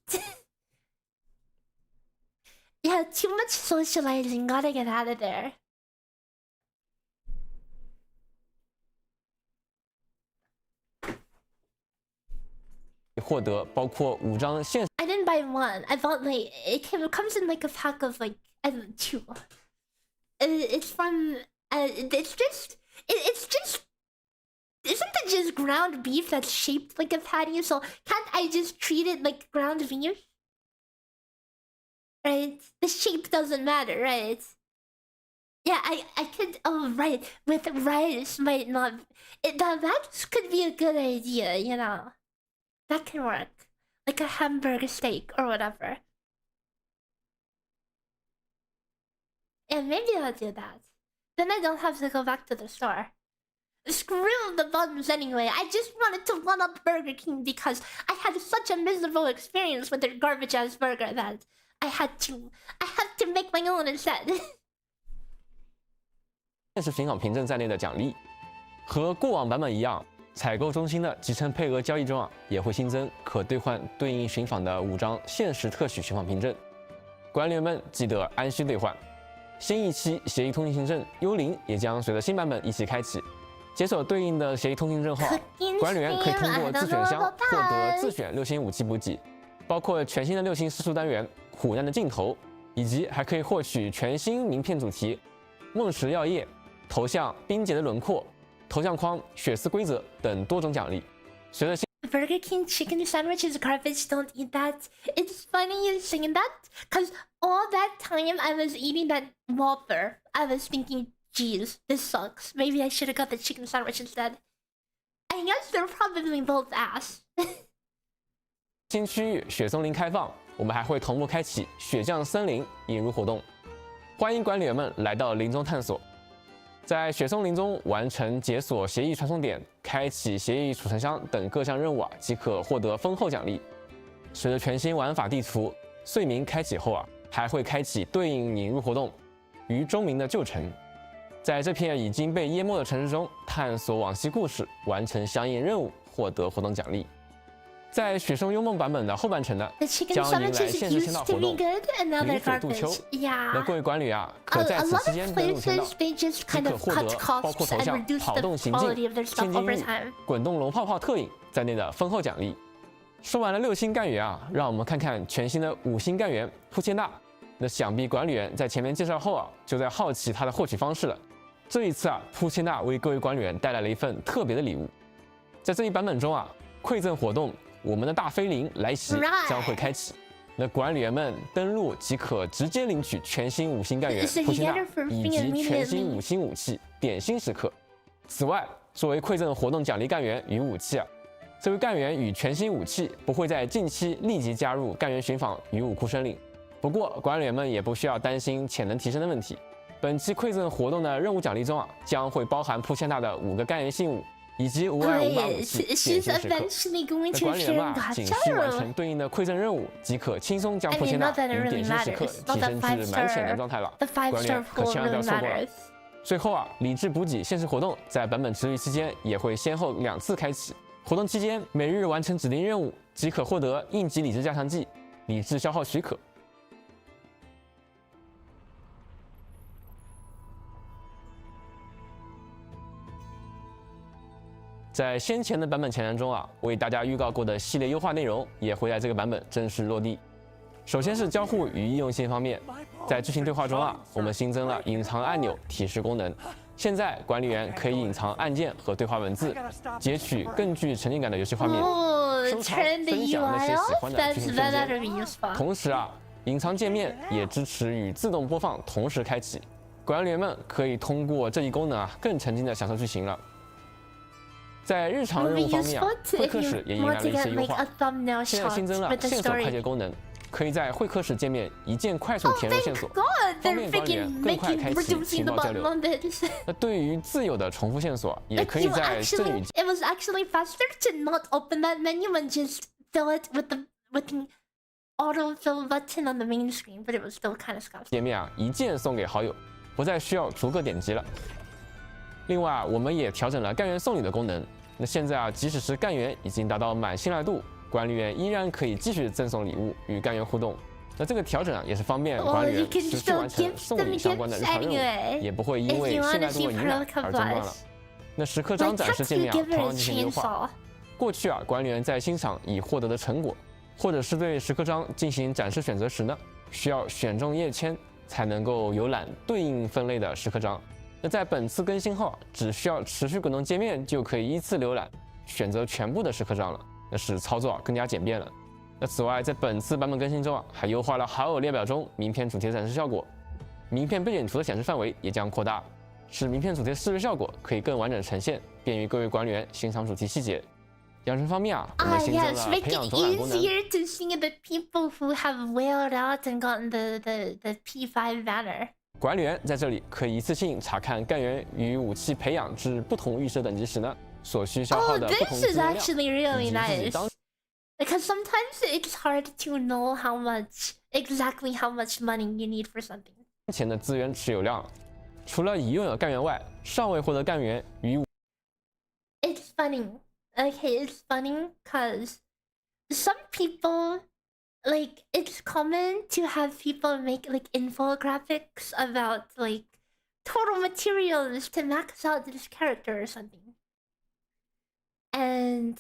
Yeah, too much socializing. Gotta get out of there. 获得包括5张现 I didn't buy one. I bought like it comes in like a pack of like I don't know, 2. It's from it's just isn't it just ground beef that's shaped like a patty? So can't I just treat it like ground beef? Right? The shape doesn't matter, right? Yeah, I could. Oh, right. With rice might not. That could be a good idea, you know. That can work. Like a hamburger steak or whatever. Yeah, maybe I'll do that. Then I don't have to go back to the store. Screw the buns anyway. I just wanted to one-up Burger King because I had such a miserable experience with their garbage-ass burger that I had to make my own instead. 现实寻访凭证在内的奖励，和过往版本一样，采购中心的集成配额交易中也会新增可兑换对应寻访的5张限时特许寻访凭证，管理员们记得按需兑换。新一期协议通行证幽灵也将随着新版本一起开启。解锁对应的协议通行证后，管理员可以通过自选箱获得自选6星武器补给，包括全新的6星施术单元、苦难的尽头，以及还可以获取全新名片主题、梦石药液、头像冰结的轮廓、头像框、血丝规则等多种奖励。随着 Burger King chicken sandwich is garbage. Don't eat that. It's funny you saying that, cause all that time I was eating that Whopper, I was thinking, geez, this sucks. Maybe I should have got the chicken sandwich instead. I guess they're probably both ass. 新区域雪松林开放，我们还会同步开启雪降森林引入活动，欢迎管理员们来到林中探索。在雪松林中完成解锁协议传送点、开启协议储存箱等各项任务即可获得丰厚奖励。随着全新玩法地图岁明开启后还会开启对应引入活动于钟鸣的旧城，在这片已经被淹没的城市中探索往昔故事，完成相应任务，获得活动奖励。在雪松幽梦版本的后半程呢，将迎来限时签到活动，民府渡秋。那各位管理可在此期间登录签到，即可获得包括头像、跑动行进、千金玉、滚动龙泡泡特饮在内的丰厚奖励。说完了6星干员让我们看看全新的5星干员铺切纳。那想必管理员在前面介绍后就在好奇它的获取方式了。这一次铺切纳为各位管理员带来了一份特别的礼物。在这一版本中馈赠活动。我们的大飞灵来袭将会开启，那管理员们登录即可直接领取全新5星干员铺切纳以及全新5星武器点心时刻。此外，作为馈赠活动奖励干员与武器这位干员与全新武器不会在近期立即加入干员寻访与武库申领。不过，管理员们也不需要担心潜能提升的问题。本期馈赠活动的任务奖励中将会包含铺切纳的5个干员信物。以及525武器点心时刻，那管理员们仅需完成对应的馈赠任务，即可轻松将铺切纳与点心时刻提升至满潜能状态了。管理员可千万不要错过了。最后理智补给限时活动在版本持续期间也会先后2次开启。活动期间每日完成指定任务，即可获得应急理智加强剂、理智消耗许可。在先前的版本前瞻中为大家预告过的系列优化内容也会在这个版本正式落地。首先是交互与易用性方面，在剧情对话中我们新增了隐藏按钮提示功能。现在管理员可以隐藏按键和对话文字，截取更具沉浸感的游戏画面，收藏分享那些喜欢的剧情瞬间。同时隐藏界面也支持与自动播放同时开启，管理员们可以通过这一功能更沉浸地享受剧情了。在日常任务方面会客室也迎来了一些优化。现在新增了线索快捷功能，可以在会客室界面一键快速填入线索，方便管理员更快开启情报交流。那对于自有的重复线索，也可以在赠与。It was actually faster to not open that menu and just fill it with the autofill button on the main screen, but it was still kind of scuffed. 界面一键送给好友，不再需要逐个点击了。另外我们也调整了干员送礼的功能。那现在即使是干员已经达到满信赖度，管理员依然可以继续赠送礼物与干员互动。那这个调整啊，也是方便管理员持续完成送礼相关的日常任务，也不会因为信赖度的影响而中断了。那时刻章展示界面啊，同样进行优化。过去啊，管理员在欣赏已获得的成果，或者是对时刻章进行展示选择时呢，需要选中页签才能够浏览对应分类的时刻章。那在本次更新后，只需要持续滚动界面就可以依次浏览选择全部的时刻章了，那使操作更加简便了。那此外，在本次版本更新中啊，还优化了好友列表中名片主题的展示效果，名片背景图的显示范围也将扩大，使名片主题的视觉效果可以更完整呈现，便于各位管理员欣赏主题细节。养成方面啊，我们新增了培养总览功能。easier to see the people who have whaled out and gotten the P5 banner. 管理员在这里可以一次性查看干员与武器培养至不同预设等级时呢，所需消耗的不同资源量， this is actually really nice. Because sometimes it's hard to know exactly how much money you need for something. 目前的资源持有量，除了已拥有干员外，尚未获得干员与 It's funny. Okay, it's funny because some people, like, it's common to have people make like infographics about like total materials to max out this character or something. And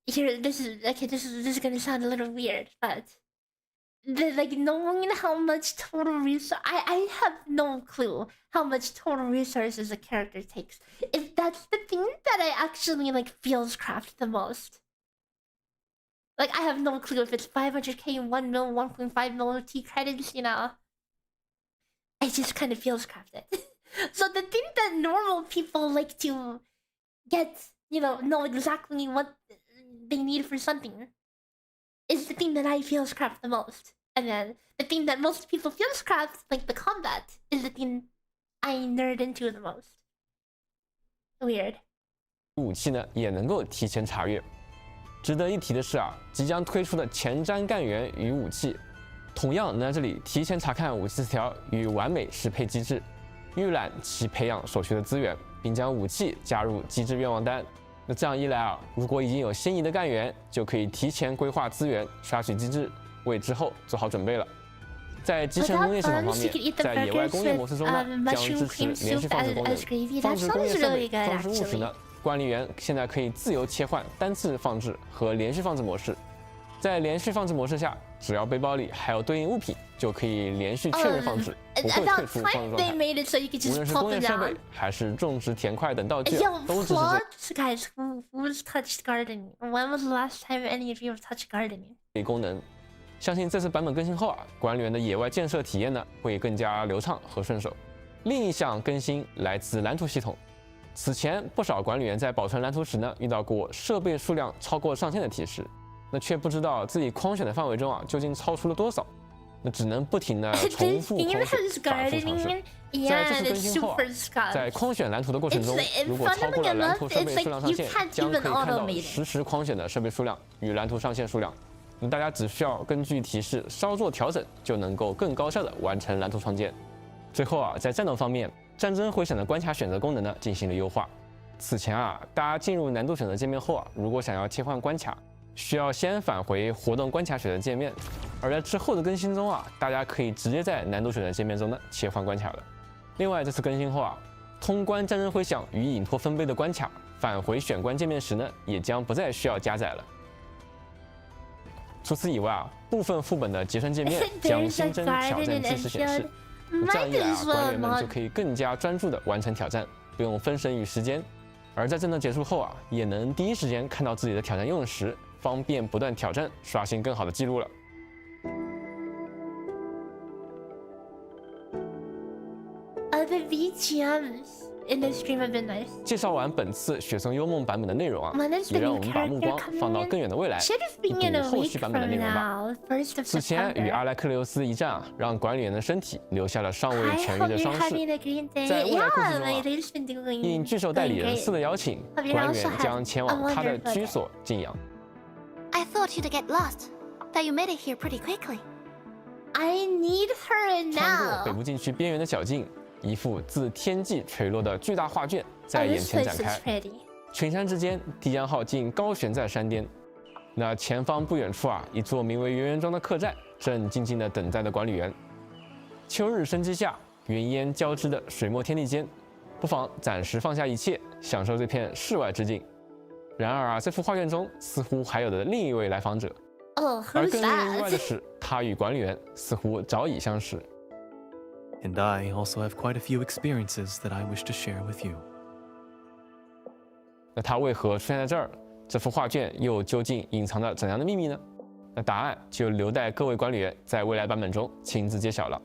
here, this is gonna sound a little weird, but like knowing how much total resource, I have no clue how much total resources a character takes. If that's the thing that I actually like feels craft the most. Like I have no clue if it's 500k, 1 mil, 1.5 mil T credits, you know. I just kind of feels crafted. So the thing that normal people like to get, you know exactly what they need for something is the thing that I feel craft the most. And then the thing that most people feel craft, like the combat, is the thing I nerd into the most. Weird. 武器呢也能够提前查阅。值得一提的是啊，即将推出的前瞻干员与武器，同样能在这里提前查看武器词条与完美适配机制，预览其培养所需的资源，并将武器加入机制愿望单。那这样一来啊，如果已经有心仪的干员，就可以提前规划资源，刷取机制，为之后做好准备了。在集成工业系统方面，在野外工业模式中呢，将支持连续放置功能。放置工业设备、放置物品呢，管理员现在可以自由切换单次放置和连续放置模式。在连续放置模式下，只要背包里还有对应物品，就可以连续确认放置，不会退出放置状态。无论是工业设备还是种植田块等道具，都支持这。Guys, who's touched gardening? When was the last time any of you have touched gardening? 功能，相信这次版本更新后啊，管理员的野外建设体验呢会更加流畅和顺手。另一项更新来自蓝图系统。此前不少管理员在保存蓝图时呢，遇到过设备数量超过上限的提示，那却不知道自己框选的范围中啊究竟超出了多少，那只能不停的重复框选，反复尝试。在这次更新后啊，在框选蓝图的过程中，如果超过了蓝图设备数量上限，将可以看到实时框选的设备数量与蓝图上限数量。那大家只需要根据提示稍作调整，就能够更高效的完成蓝图创建。最后啊，在战斗方面，战争回响的关卡选择功能呢进行了优化。此前啊，大家进入难度选择界面后啊，如果想要切换关卡，需要先返回活动关卡选择界面。而在之后的更新中啊，大家可以直接在难度选择界面中呢切换关卡了。另外，这次更新后啊，通关战争回响与隐托分贝的关卡返回选关界面时呢，也将不再需要加载了。除此以外啊，部分副本的结算界面将新增挑战计时显示。这样一来啊，管理员们就可以更加专注地完成挑战，不用分神于时间。而在战斗结束后啊，也能第一时间看到自己的挑战用时，方便不断挑战，刷新更好的记录了。The BGMs in the stream have been nice. 介绍完本次《雪松幽梦》版本的内容啊，也让我们把目光放到更远的未来，一睹后续版本的内容吧。此前与阿莱克琉斯一战啊，让管理员的身体留下了尚未痊愈的伤势。在未来故事中啊，应巨兽代理人4的邀请，管理员将前往他的居所静养。I thought you'd get lost, but you made it here pretty quickly. I need her 穿过 now. 北部禁区边缘的小径。一幅自天际垂落的巨大画卷在眼前展开，群山之间，迪安号竟高悬在山巅。那前方不远处啊，一座名为圆圆庄的客栈，正静静地等待着管理员。秋日生机下，云烟交织的水墨天地间，不妨暂时放下一切，享受这片世外之境。然而啊，这幅画卷中似乎还有着另一位来访者，而更令人意外的是，他与管理员似乎早已相识。And I also have quite a few experiences that I wish to share with you. 那他为何出现在这儿？这幅画卷又究竟隐藏着怎样的秘密呢？那答案就留待各位管理员在未来版本中亲自揭晓了。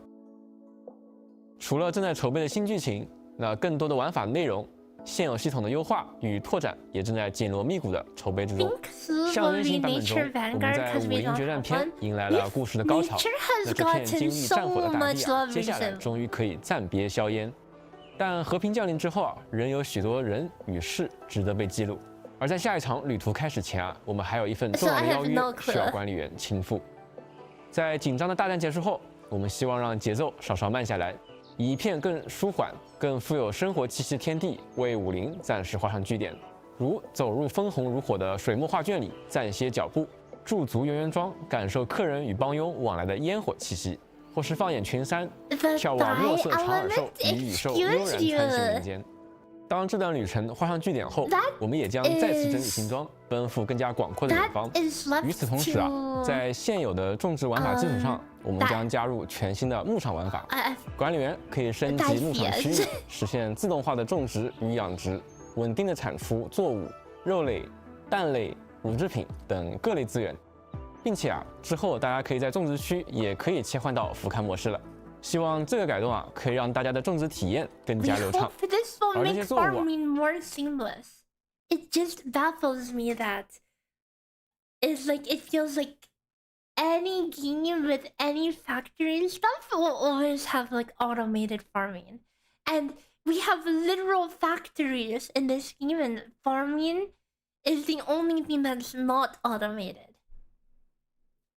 除了正在筹备的新剧情，那更多的玩法内容、现有系统的优化与拓展也正在紧锣密鼓的筹备之中。像人形版本中，我们在武林决战篇迎来了故事的高潮，那这片经历战火的大地啊，接下来终于可以暂别硝烟。但和平降临之后啊，仍有许多人与事值得被记录。而在下一场旅途开始前啊，我们还有一份重要的邀约需要管理员亲赴。在紧张的大战结束后，我们希望让节奏稍稍慢下来，以一片更舒缓、更富有生活气息的天地为武林暂时画上句点。如走入烽红如火的水墨画卷里，暂歇脚步，驻足圆圆庄，感受客人与帮佣往来的烟火气息，或是放眼群山，眺望墨色长耳兽与羽兽悠然穿行人间。当这段旅程画上句点后，我们也将再次整理新装，奔赴更加广阔的远方。与此同时啊，在现有的种植玩法基础上，我们将加入全新的牧场玩法。管理员可以升级牧场区域，实现自动化的种植与养殖，稳定的产出作物、肉类、蛋类、乳制品等各类资源，并且啊，之后大家可以在种植区也可以切换到俯瞰模式了。希望这个改动啊，可以让大家的种植体验更加流畅。而这些作物啊 more seamless. It just baffles me that it's like it feels like any game with any factory stuff will always have like automated farming, and we have literal factories in this game, and farming is the only thing that's not automated.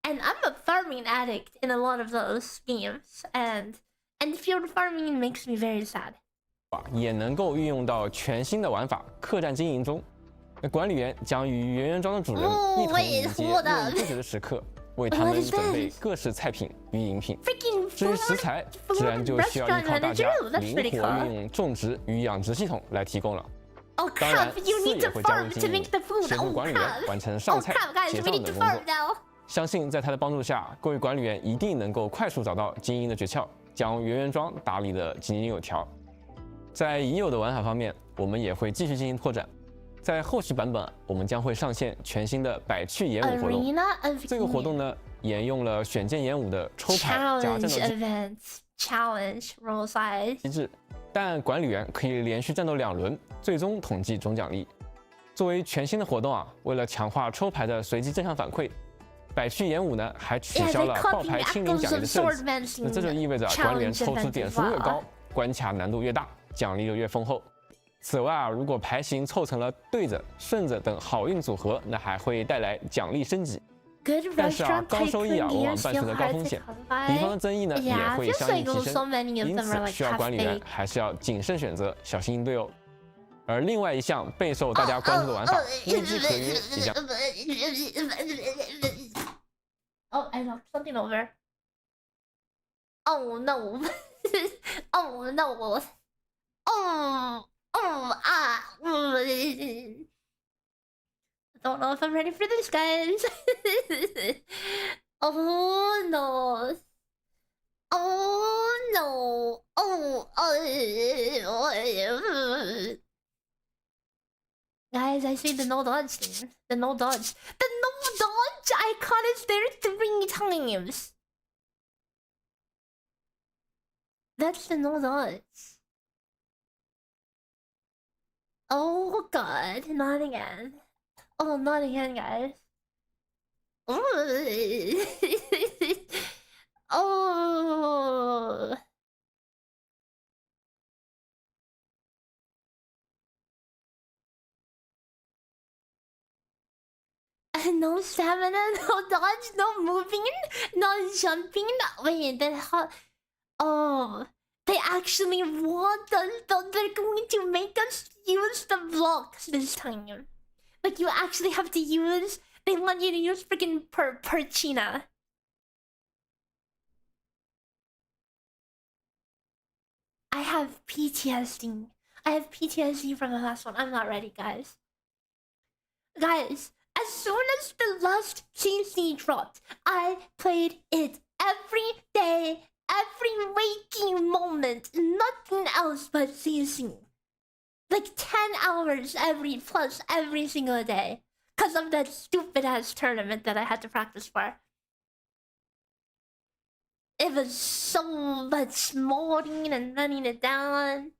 And I'm a farming addict in a lot of those games, and Endfield farming makes me very sad. 也能够运用到全新的玩法客栈经营中。那管理员将与圆圆庄的主人一同迎接络绎不绝的时刻，为他们准备各式菜品与饮品。至于食材，自然就需要依靠大家灵活运用种植与养殖系统来提供了。当然，饲也会加入经营，协助管理员完成上菜、结账等工作。相信在他的帮助下，各位管理员一定能够快速找到经营的诀窍，将圆圆庄打理得井井有条。在已有的玩法方面，我们也会继续进行拓展。在后续版本，我们将会上线全新的百趣演武活动。这个活动呢，沿用了选剑演武的抽牌加战斗机制，但管理员可以连续战斗2轮，最终统计总奖励。作为全新的活动啊，为了强化抽牌的随机正向反馈，百趣演武呢还取消了爆牌清零奖励的设置。那这就意味着管理员抽出点数越高，关卡难度越大，奖励就越丰厚。此外啊，如果牌型凑成了对着、顺着等好运组合，那还会带来奖励升级。但是啊，高收益啊往往伴随着高风险，敌方的争议呢也会相应提升，因此需要管理员还是要谨慎选择，小心应对哦。而另外一项备受大家关注的玩法——危机合约即将。Oh, I knocked something over. Oh no. Oh no. I don't know if I'm ready for this, guys. Oh no. Oh no. Guys, I see the no dodge thing. The no dodge. The no dodge icon is there 3 times. That's the no dodge. Oh god, not again. Oh, not again, guys. Oh. No stamina, no dodge, no moving, no jumping. Wait, then how? Oh, they actually want us. They're going to make us use the blocks this time. Like, you actually have to use They want you to use freaking perchina. I have PTSD. I have PTSD from the last one. I'm not ready, guys. Guys, as soon as the last CC dropped, I played it every day, every waking moment, nothing else but CC. Like 10 hours every single day. Because of that stupid ass tournament that I had to practice for. It was so much molding and running it down.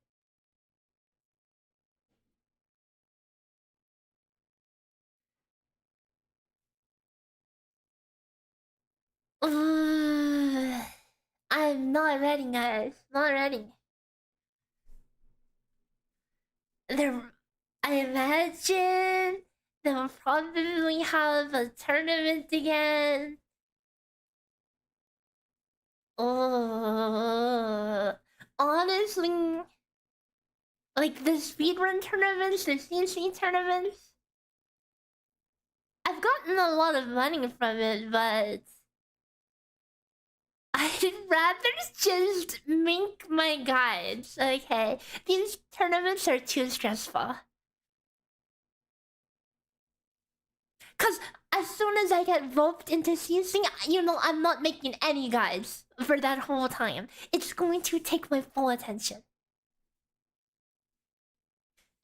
I'm not ready, guys. Not ready. I imagine they'll probably have a tournament again. Honestly, like the speedrun tournaments, the CC tournaments, I've gotten a lot of money from it, but I'd rather just make my guides, okay? These tournaments are too stressful. Cause as soon as I get roped into CC, you know, I'm not making any guides for that whole time. It's going to take my full attention.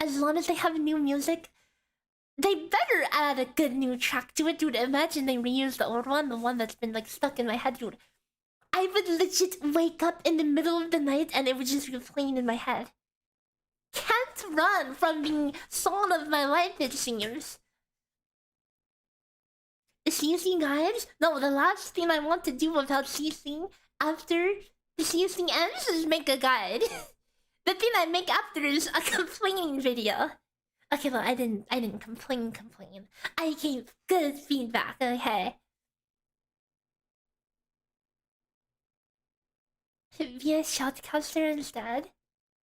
As long as they have new music, they better add a good new track to it, dude. Imagine they reuse the old one, the one that's been like stuck in my head, dude. I would legit wake up in the middle of the night and it would just be playing in my head. Can't run from being song of my life, it seems. CC guides? No, the last thing I want to do about CC after the CC ends is make a guide. The thing I make after is a complaining video. Okay, well, I didn't complain. I gave good feedback, okay? Be a shoutcaster instead?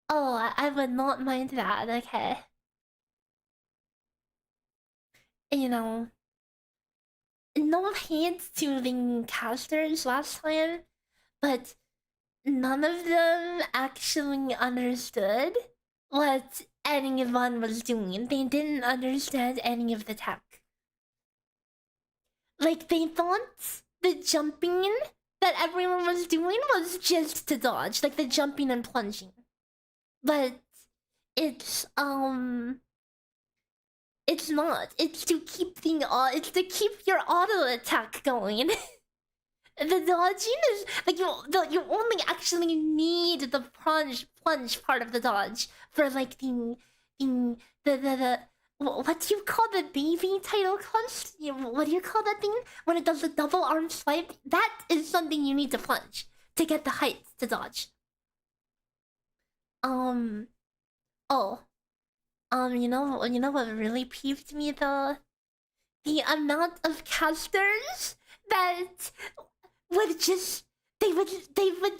Oh, I would not mind that, okay? You know, no hate to the casters last time, but none of them actually understood what anyone was doing. They didn't understand any of the tech. Like, they thought the jumping that everyone was doing was just to dodge, like the jumping and plunging. But it's not. It's to keep your auto attack going. The dodging is like you only actually need the plunge part of the dodge for like the what do you call the baby title quest? What do you call that thing when it does the double arm swipe? That is something you need to plunge to get the height to dodge. You know what really peeved me though? The amount of casters that would just they would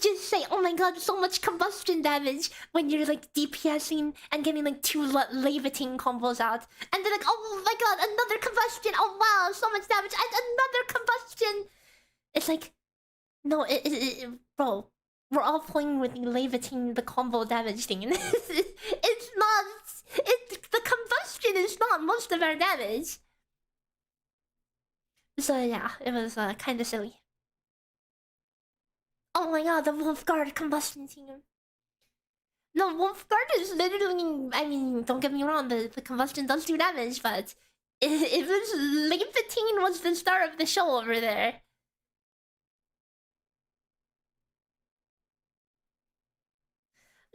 just say, "Oh my god, so much combustion damage" when you're like DPSing and getting like 2 levitating combos out, and they're like, "Oh my god, another combustion! Oh wow, so much damage! And another combustion!" It's like, no, bro, we're all playing with levitating the combo damage thing. It's not. The combustion is not most of our damage. So yeah, it was kind of silly. Oh my god, the Wolfguard combustion team. No, Wolfguard is literally... I mean, don't get me wrong, the combustion does do damage, but... It was... Levitating was the star of the show over there.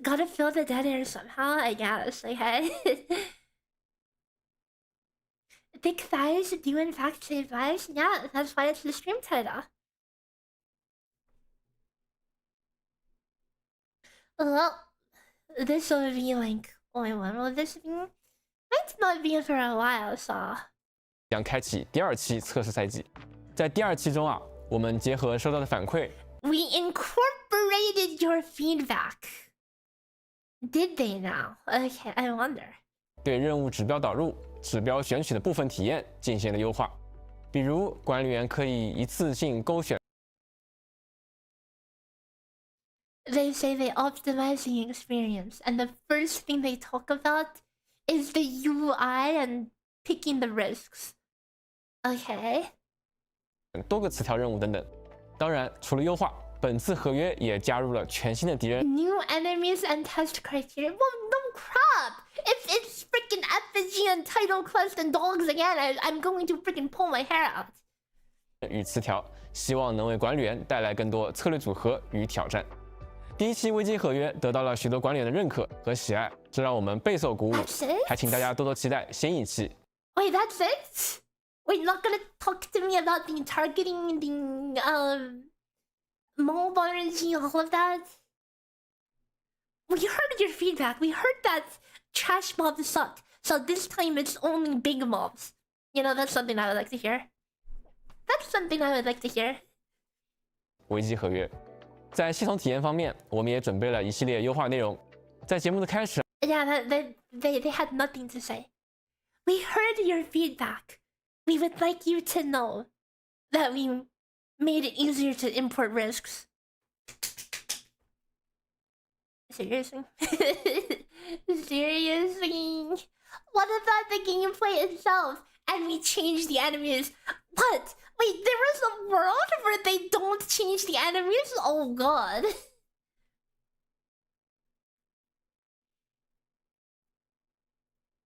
Gotta fill the dead air somehow, I guess, okay? Thick thighs do in fact save lives? Yeah, that's why it's the stream title. Well, this will be like... Only when will this be? Might not be for a while, so... 将开启第2期测试赛季。在第2期中啊，我们结合收到的反馈 We incorporated your feedback. Did they now? Okay, I wonder. 对任务指标导入、指标选取的部分体验进行了优化。比如管理员可以一次性勾选。 They say they optimize the experience, and the first thing they talk about is the UI and picking the risks. Okay. 多个词条任务等等。当然，除了优化，本次合约也加入了全新的敌人。 New enemies and test criteria. Well, no crap. If it's freaking effigy and title quest and dogs again, I'm going to freaking pull my hair out. 与词条，希望能为管理员带来更多策略组合与挑战。第一期危机合约得到了许多管理员的认可和喜爱，这让我们备受鼓舞。 That's it? 还请大家多多期待新一期。 Wait, that's it? Wait, not gonna talk to me about the targeting, the mob RNG, all of that? We heard your feedback. We heard that trash mobs suck. So this time it's only big mobs. You know, that's something I would like to hear. That's something I would like to hear. 危机合约，在系统体验方面，我们也准备了一系列优化内容。在节目的开始， Yeah, they had nothing to say. We heard your feedback. We would like you to know that we made it easier to import risks. Seriously? Seriously? What about the gameplay itself? And we changed the enemies. What? Wait, there was a world where they don't change the enemies? Oh god.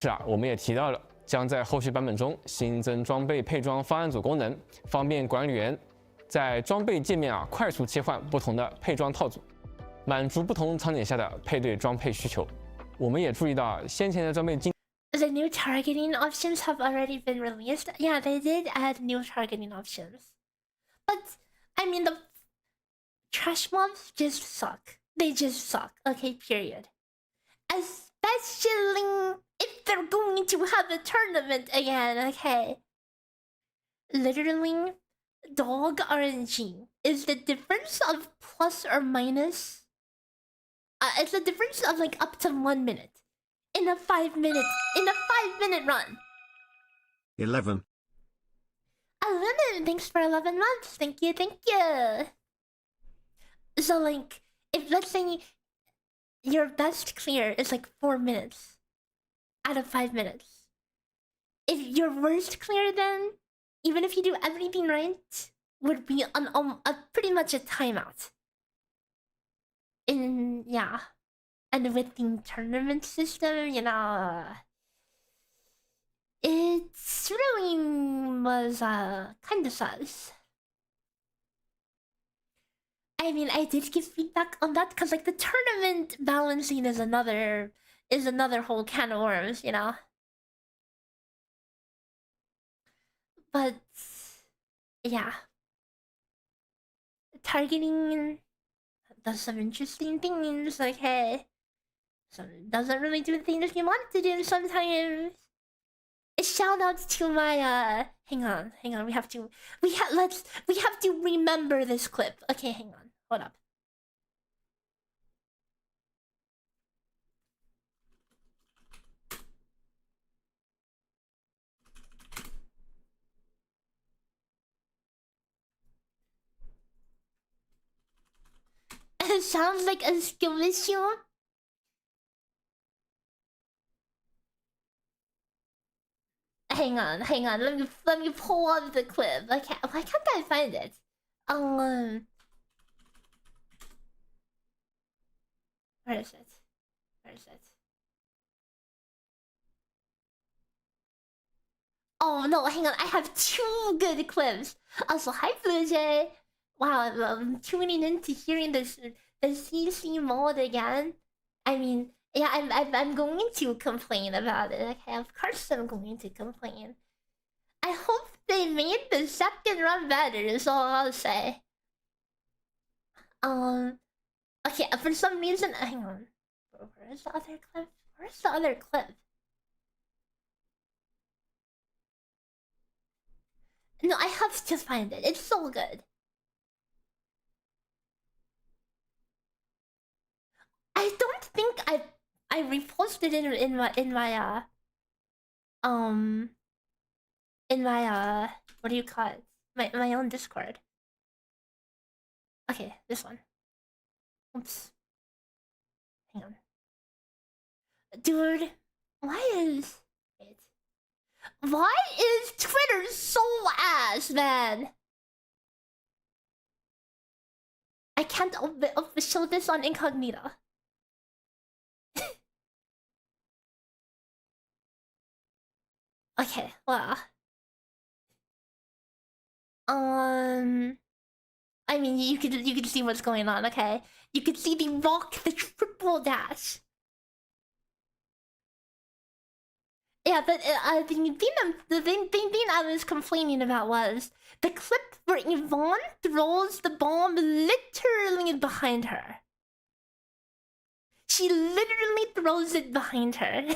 是啊，我们也提到了，将在后续版本中新增装备配装方案组功能，方便管理员在装备界面快速切换不同的配装套组，满足不同场景下的配对装配需求。我们也注意到先前的装备经。 The new targeting options have already been released. Yeah, they did add new targeting options. But, I mean, the trash mobs just suck. They just suck. Okay, period. Especially if they're going to have a tournament again, okay? Literally, dog RNG is the difference of plus or minus. It's the difference of like up to 1 minute. In a 5-minute run. 11. 11, thanks for 11 months. Thank you. So like, if let's say your best clear is like 4 minutes out of 5 minutes. If your worst clear then, even if you do everything right, would be pretty much a timeout. Yeah. And with the tournament system, you know, it's really was kind of sus. I mean, I did give feedback on that because like the tournament balancing is another whole can of worms, you know. But yeah, targeting does some interesting things. Like, hey. So it doesn't really do the things you want to do sometimes. A shout out to my hang on. We have to remember this clip. Okay, hang on. Hold up. It sounds like a skill issue. Hang on. Let me pull up the clip. Why can't I find it? Where is it? Oh no, hang on. I have 2 good clips. Also, hi Blue Jay. Wow, I'm tuning in to hearing the CC mode again. I mean, yeah, I'm going to complain about it. Okay, of course I'm going to complain. I hope they made the second run better, is all I'll say. Okay, for some reason, hang on. Where's the other clip? No, I have to find it. It's so good. I don't think I reposted it in my what do you call it? My own Discord. Okay, this one. Oops. Hang on. Dude, why is Twitter so ass, man? I can't show this on incognito. Okay, well. I mean, you could see what's going on, okay? You could see the triple dash. Yeah, but the thing I was complaining about was the clip where Yvonne throws the bomb literally behind her. She literally throws it behind her.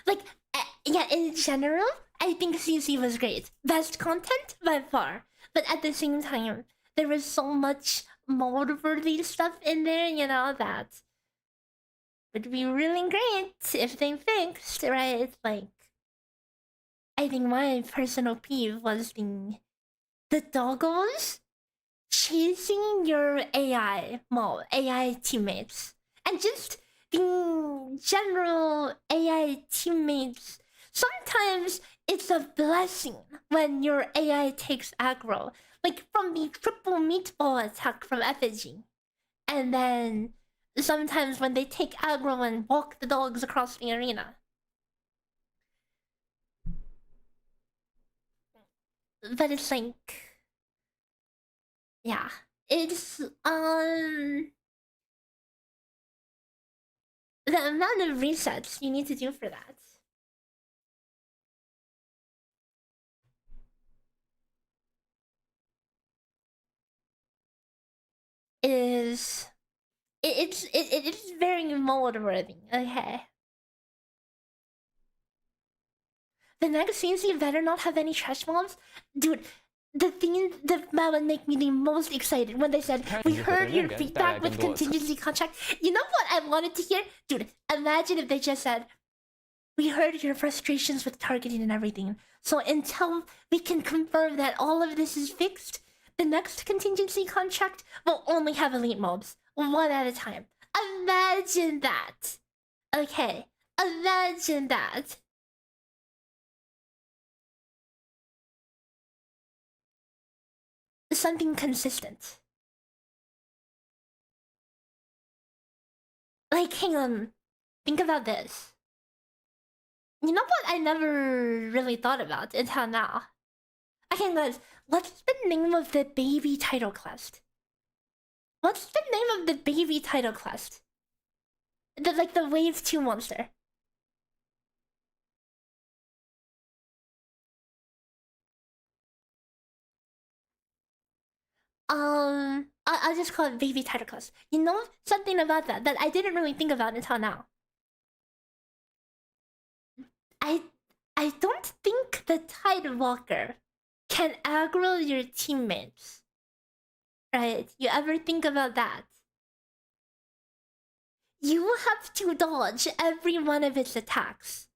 Like, yeah, in general, I think CC was great. Best content by far. But at the same time, there was so much mold-worthy stuff in there, you know, that would be really great if they fixed, right? Like, I think my personal peeve was the doggos chasing your AI teammates. And just the general AI teammates. Sometimes it's a blessing when your AI takes aggro. Like from the triple meatball attack from Effigy. And then sometimes when they take aggro and walk the dogs across the arena. But it's like... yeah. It's, the amount of resets you need to do for that. It's very mold-worthy, okay? The next season better not have any trash mobs? Dude, the thing that would make me the most excited when they said, we heard your feedback with contingency contract. You know what I wanted to hear? Dude, imagine if they just said, we heard your frustrations with targeting and everything. So until we can confirm that all of this is fixed, the next contingency contract will only have elite mobs, one at a time. Imagine that. Okay, imagine that. Something consistent. Like, hang on. Think about this. You know what I never really thought about until now? Okay, guys, what's the name of the baby title quest? What's the name of the baby title quest? The Wave 2 monster. I'll just call it baby title quest. You know something about that I didn't really think about until now. I don't think the Tidewalker can aggro your teammates. Right? You ever think about that? You have to dodge every one of its attacks.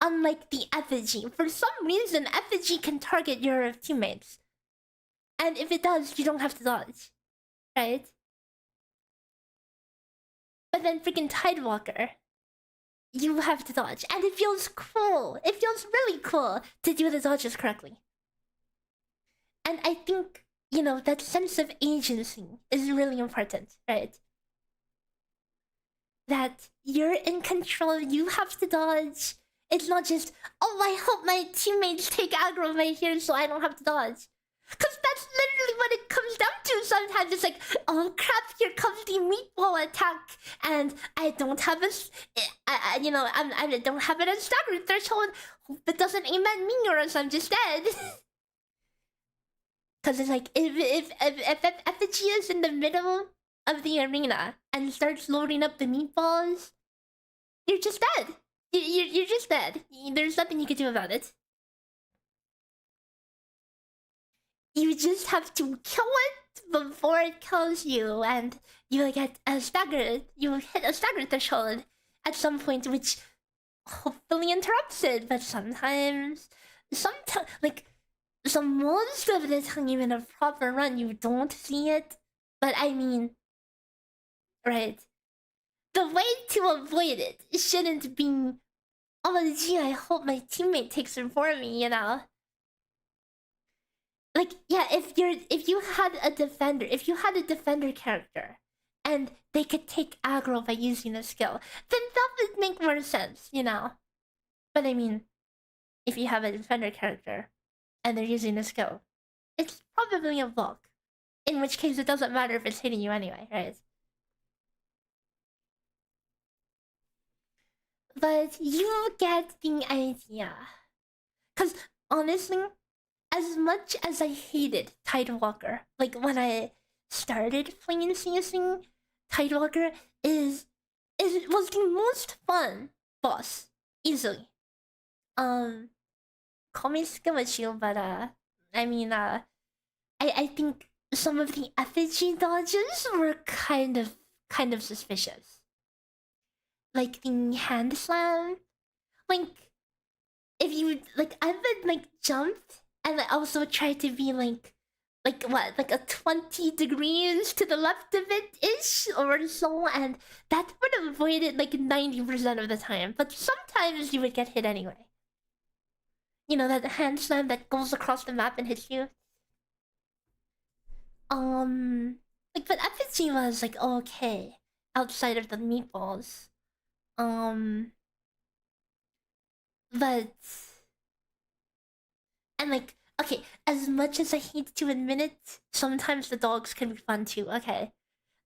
Unlike the Effigy. For some reason, Effigy can target your teammates. And if it does, you don't have to dodge. Right? But then freaking Tidewalker, you have to dodge. And it feels cool. It feels really cool to do the dodges correctly. And I think, you know, that sense of agency is really important, right? That you're in control, you have to dodge. It's not just, oh, I hope my teammates take aggro right here so I don't have to dodge. Because that's literally what it comes down to sometimes. It's like, oh crap, here comes the meatball attack. And I don't have a... I don't have it as staggered threshold. Hope it doesn't aim at me or else I'm just dead. Because it's like, if Effigy is in the middle of the arena and starts loading up the meatballs, you're just dead. You're just dead. There's nothing you can do about it. You just have to kill it before it kills you, and you get staggered. You hit a stagger threshold at some point, which hopefully interrupts it. But sometimes, like, so most of the time in a proper run, you don't see it. But I mean, right? The way to avoid it shouldn't be, oh gee, I hope my teammate takes it for me, you know? Like, yeah, if you had a defender character and they could take aggro by using a skill, then that would make more sense, you know? But I mean, if you have a defender character and they're using a skill, it's probably a block. In which case it doesn't matter if it's hitting you anyway, right? But you get the idea. Cause honestly, as much as I hated Tidewalker, like when I started playing CSing, Tidewalker was the most fun boss, easily. Call me Skimmachu, but I mean I think some of the effigy dodges were kind of suspicious. Like the hand slam, like if you I would like jump and I also try to be like a 20 degrees to the left of it ish or so, and that would avoid it like 90% of the time. But sometimes you would get hit anyway. You know, that hand slam that goes across the map and hits you. Like, but effigy was like okay outside of the meatballs. But and like, okay, as much as I hate to admit it, sometimes the dogs can be fun too. Okay,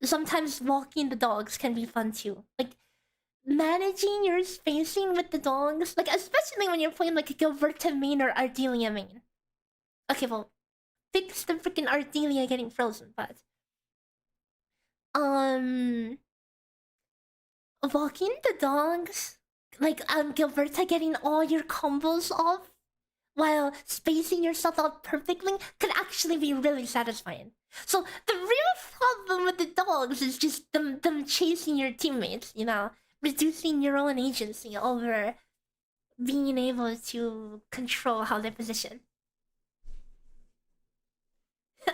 sometimes walking the dogs can be fun too. Like managing your spacing with the dogs, like especially when you're playing like a Gilberta main or Ardelia main. Okay, well, fix the freaking Ardelia getting frozen, but walking the dogs, like Gilberta getting all your combos off while spacing yourself out perfectly could actually be really satisfying. So the real problem with the dogs is just them chasing your teammates, you know, reducing your own agency over being able to control how they position.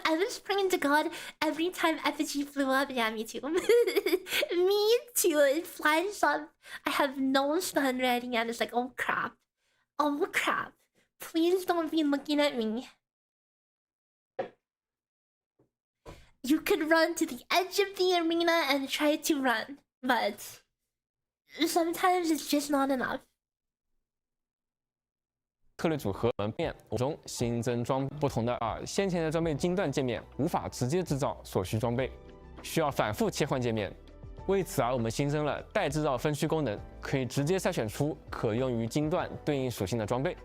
I was praying to God every time effigy flew up. Yeah, me too. Me too. It flies up. I have no stun ready, and it's like, oh crap. Oh crap. Please don't be looking at me. You could run to the edge of the arena and try to run, but sometimes it's just not enough. 策略组合变中新增不同的先前的装备金段界面无法直接制造所需装备，需要反复切换界面。为此我们新增了代制造分区功能，可以直接筛选出可用于金段对应属性的装备，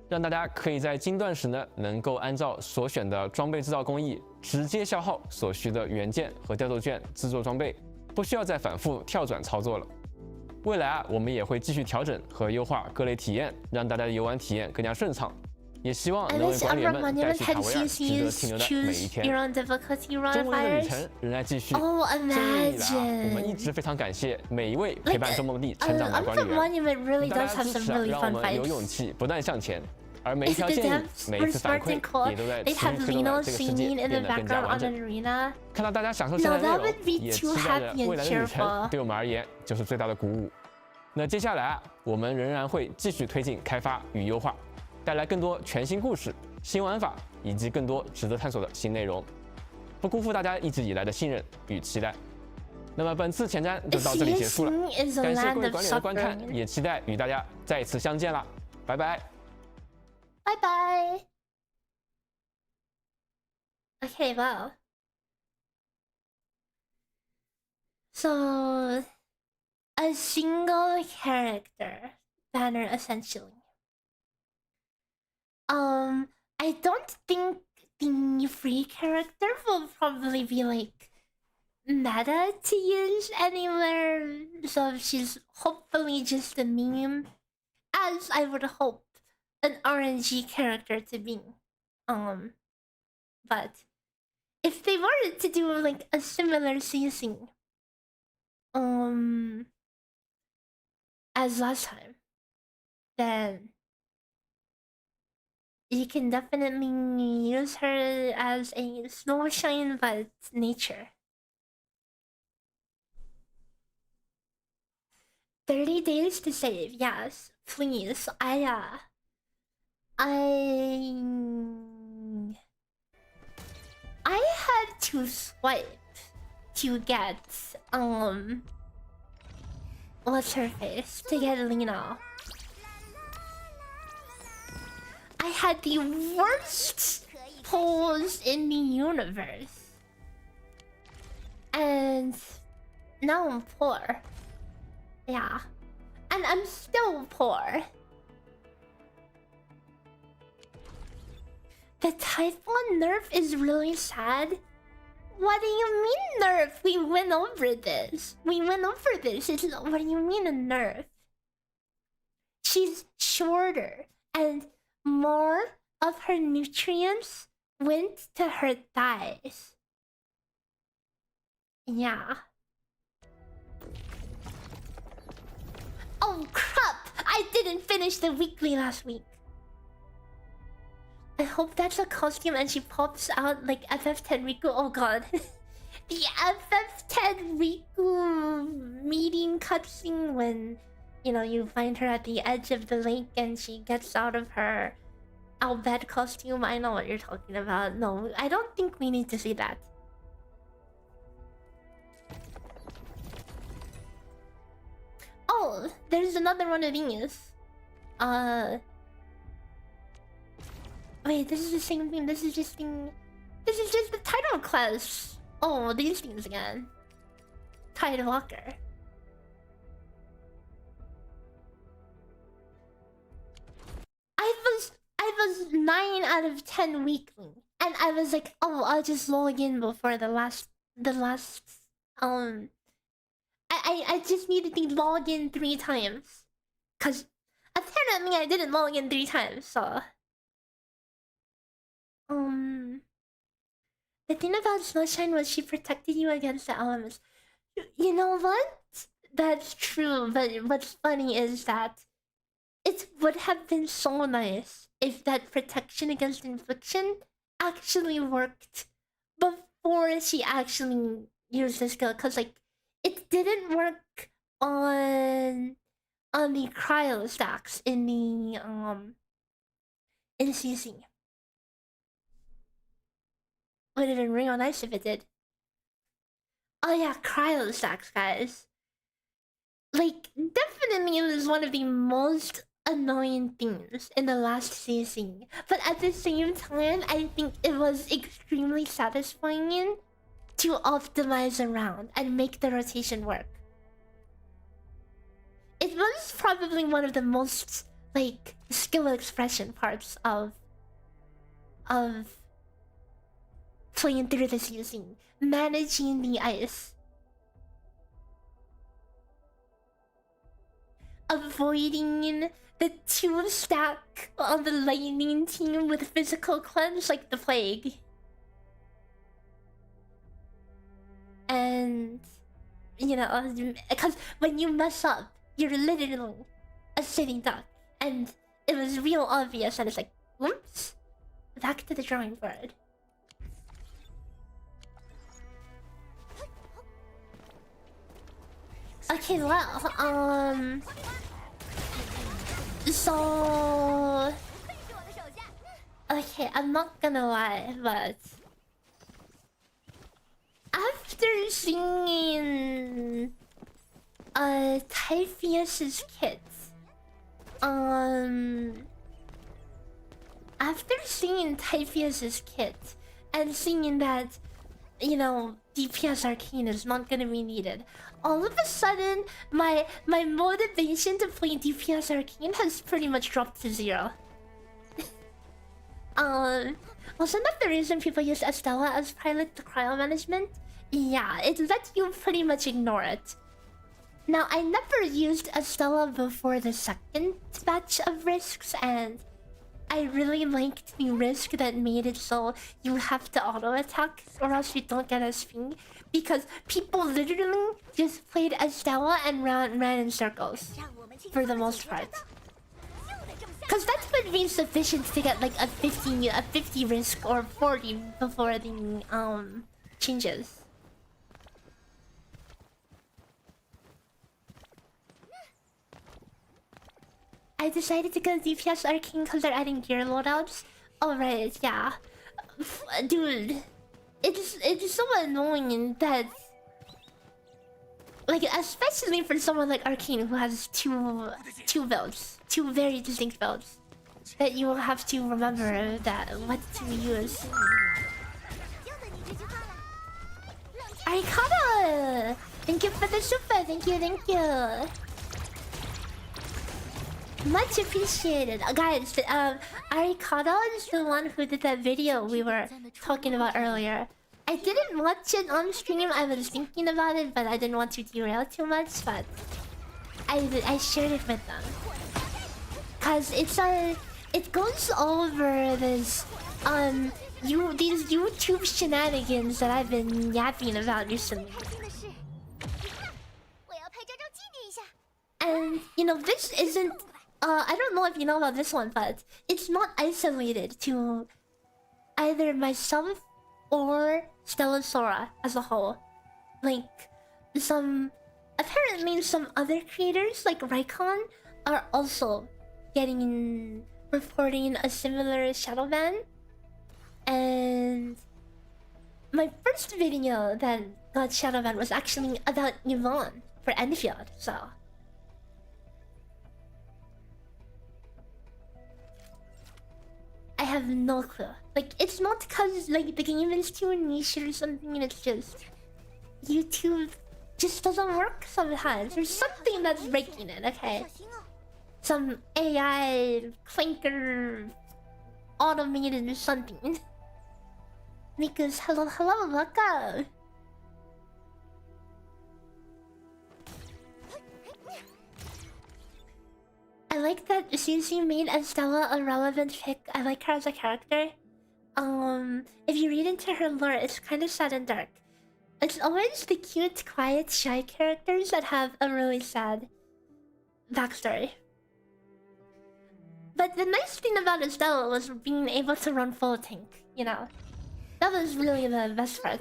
让大家可以在金段时呢能够按照所选的装备制造工艺直接消耗所需的元件和调度券制作装备，不需要再反复跳转操作了。 未来我们也会继续调整和优化各类体验，让大家的游玩体验更加顺畅。也希望能为管理员们带去卡维尔值得停留的每一天。中国的旅程仍然继续。这一年以来，我们一直非常感谢每一位陪伴周梦地成长的管理员。大家支持让我们有勇气不断向前。而每一条建议、每一次反馈，也都在持续推动了这个世界变得更加完整。看到大家享受现在的内容，也期待着未来的旅程，对我们而言就是最大的鼓舞。 那接下来我们仍然会继续推进开发与优化，带来更多全新故事、新玩法以及更多值得探索的新内容，不辜负大家一直以来的信任与期待。那么本次前瞻就到这里结束了，感谢各位管理员的观看，也期待与大家再次相见啦，拜拜，拜拜。Okay, wow. So. A single character banner essentially. I don't think the free character will probably be like meta to use anywhere, so she's hopefully just a meme, as I would hope an RNG character to be. But if they were to do like a similar season, as last time, then you can definitely use her as a snow shine, but nature. 30 days to save, yes, please. I had to swipe to get what's her face, to get Lena. I had the worst pose in the universe, and now I'm poor. Yeah, and I'm still poor. The Type 1 nerf is really sad. What do you mean nerf? We went over this. What do you mean a nerf? She's shorter and more of her nutrients went to her thighs. Yeah. Oh crap! I didn't finish the weekly last week. I hope that's a costume and she pops out like FF10 Riku. Oh god. The FF10 Riku meeting cutscene when, you know, you find her at the edge of the lake and she gets out of her Albed costume. I know what you're talking about. No, I don't think we need to see that. Oh, there's another one of these. Wait, this is the same thing. This is just the title class. Oh, these things again. Tide Walker. I was 9 out of 10 weekly, and I was like, oh, I'll just log in before the last I just needed to log in 3 times, cause apparently I didn't log in 3 times. So the thing about Snowshine was she protected you against the elements. You know what? That's true, but what's funny is that it would have been so nice if that protection against infliction actually worked before she actually used the skill, cause like it didn't work on the cryo stacks in the in CC. Would have been real nice if it did. Oh yeah, cryo stacks, guys. Like, definitely it was one of the most annoying things in the last season. But at the same time, I think it was extremely satisfying to optimize around and make the rotation work. It was probably one of the most, like, skill expression parts of playing through the season. Managing the ice. Avoiding the 2-stack on the lightning team with physical cleanse like the plague. And, you know, because when you mess up, you're literally a sitting duck. And it was real obvious, and it's like, whoops, back to the drawing board. Okay, well, so... Okay, I'm not gonna lie, but... After seeing... Typhoeus's kit... After seeing Typhoeus's kit, and seeing that, you know, DPS Arcane is not gonna be needed, all of a sudden, my motivation to play DPS Arcane has pretty much dropped to 0. Wasn't that the reason people use Estella as pilot to cryo management? Yeah, it lets you pretty much ignore it. Now, I never used Estella before the second batch of risks, and I really liked the risk that made it so you have to auto attack or else you don't get SP, because people literally just played Estella and ran in circles for the most part. Cause that would be sufficient to get like a 50 risk or 40 before the changes. I decided to go DPS Arcane because they're adding gear loadouts. Alright, yeah. Dude, it's so annoying that, like, especially for someone like Arcane who has two builds, two very distinct builds, that you will have to remember that what to use. Arikata! Thank you for the super, thank you. Much appreciated. Guys, Arikata is the one who did that video we were talking about earlier. I didn't watch it on stream, I was thinking about it, but I didn't want to derail too much, but I shared it with them. Cause it goes over this these YouTube shenanigans that I've been yapping about recently. And you know, this isn't I don't know if you know about this one, but it's not isolated to either myself or Stella Sora as a whole. Like, apparently some other creators like Raikon are also reporting a similar shadow ban. And my first video that got shadow ban was actually about Yvonne for Endfield, so I have no clue. Like, it's not because like the game is too niche or something, it's just YouTube just doesn't work sometimes. There's something that's breaking it, okay? Some AI clinker automated or something. Because hello, welcome. I like that Susie made Estella a relevant pick. I like her as a character. If you read into her lore, it's kind of sad and dark. It's always the cute, quiet, shy characters that have a really sad backstory. But the nice thing about Estella was being able to run full tank, you know? That was really the best part.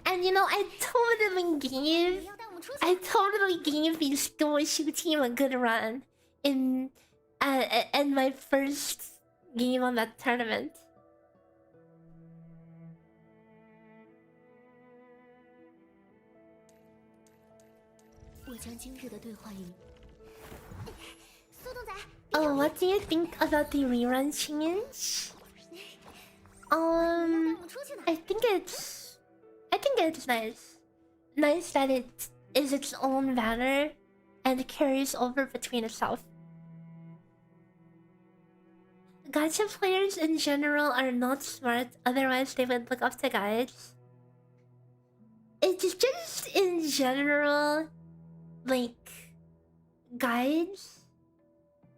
And you know, I totally gave the Stoic team a good run in my first game on that tournament. Oh, what do you think about the rerun change? I think it's nice. Nice that it is its own banner and carries over between itself. Gacha players in general are not smart, otherwise they would look up to guides. It's just in general, like, guides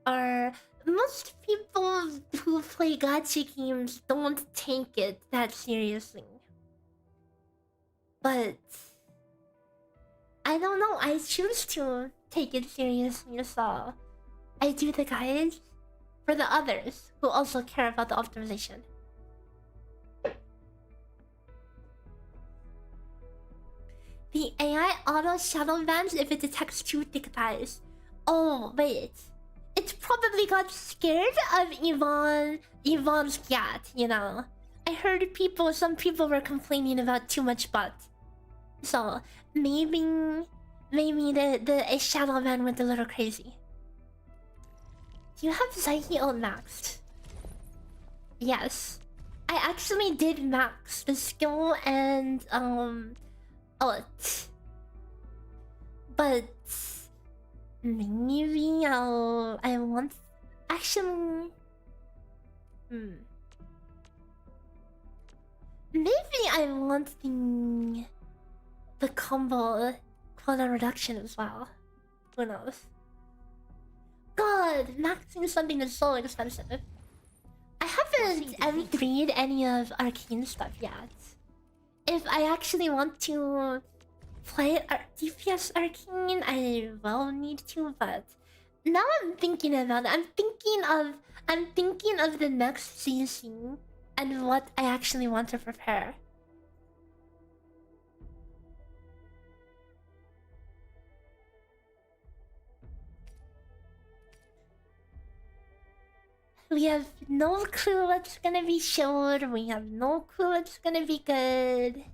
are... Most people who play gacha games don't take it that seriously. But I don't know, I choose to take it seriously, so I do the guides for the others who also care about the optimization. The AI auto shadow bans if it detects two thick thighs. Oh, wait. It probably got scared of Yvonne's cat, you know. I heard some people were complaining about too much butt. So, maybe the shadow ban went a little crazy. Do you have Psyche ult maxed? Yes. I actually did max the skill and ult. But maybe I want actually maybe I want the combo cooldown reduction as well. Who knows? God, god, maxing something is so expensive. I haven't emptied any of Arcane stuff yet. If I actually want to play DPS Arcane, I will need to, but now I'm thinking about it. I'm thinking of the next season and what I actually want to prepare. We have no clue what's gonna be showed. We have no clue what's gonna be good.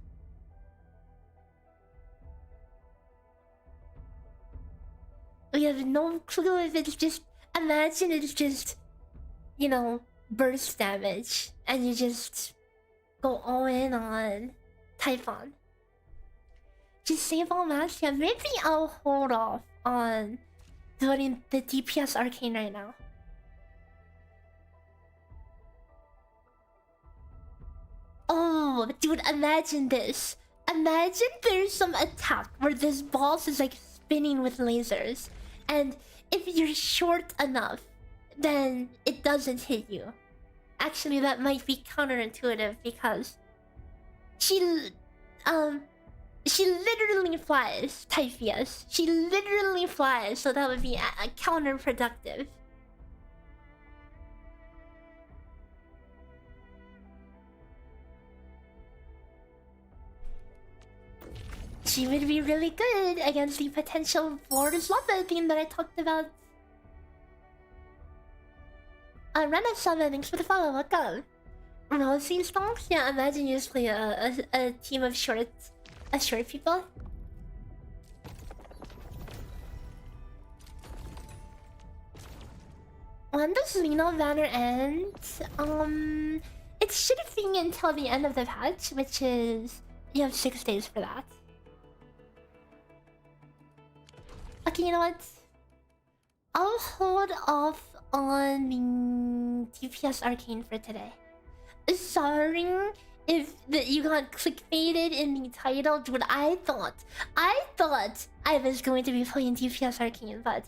We have no clue if it's just... Imagine it's just, you know, burst damage. And you just go all in on Typhon. Just save all max. Yeah, maybe I'll hold off on doing the DPS Arcane right now. Oh, dude, imagine this. Imagine there's some attack where this boss is like spinning with lasers. And if you're short enough, then it doesn't hit you. Actually, that might be counterintuitive because she literally flies, Typhius. She literally flies, so that would be counterproductive. She would be really good against the potential Lord's Lava theme that I talked about. Rena Summon, thanks for the follow, welcome. Rosie Stonks? Yeah, imagine you just play a team of short people. When does Lino banner end? It should be until the end of the patch, which is... You have 6 days for that. Okay, you know what? I'll hold off on the DPS Arcane for today. Sorry if you got clickbaited in the title, dude. I thought I was going to be playing DPS Arcane, but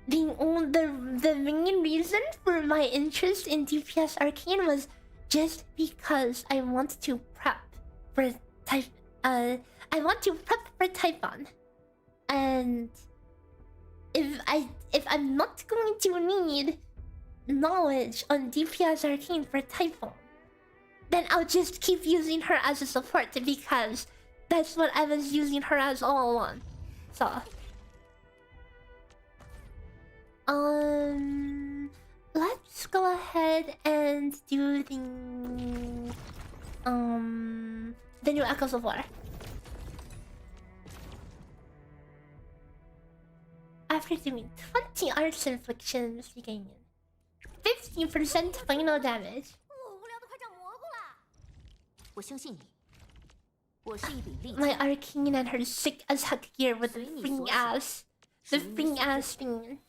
the main reason for my interest in DPS Arcane was just because I want to prep for Typhon. And if I'm not going to need knowledge on DPS Arcane for Typhon, then I'll just keep using her as a support because that's what I was using her as all along. So let's go ahead and do the new Echoes of War. After doing 20 arts inflictions, you gain 50% final damage. My Arcane and her sick as heck gear with the freaking ass. The freaking ass thing.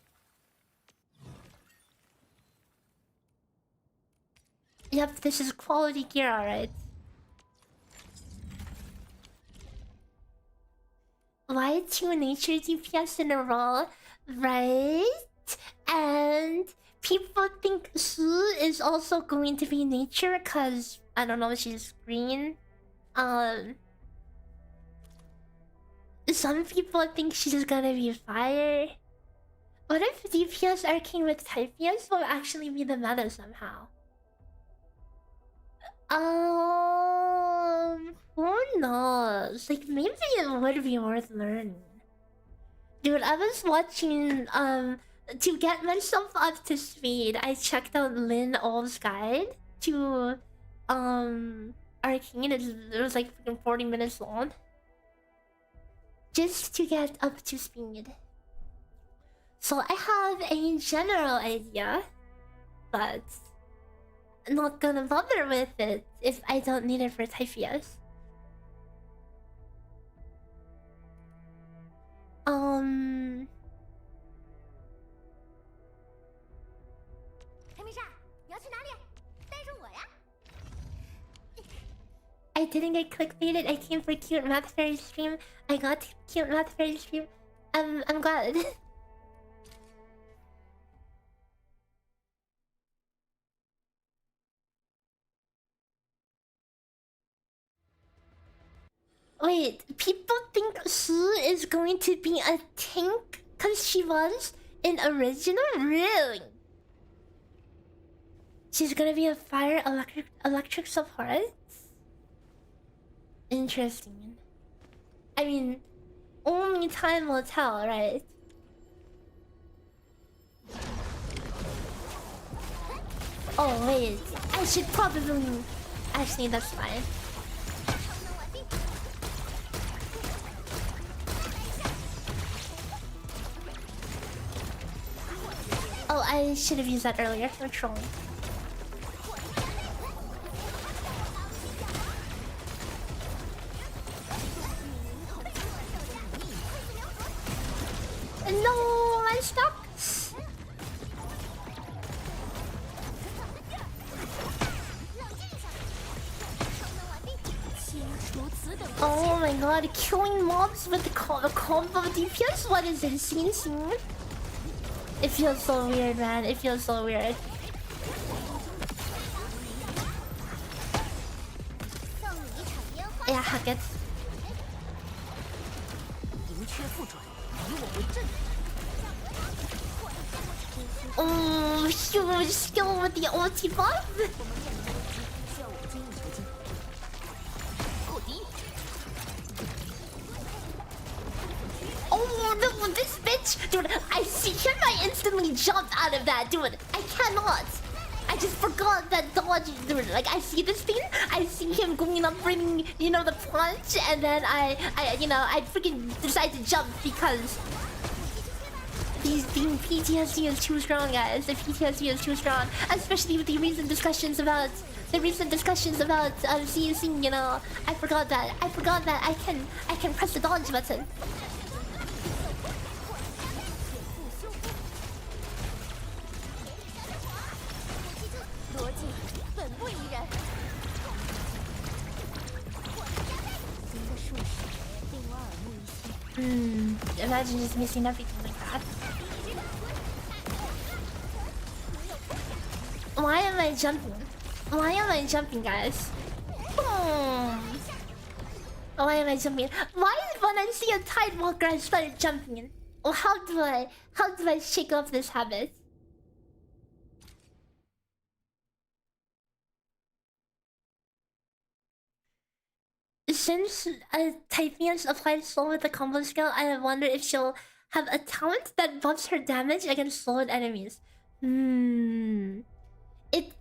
Yep, this is quality gear, alright. Why 2 nature DPS in a row, right? And people think Su is also going to be nature because I don't know, she's green. Some people think she's gonna be fire. What if DPS Arcane with Typhius will actually be the meta somehow? Who knows? Like, maybe it would be worth learning. Dude, I was watching, to get myself up to speed, I checked out Lin Ol's guide to, Arcane. It was like freaking 40 minutes long. Just to get up to speed. So I have a general idea, but I'm not gonna bother with it if I don't need it for Typhius. I didn't get clickbaited. I came for cute math fairy stream. I got cute math fairy stream. I'm glad. Wait, people think Sue is going to be a tank because she was in original? Really? She's gonna be a fire electric support? Interesting. I mean, only time will tell, right? Oh wait, I should probably... Actually, that's fine. Oh, I should have used that earlier. We're trolling. No, I'm stuck. Oh my god, killing mobs with the combo DPS? What is this? Insane? It feels so weird, man. It feels so weird. Yeah, hack it. Oh, huge skill with the ulti buff. Oh no, this bitch! Dude, I see him, I instantly jumped out of that, dude. I cannot. I just forgot that dodge, dude. Like, I see this thing, I see him going up, bringing, you know, the punch, and then I freaking decide to jump because the PTSD is too strong, guys. The PTSD is too strong, especially with the recent discussions about CNC. You know, I forgot that I can press the dodge button. Imagine just missing everything like that. Why am I jumping? Why am I jumping, guys? Why am I jumping? Why when I see a Tidewalker I start jumping? Well, how do I shake off this habit? Since Typhoon's applied soul with the combo skill, I wonder if she'll have a talent that buffs her damage against solid enemies. It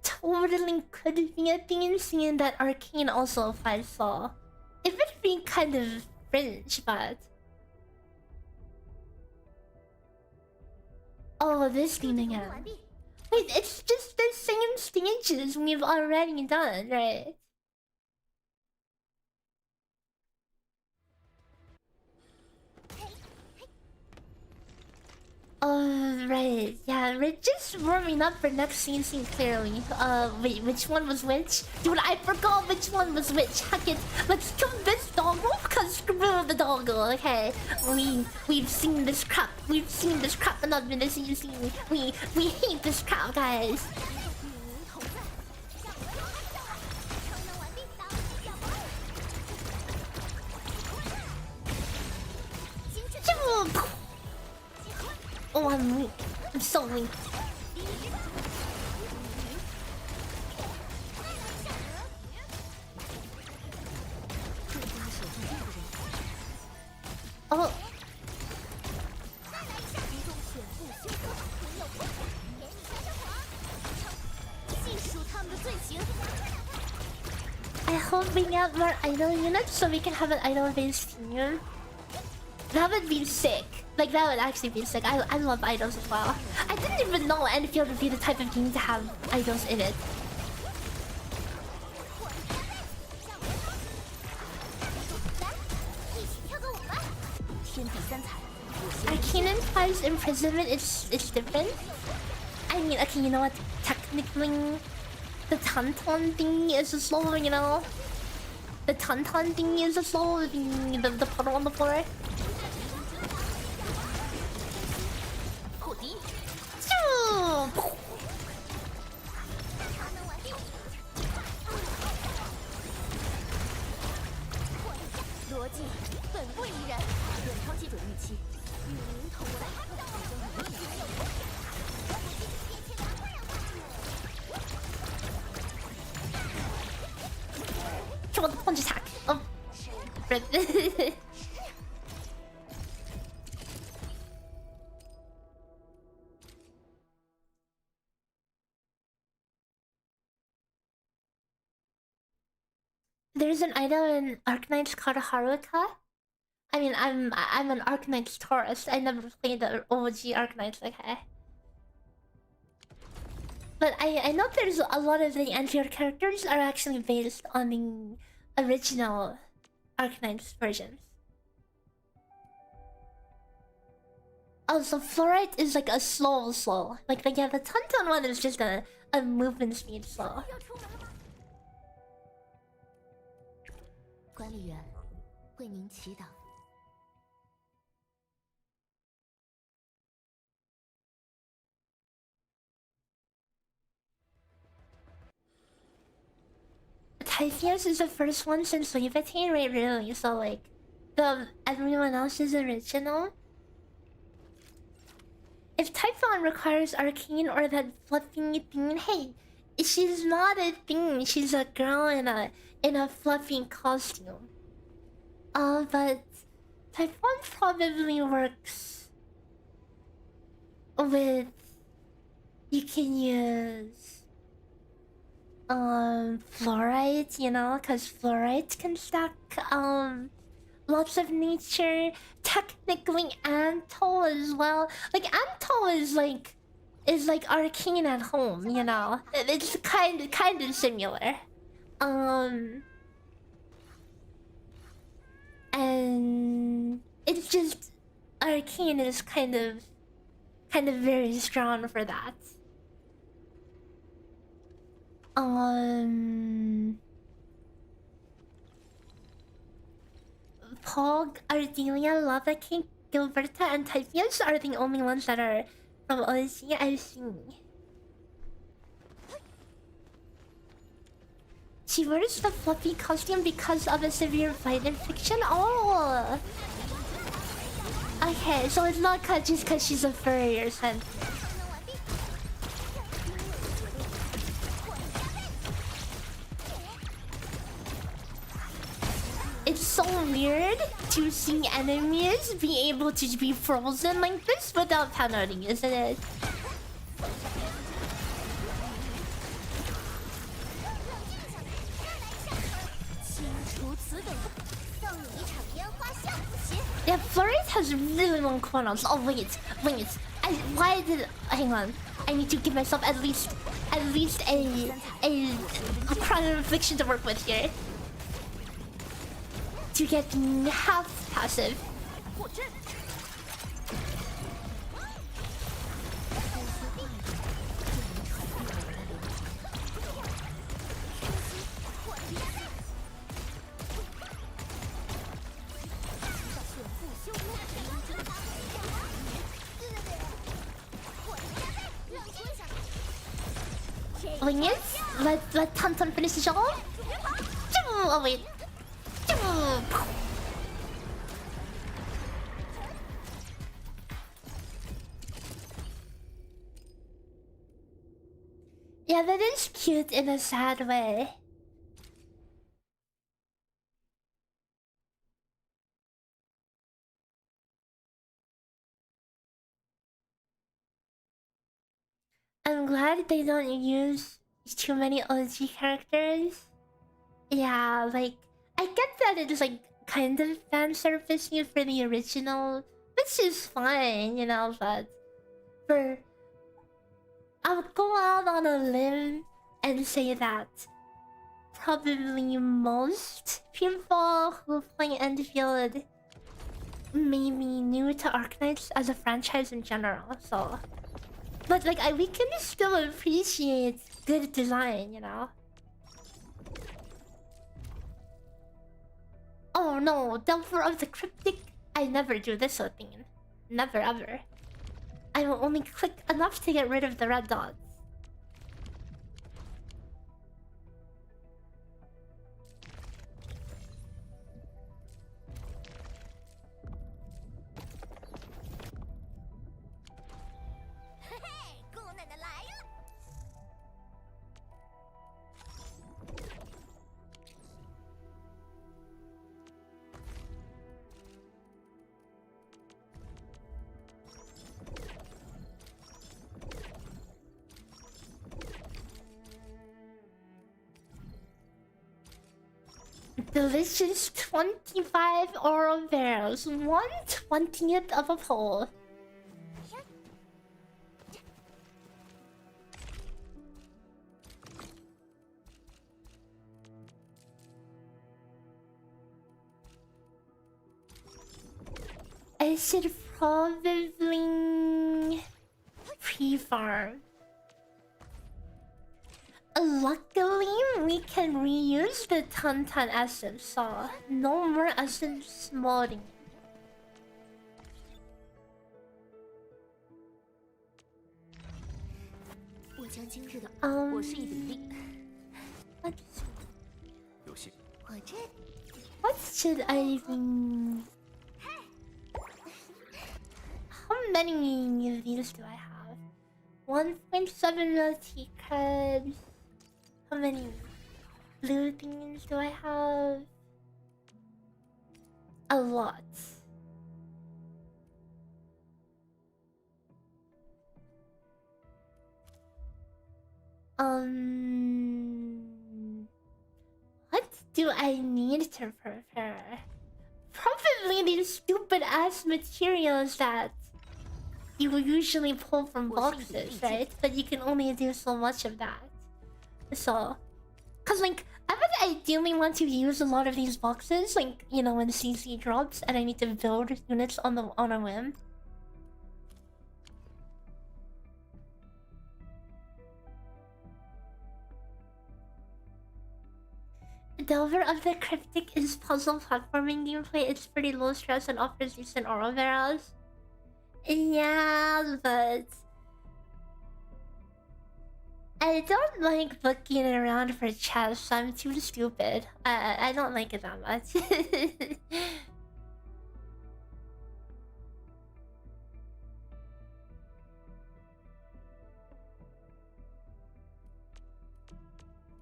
totally could be a thing, seeing that Arcane also applies soul. It would be kind of fringe, but... Oh, this thing again. Wait, it's just the same stages we've already done, right? Right. Yeah, we're just warming up for next scene clearly. Wait, which one was which? Dude, I forgot which one was which. Heck it. Let's kill this doggo, cause screw the doggo, okay? We've seen this crap. We've seen this crap enough in the CNC. We hate this crap, guys. Oh, I'm weak. I'm so weak. Oh. I hope we get more idol units so we can have an idol-based team. That would be sick. Like, that would actually be sick. I love idols as well. I didn't even know Endfield would be the type of game to have idols in it. Arcane implies imprisonment is different. I mean, okay, you know what? Technically, the Tauntaun thingy is a slow, you know? The Tauntaun thingy is a slow, the puddle on the floor. to the punch attack. Oh. There's an item in Arknights called Haruka. I mean, I'm an Arknights tourist. I never played the OG Arknights, okay? But I know there's a lot of the Endfield characters are actually based on the original Arknights versions. Also, Fluorite is like a slow. Like yeah, the Tonton one is just a movement speed slow. 管理员，为您祈祷。 Typhoeus is the first one since Levitate, right? Really? So like, everyone else is original. If Typhon requires arcane or that fluffy thing, hey, she's not a thing. She's a girl in a fluffy costume. But Typhon probably works with. You can use. Fluorite, you know, because Fluorite can stack lots of nature. Technically Anto as well. Like Anto is like arcane at home, you know. It's kind of similar. And it's just arcane is kind of very strong for that. Pog, Ardelia, Lava King, Gilberta, and Typhoeus are the only ones that are from OC I've seen. She wears the fluffy costume because of a severe bite infection? Oh! Okay, so it's not just because she's a furry or something. It's so weird to see enemies be able to be frozen like this without penalty, isn't it? Yeah, Florite has really long corners. Oh wait. Hang on. I need to give myself at least a crown of affliction to work with here. To get half passive. Wing it. Let Tantan finish the job. Oh wait. Yeah, that is cute in a sad way. I'm glad they don't use too many OG characters. Yeah, like, I get that it's like kind of fan servicey for the original, which is fine, you know, but I'll go out on a limb and say that probably most people who play Endfield may be new to Arknights as a franchise in general, so... But like, we can still appreciate good design, you know? Oh no, Delver of the Cryptic. I never do this sort of thing. Never ever. I will only click enough to get rid of the red dots. Delicious 25 oral barrels, 1/20th of a pole. I should probably pre-farm. Luckily, we can reuse the ton essence, so no more essence modding. What should I be? How many of these do I have? 1.7 multi crabs. How many blue things do I have? A lot. What do I need to prepare? Probably these stupid ass materials that you usually pull from boxes, right? But you can only do so much of that. So, cause like I would ideally want to use a lot of these boxes, like, you know, when CC drops and I need to build units on a whim. Delver of the Cryptic is puzzle platforming gameplay. It's pretty low stress and offers decent oral barrels. Yeah, but I don't like looking around for chests. I'm too stupid. I don't like it that much.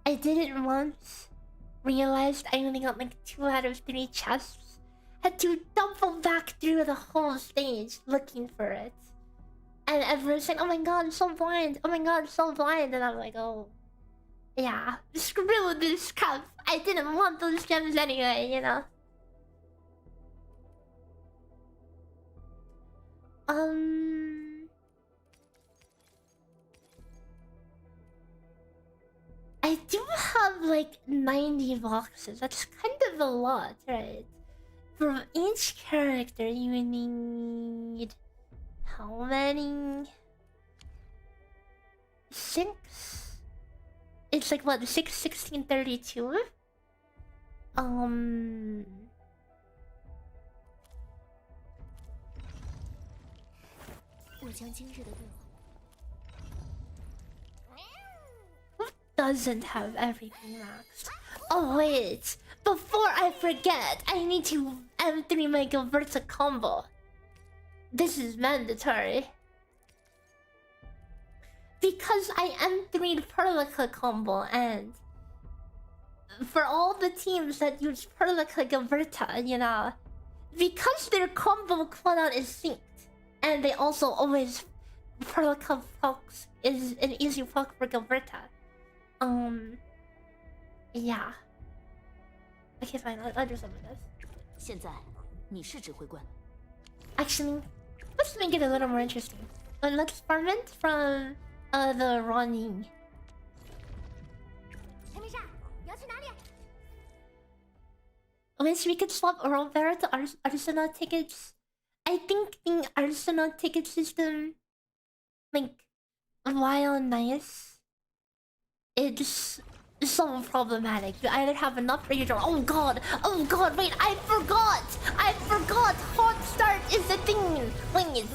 I did it once. Realized I only got like 2 out of 3 chests. Had to double back through the whole stage looking for it. And everyone's saying, "Oh my god, I'm so blind. Oh my god, I'm so blind." And I'm like, oh, yeah, screw this crap. I didn't want those gems anyway, you know. I do have like 90 boxes. That's kind of a lot, right? For each character, you need how many? 6? It's like what? 6, 16, 32? Who doesn't have everything maxed? Oh wait, before I forget, I need to M3 my Gilberta combo. This is mandatory. Because I M3'd Perlica combo, and for all the teams that use Perlica Gilberta, you know, because their combo cooldown is synced, and they also always Perlica Fox is an easy fuck for Gilberta. Yeah. Okay, fine. I'll do some of this. Actually, let's make it a little more interesting. Let's ferment from the running. Wish we could swap Oral Bear to Arsenal tickets. I think the Arsenal ticket system, like, while nice, it's so problematic. You either have enough or you don't. Oh god, wait, I forgot! Hot start is the thing! Wait.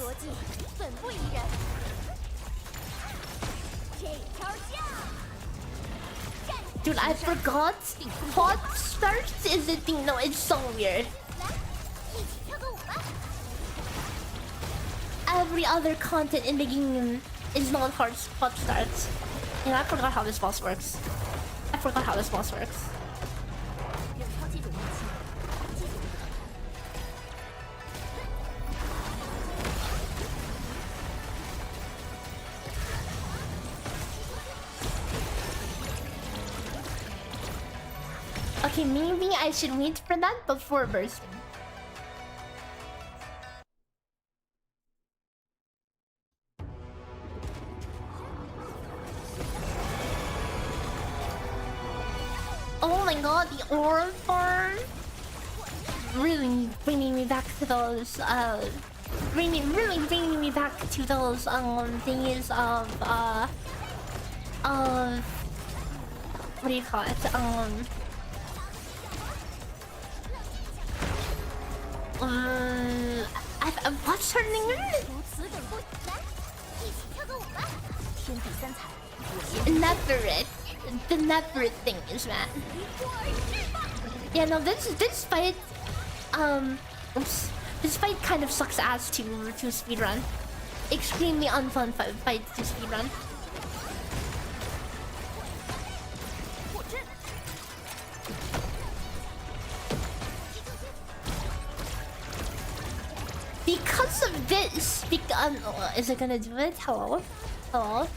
Dude, I forgot. Hot start is the thing. No, it's so weird. Every other content in the game is not hot starts. Yeah, I forgot how this boss works. Okay, maybe I should wait for that before bursting. Oh my god, the orb farm! Really bringing me back to those, really bringing me back to those, days of, what do you call it? What's her name? Neverett. The Neverett thing is man. Yeah, no, this fight, oops, this fight kind of sucks ass to speedrun. Extremely unfun fight to speedrun. Because of this, is it gonna do it? Hello? Hello?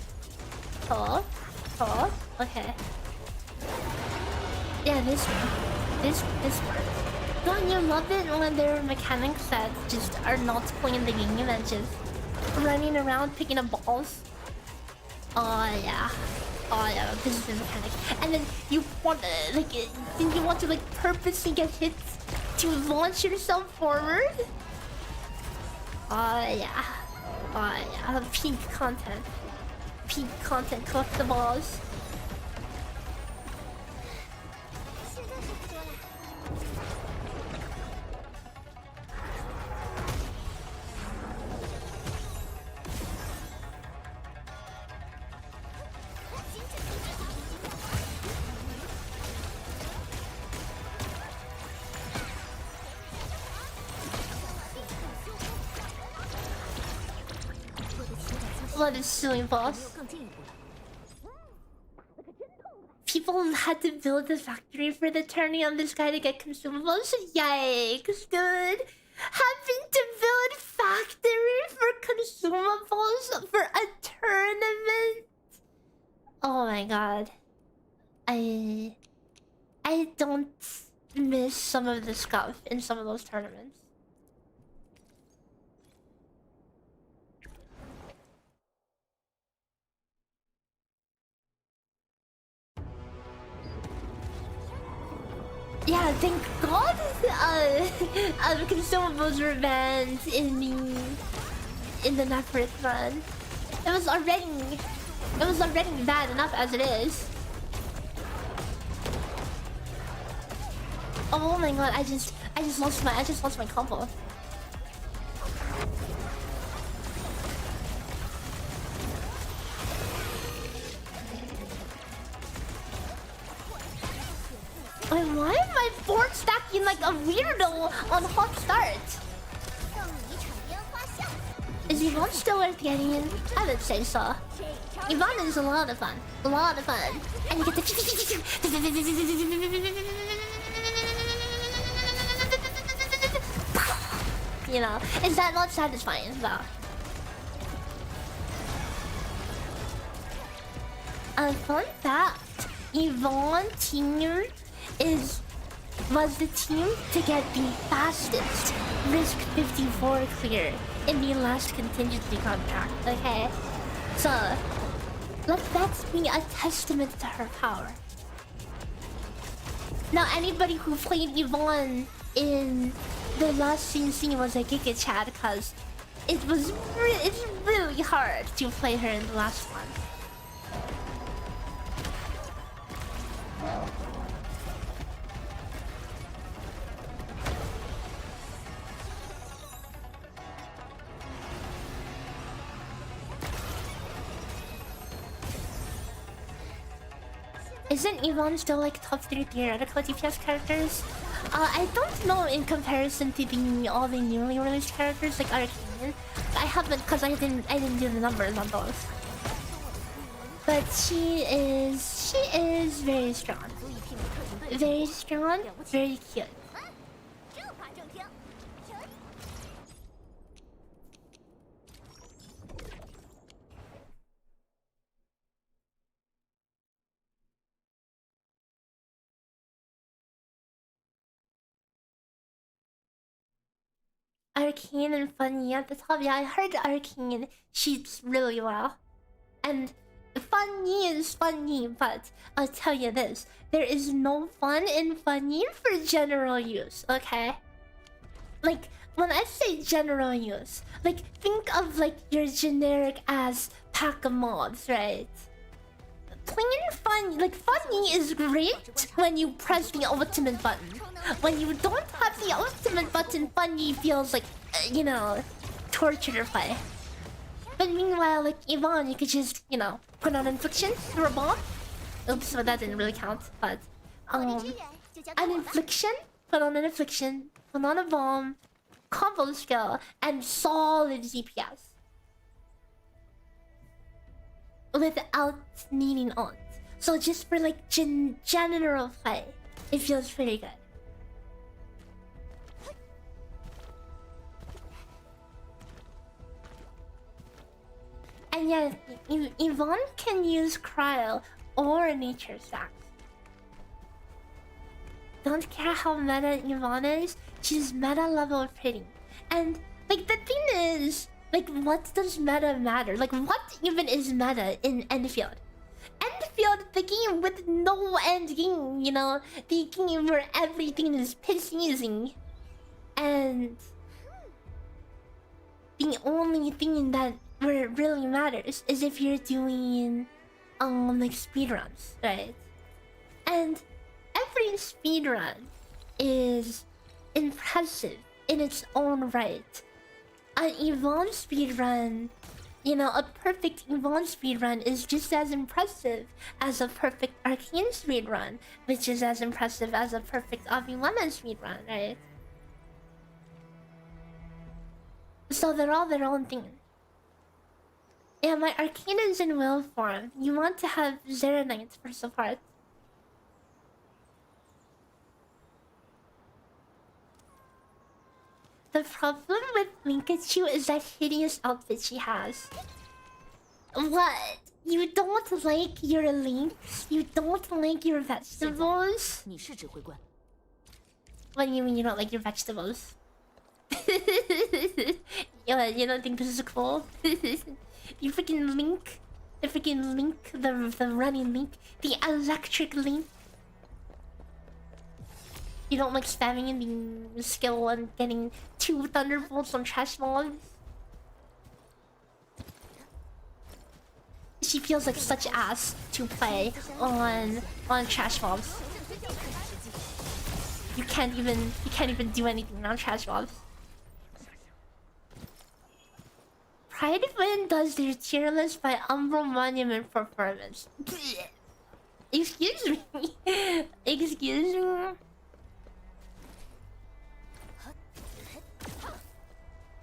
Hello? Hello? Okay. Yeah, this part. Don't you love it when there are mechanics that just are not playing the game and just running around picking up balls? Oh yeah. Oh yeah, this is the mechanic. And then you want to like purposely get hit to launch yourself forward? Oh yeah. Oh yeah, peak content. Peak content, collect the balls. What is silly boss? People had to build a factory for the tourney on this guy to get consumables. Yikes, dude! Having to build factory for consumables for a tournament. Oh my god. I don't miss some of the stuff in some of those tournaments. Yeah, thank God. Consumables were banned in the Neverett run. It was already bad enough as it is. Oh my god! I just lost my combo. Wait, why am I forward stacking like a weirdo on hot start? Is Yvonne still worth getting in? I would say so. Yvonne is a lot of fun. A lot of fun. And you get to... You know, is that not satisfying though? A fun fact, Yvonne team was the team to get the fastest Risk 54 clear in the last contingency contract, okay? So, let that be a testament to her power. Now, anybody who played Yvonne in the last CNC was a Giga Chad, because it's really hard to play her in the last one. Isn't Yvonne still like top 3 theoretical DPS characters? I don't know in comparison to all the newly released characters like Arknights. I haven't, because I didn't do the numbers on those. But she is very strong. Very strong, very cute. Arcane and Funny at the top. Yeah, I heard Arcane shoots really well. And Funny is funny, but I'll tell you this. There is no fun in Funny for general use, okay? Like, when I say general use, like, think of, like, your generic ass pack of mobs, right? Playing Funny, like, Funny is great when you press the ultimate button. When you don't have the ultimate button, Funny feels like, you know, torture to play. But meanwhile, like, Yvonne, you could just, you know, put on Infliction through a bomb. Oops, but that didn't really count, but... an Infliction, put on an Infliction, put on a bomb, combo skill, and solid DPS. Without needing ult. So just for like general play, it feels pretty good. And yeah, Yvonne can use Cryo or Nature Stacks. Don't care how meta Yvonne is, she's meta level pretty. And like the thing is, like, what does meta matter? Like, what even is meta in Endfield? Endfield, the game with no end game, you know? The game where everything is piss easy. And the only thing that where it really matters is if you're doing like speedruns, right? And every speedrun is impressive in its own right. An Yvonne speedrun, you know, a perfect Yvonne speedrun is just as impressive as a perfect Arcane speedrun, which is as impressive as a perfect Aviwana speedrun, right? So they're all their own thing. Yeah, my Arcane is in will form. You want to have Arknights for support. The problem with Pikachu is that hideous outfit she has. What? You don't like your links? You don't like your vegetables? What do you mean you don't like your vegetables? You don't think this is cool? You freaking Link. The freaking Link, the running Link. The electric Link. You don't like spamming and the skill and getting 2 thunderbolts on trash mobs? She feels like such ass to play on trash mobs. You can't even do anything on trash mobs. Pride Win does their tier list by Umbral Monument performance. Excuse me. Excuse me.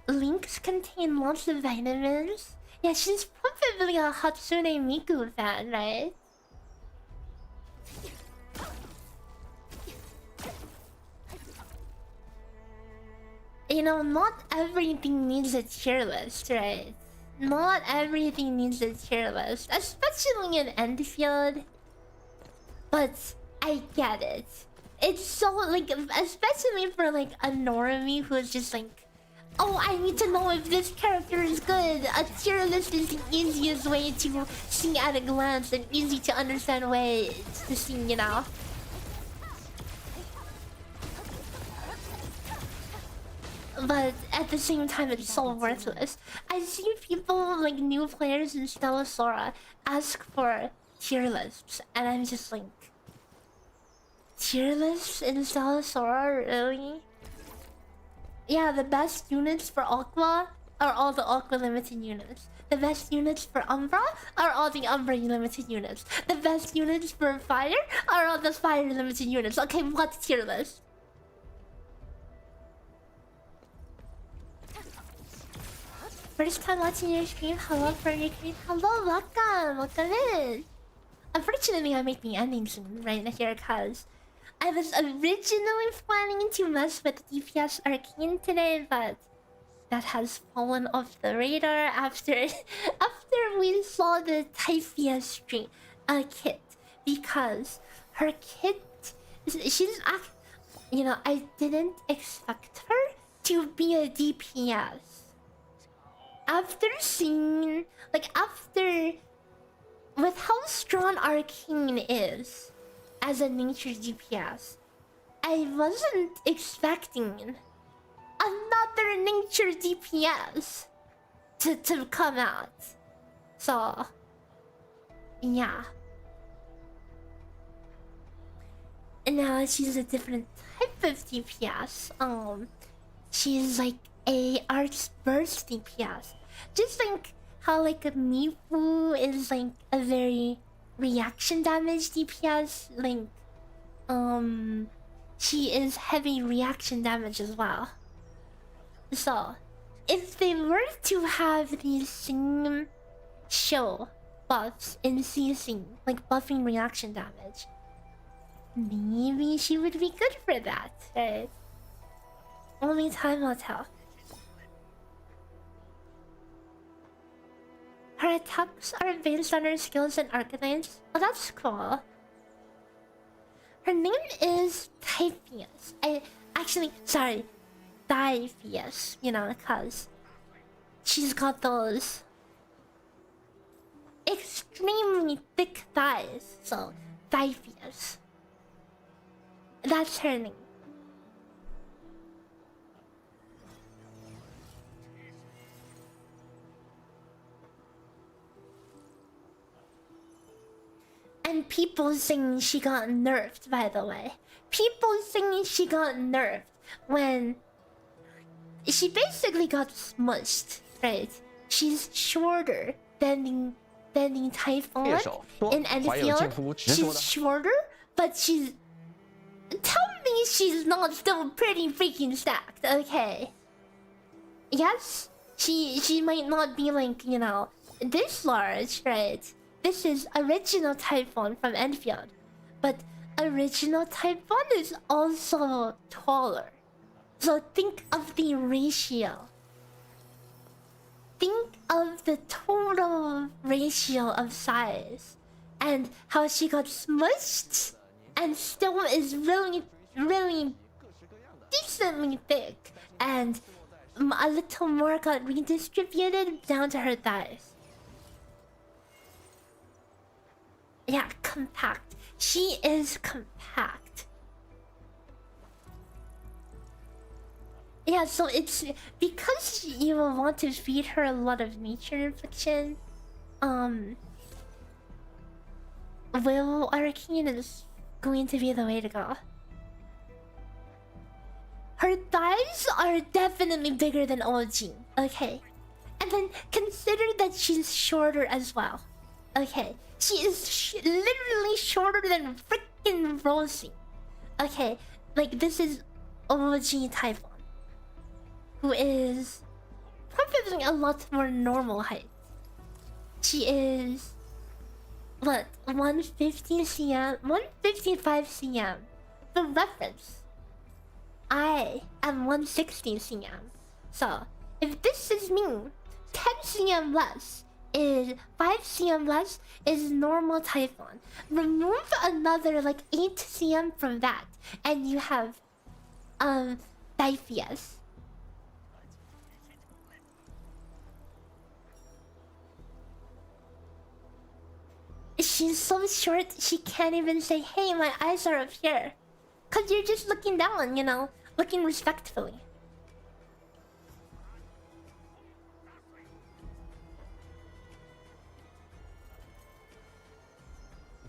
Links contain lots of vitamins. Yeah, she's probably a Hatsune Miku fan, right? You know, not everything needs a tier list, right? Not everything needs a tier list, especially in Endfield. But I get it. It's so, like, especially for, like, a normie who's just like, oh, I need to know if this character is good. A tier list is the easiest way to see at a glance and easy to understand way to see, you know? But at the same time, it's so worthless. I see people, like new players in Stellasora, ask for tier lists, and I'm just like, tier lists in Stellasora, really? Yeah, the best units for Aqua are all the Aqua limited units. The best units for Umbra are all the Umbra limited units. The best units for Fire are all the Fire limited units. Okay, what tier list? First time watching your stream, hello from your stream. Hello, welcome in. Unfortunately, I'm making ending soon right here because I was originally planning to mess with DPS Arcane today, but that has fallen off the radar after we saw the Typhia stream kit, because her kit, she's you know, I didn't expect her to be a DPS. After seeing, like, with how strong Arcane is as a nature DPS, I wasn't expecting another nature DPS to come out. So, yeah. And now she's a different type of DPS. She's like a arts burst DPS. Just like how like a Mifu is like a very reaction damage DPS. Like, she is heavy reaction damage as well. So, if they were to have these same show buffs in CC, like buffing reaction damage, maybe she would be good for that, right? Only time will tell. Her attacks are based on her skills and Arknights. Oh, that's cool. Her name is Typheus. Sorry, Typheus, you know, because she's got those extremely thick thighs. So, Typheus. That's her name. And people saying she got nerfed, by the way. People saying she got nerfed when she basically got smushed, right? She's shorter than the Typhon in Endfield. She's shorter, but she's... Tell me she's not still pretty freaking stacked, okay? Yes, she might not be like, you know, this large, right? This is original Typhon from Endfield. But original Typhon is also taller. So think of the ratio. Think of the total ratio of size. And how she got smushed and still is really, really decently thick. And a little more got redistributed down to her thighs. Yeah, compact. She is compact. Yeah, so it's because you will want to feed her a lot of nature infliction. Will Arcane is going to be the way to go. Her thighs are definitely bigger than OG. Okay. And then consider that she's shorter as well. Okay. She is literally shorter than freaking Rosie. Okay. Like, this is OG Typhon, who is probably a lot more normal height. She is... what? 150 cm? 155 cm. For reference, I am 160 cm. So, if this is me, 10 cm less is 5 cm less is normal Typhon. Remove another like 8 cm from that, and you have Typheus. She's so short she can't even say, hey, my eyes are up here. Cause you're just looking down, you know, looking respectfully.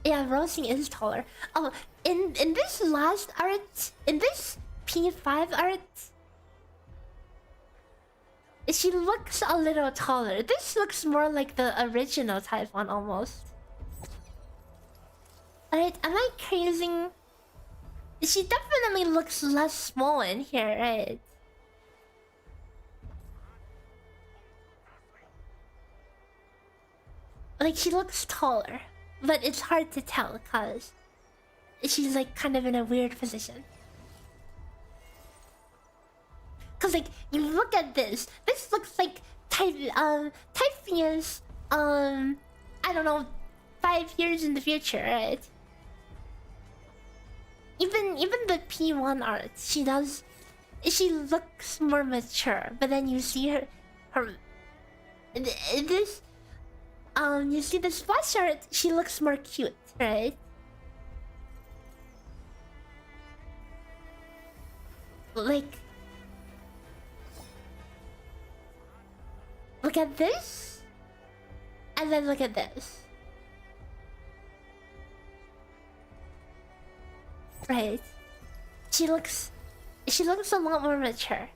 Yeah, Rosie is taller. Oh, in this last art, in this P5 art, she looks a little taller. This looks more like the original Typhon almost. Alright, am I crazy? She definitely looks less small in here, right? Like, she looks taller. But it's hard to tell because she's like kind of in a weird position. Cause like you look at this looks like Typheus I don't know, 5 years in the future, right? Even the P1 art, she looks more mature, but then you see her this you see the splash art, she looks more cute, right? Like, look at this, and then look at this. Right. She looks a lot more mature.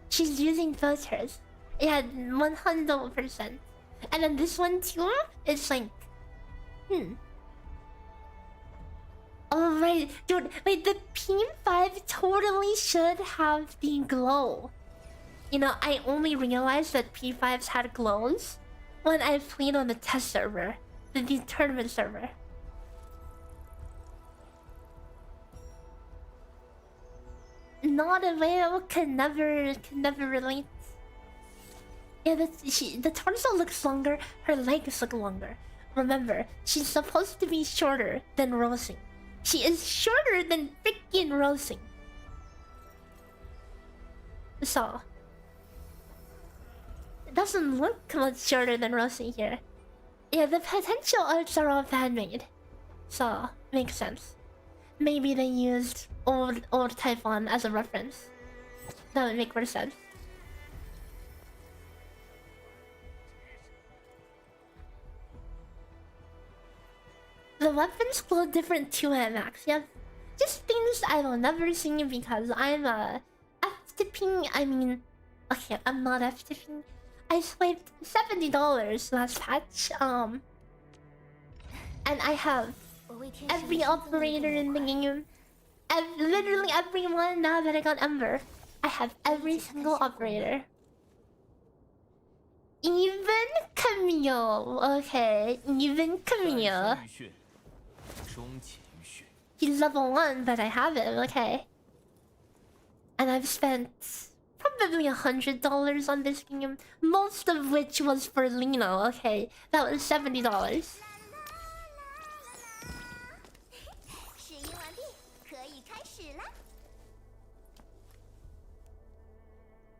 She's using filters. Yeah, 100%. And then this one too, it's like, Oh right, dude, wait, the P5 totally should have the glow. You know, I only realized that P5s had glows when I played on the test server, the tournament server. Not a whale can never relate. Yeah, the torso looks longer, her legs look longer. Remember, she's supposed to be shorter than Rosing. She is shorter than freaking Rosing. So it doesn't look much shorter than Rosing here. Yeah, the potential arts are all fan-made. So makes sense. Maybe they used old Type 1 as a reference. That would make more sense. The weapons glow different too at max. Yeah, just things I will never see because I'm F-tipping. I mean, okay, I'm not F-tipping. I swiped $70 last patch. And I have every operator in the game. Literally everyone now that I got Ember. I have every single operator. Even Camille. Okay, even Camille. He's level 1, but I have him, okay. And I've spent probably $100 on this game, most of which was for Lino, okay. That was $70.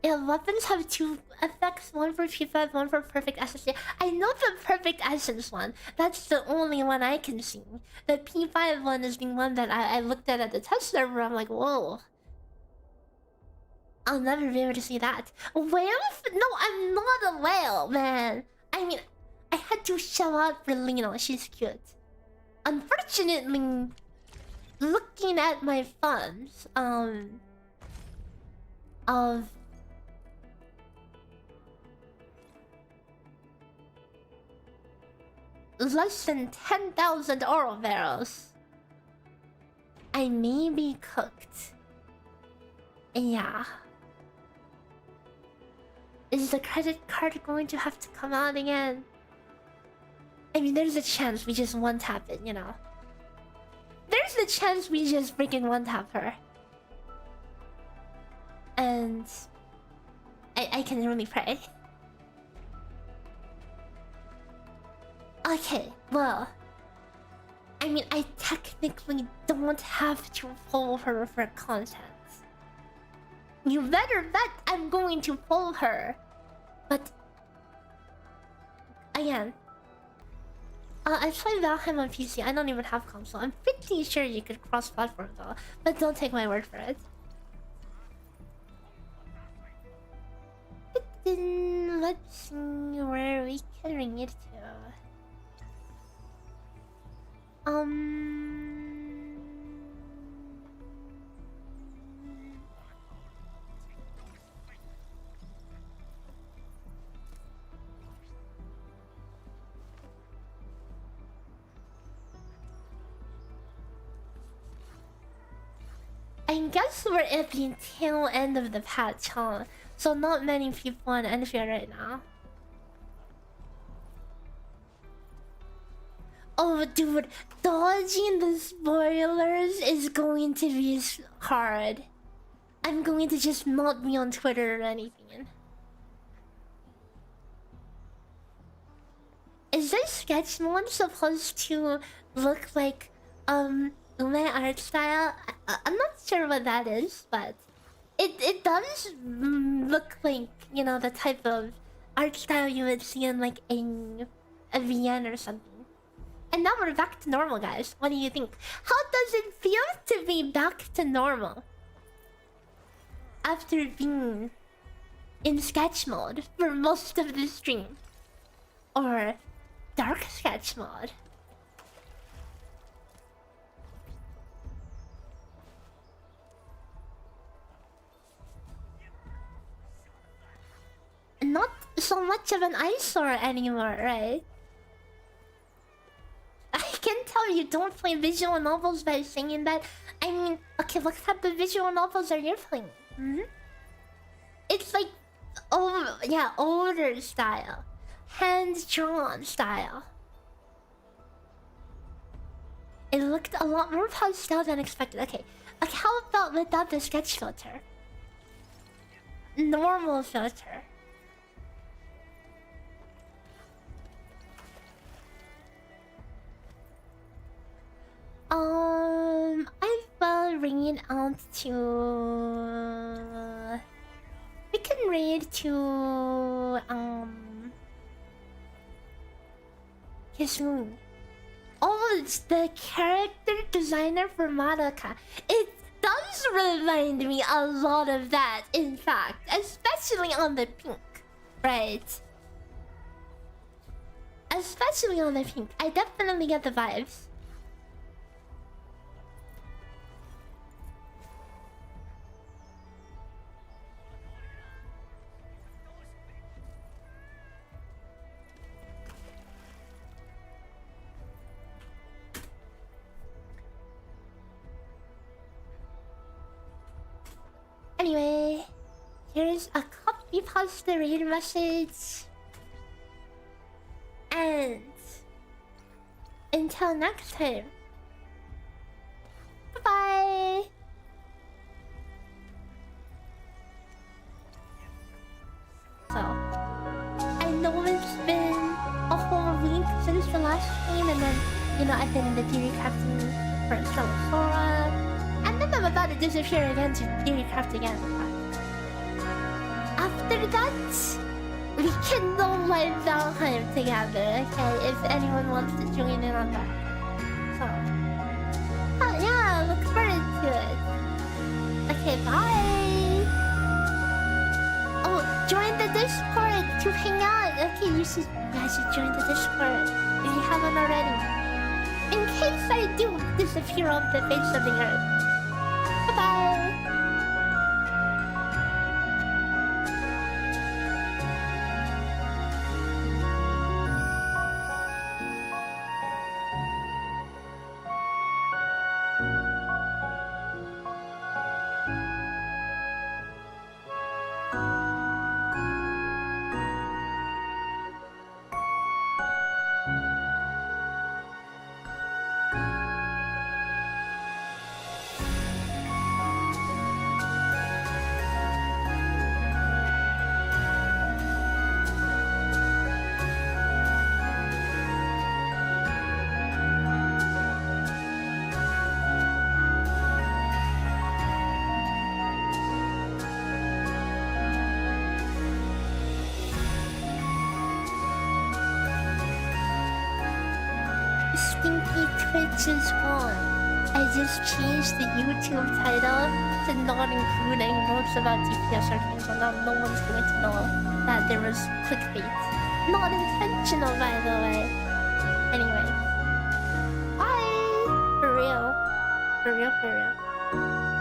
Yeah, weapons have 2 effects, one for P5, one for Perfect Essence. I know the Perfect Essence one. That's the only one I can see. The P5 one is the one that I looked at the test server. I'm like, whoa. I'll never be able to see that. Whale? No, I'm not a whale, man. I mean, I had to show out for Lino. She's cute. Unfortunately, looking at my funds, of less than 10,000 oral barrels, I may be cooked. Yeah. Is the credit card going to have to come out again? I mean, there's a chance we just one-tap it, you know. There's a chance we just freaking one-tap her. And I can really pray. Okay, well, I mean, I technically don't have to pull her for content. You better bet I'm going to pull her. But again, I play Valheim on PC. I don't even have console. I'm pretty sure you could cross-platform though, but don't take my word for it. But then let's see where we can bring it to. I guess we're at the tail end of the patch, huh? So not many people on Endfield right now. Oh, dude, dodging the spoilers is going to be hard. I'm going to just not be on Twitter or anything. Is this sketch mode supposed to look like my art style? I'm not sure what that is, but it does look like, you know, the type of art style you would see in like a VN or something. And now we're back to normal, guys. What do you think? How does it feel to be back to normal after being in sketch mode for most of the stream, or dark sketch mode? Not so much of an eyesore anymore, right? I can tell you don't play visual novels by saying that. I mean, okay, what type of visual novels are you playing? Hmm? It's like, oh yeah, older style, hand-drawn style. It looked a lot more pastel than expected. Okay, how about without the sketch filter? Normal filter. I will bring it out to. We can raid to Kisun. Oh, it's the character designer for Madoka. It does remind me a lot of that, in fact, especially on the pink, right? Especially on the pink, I definitely get the vibes. Anyway, here's a copy paste the raid message. And until next time, bye bye. So, I know it's been a whole week since the last stream, and then, you know, I've been in the theory crafting for Sora. And then I'm about to disappear again to theory craft again. After that, we can go live Valheim together, okay? If anyone wants to join in on that. So, oh yeah, look forward to it. Okay, bye. Oh, join the Discord to hang out. Okay, you guys should join the Discord if you haven't already. In case I do disappear off the face of the earth. Bye-bye. Stinky Twitch is gone. I just changed the YouTube title to not include any notes about DPS or things, so now no one's going to know that there was clickbait. Not intentional, by the way. Anyway. Bye! For real. For real, for real.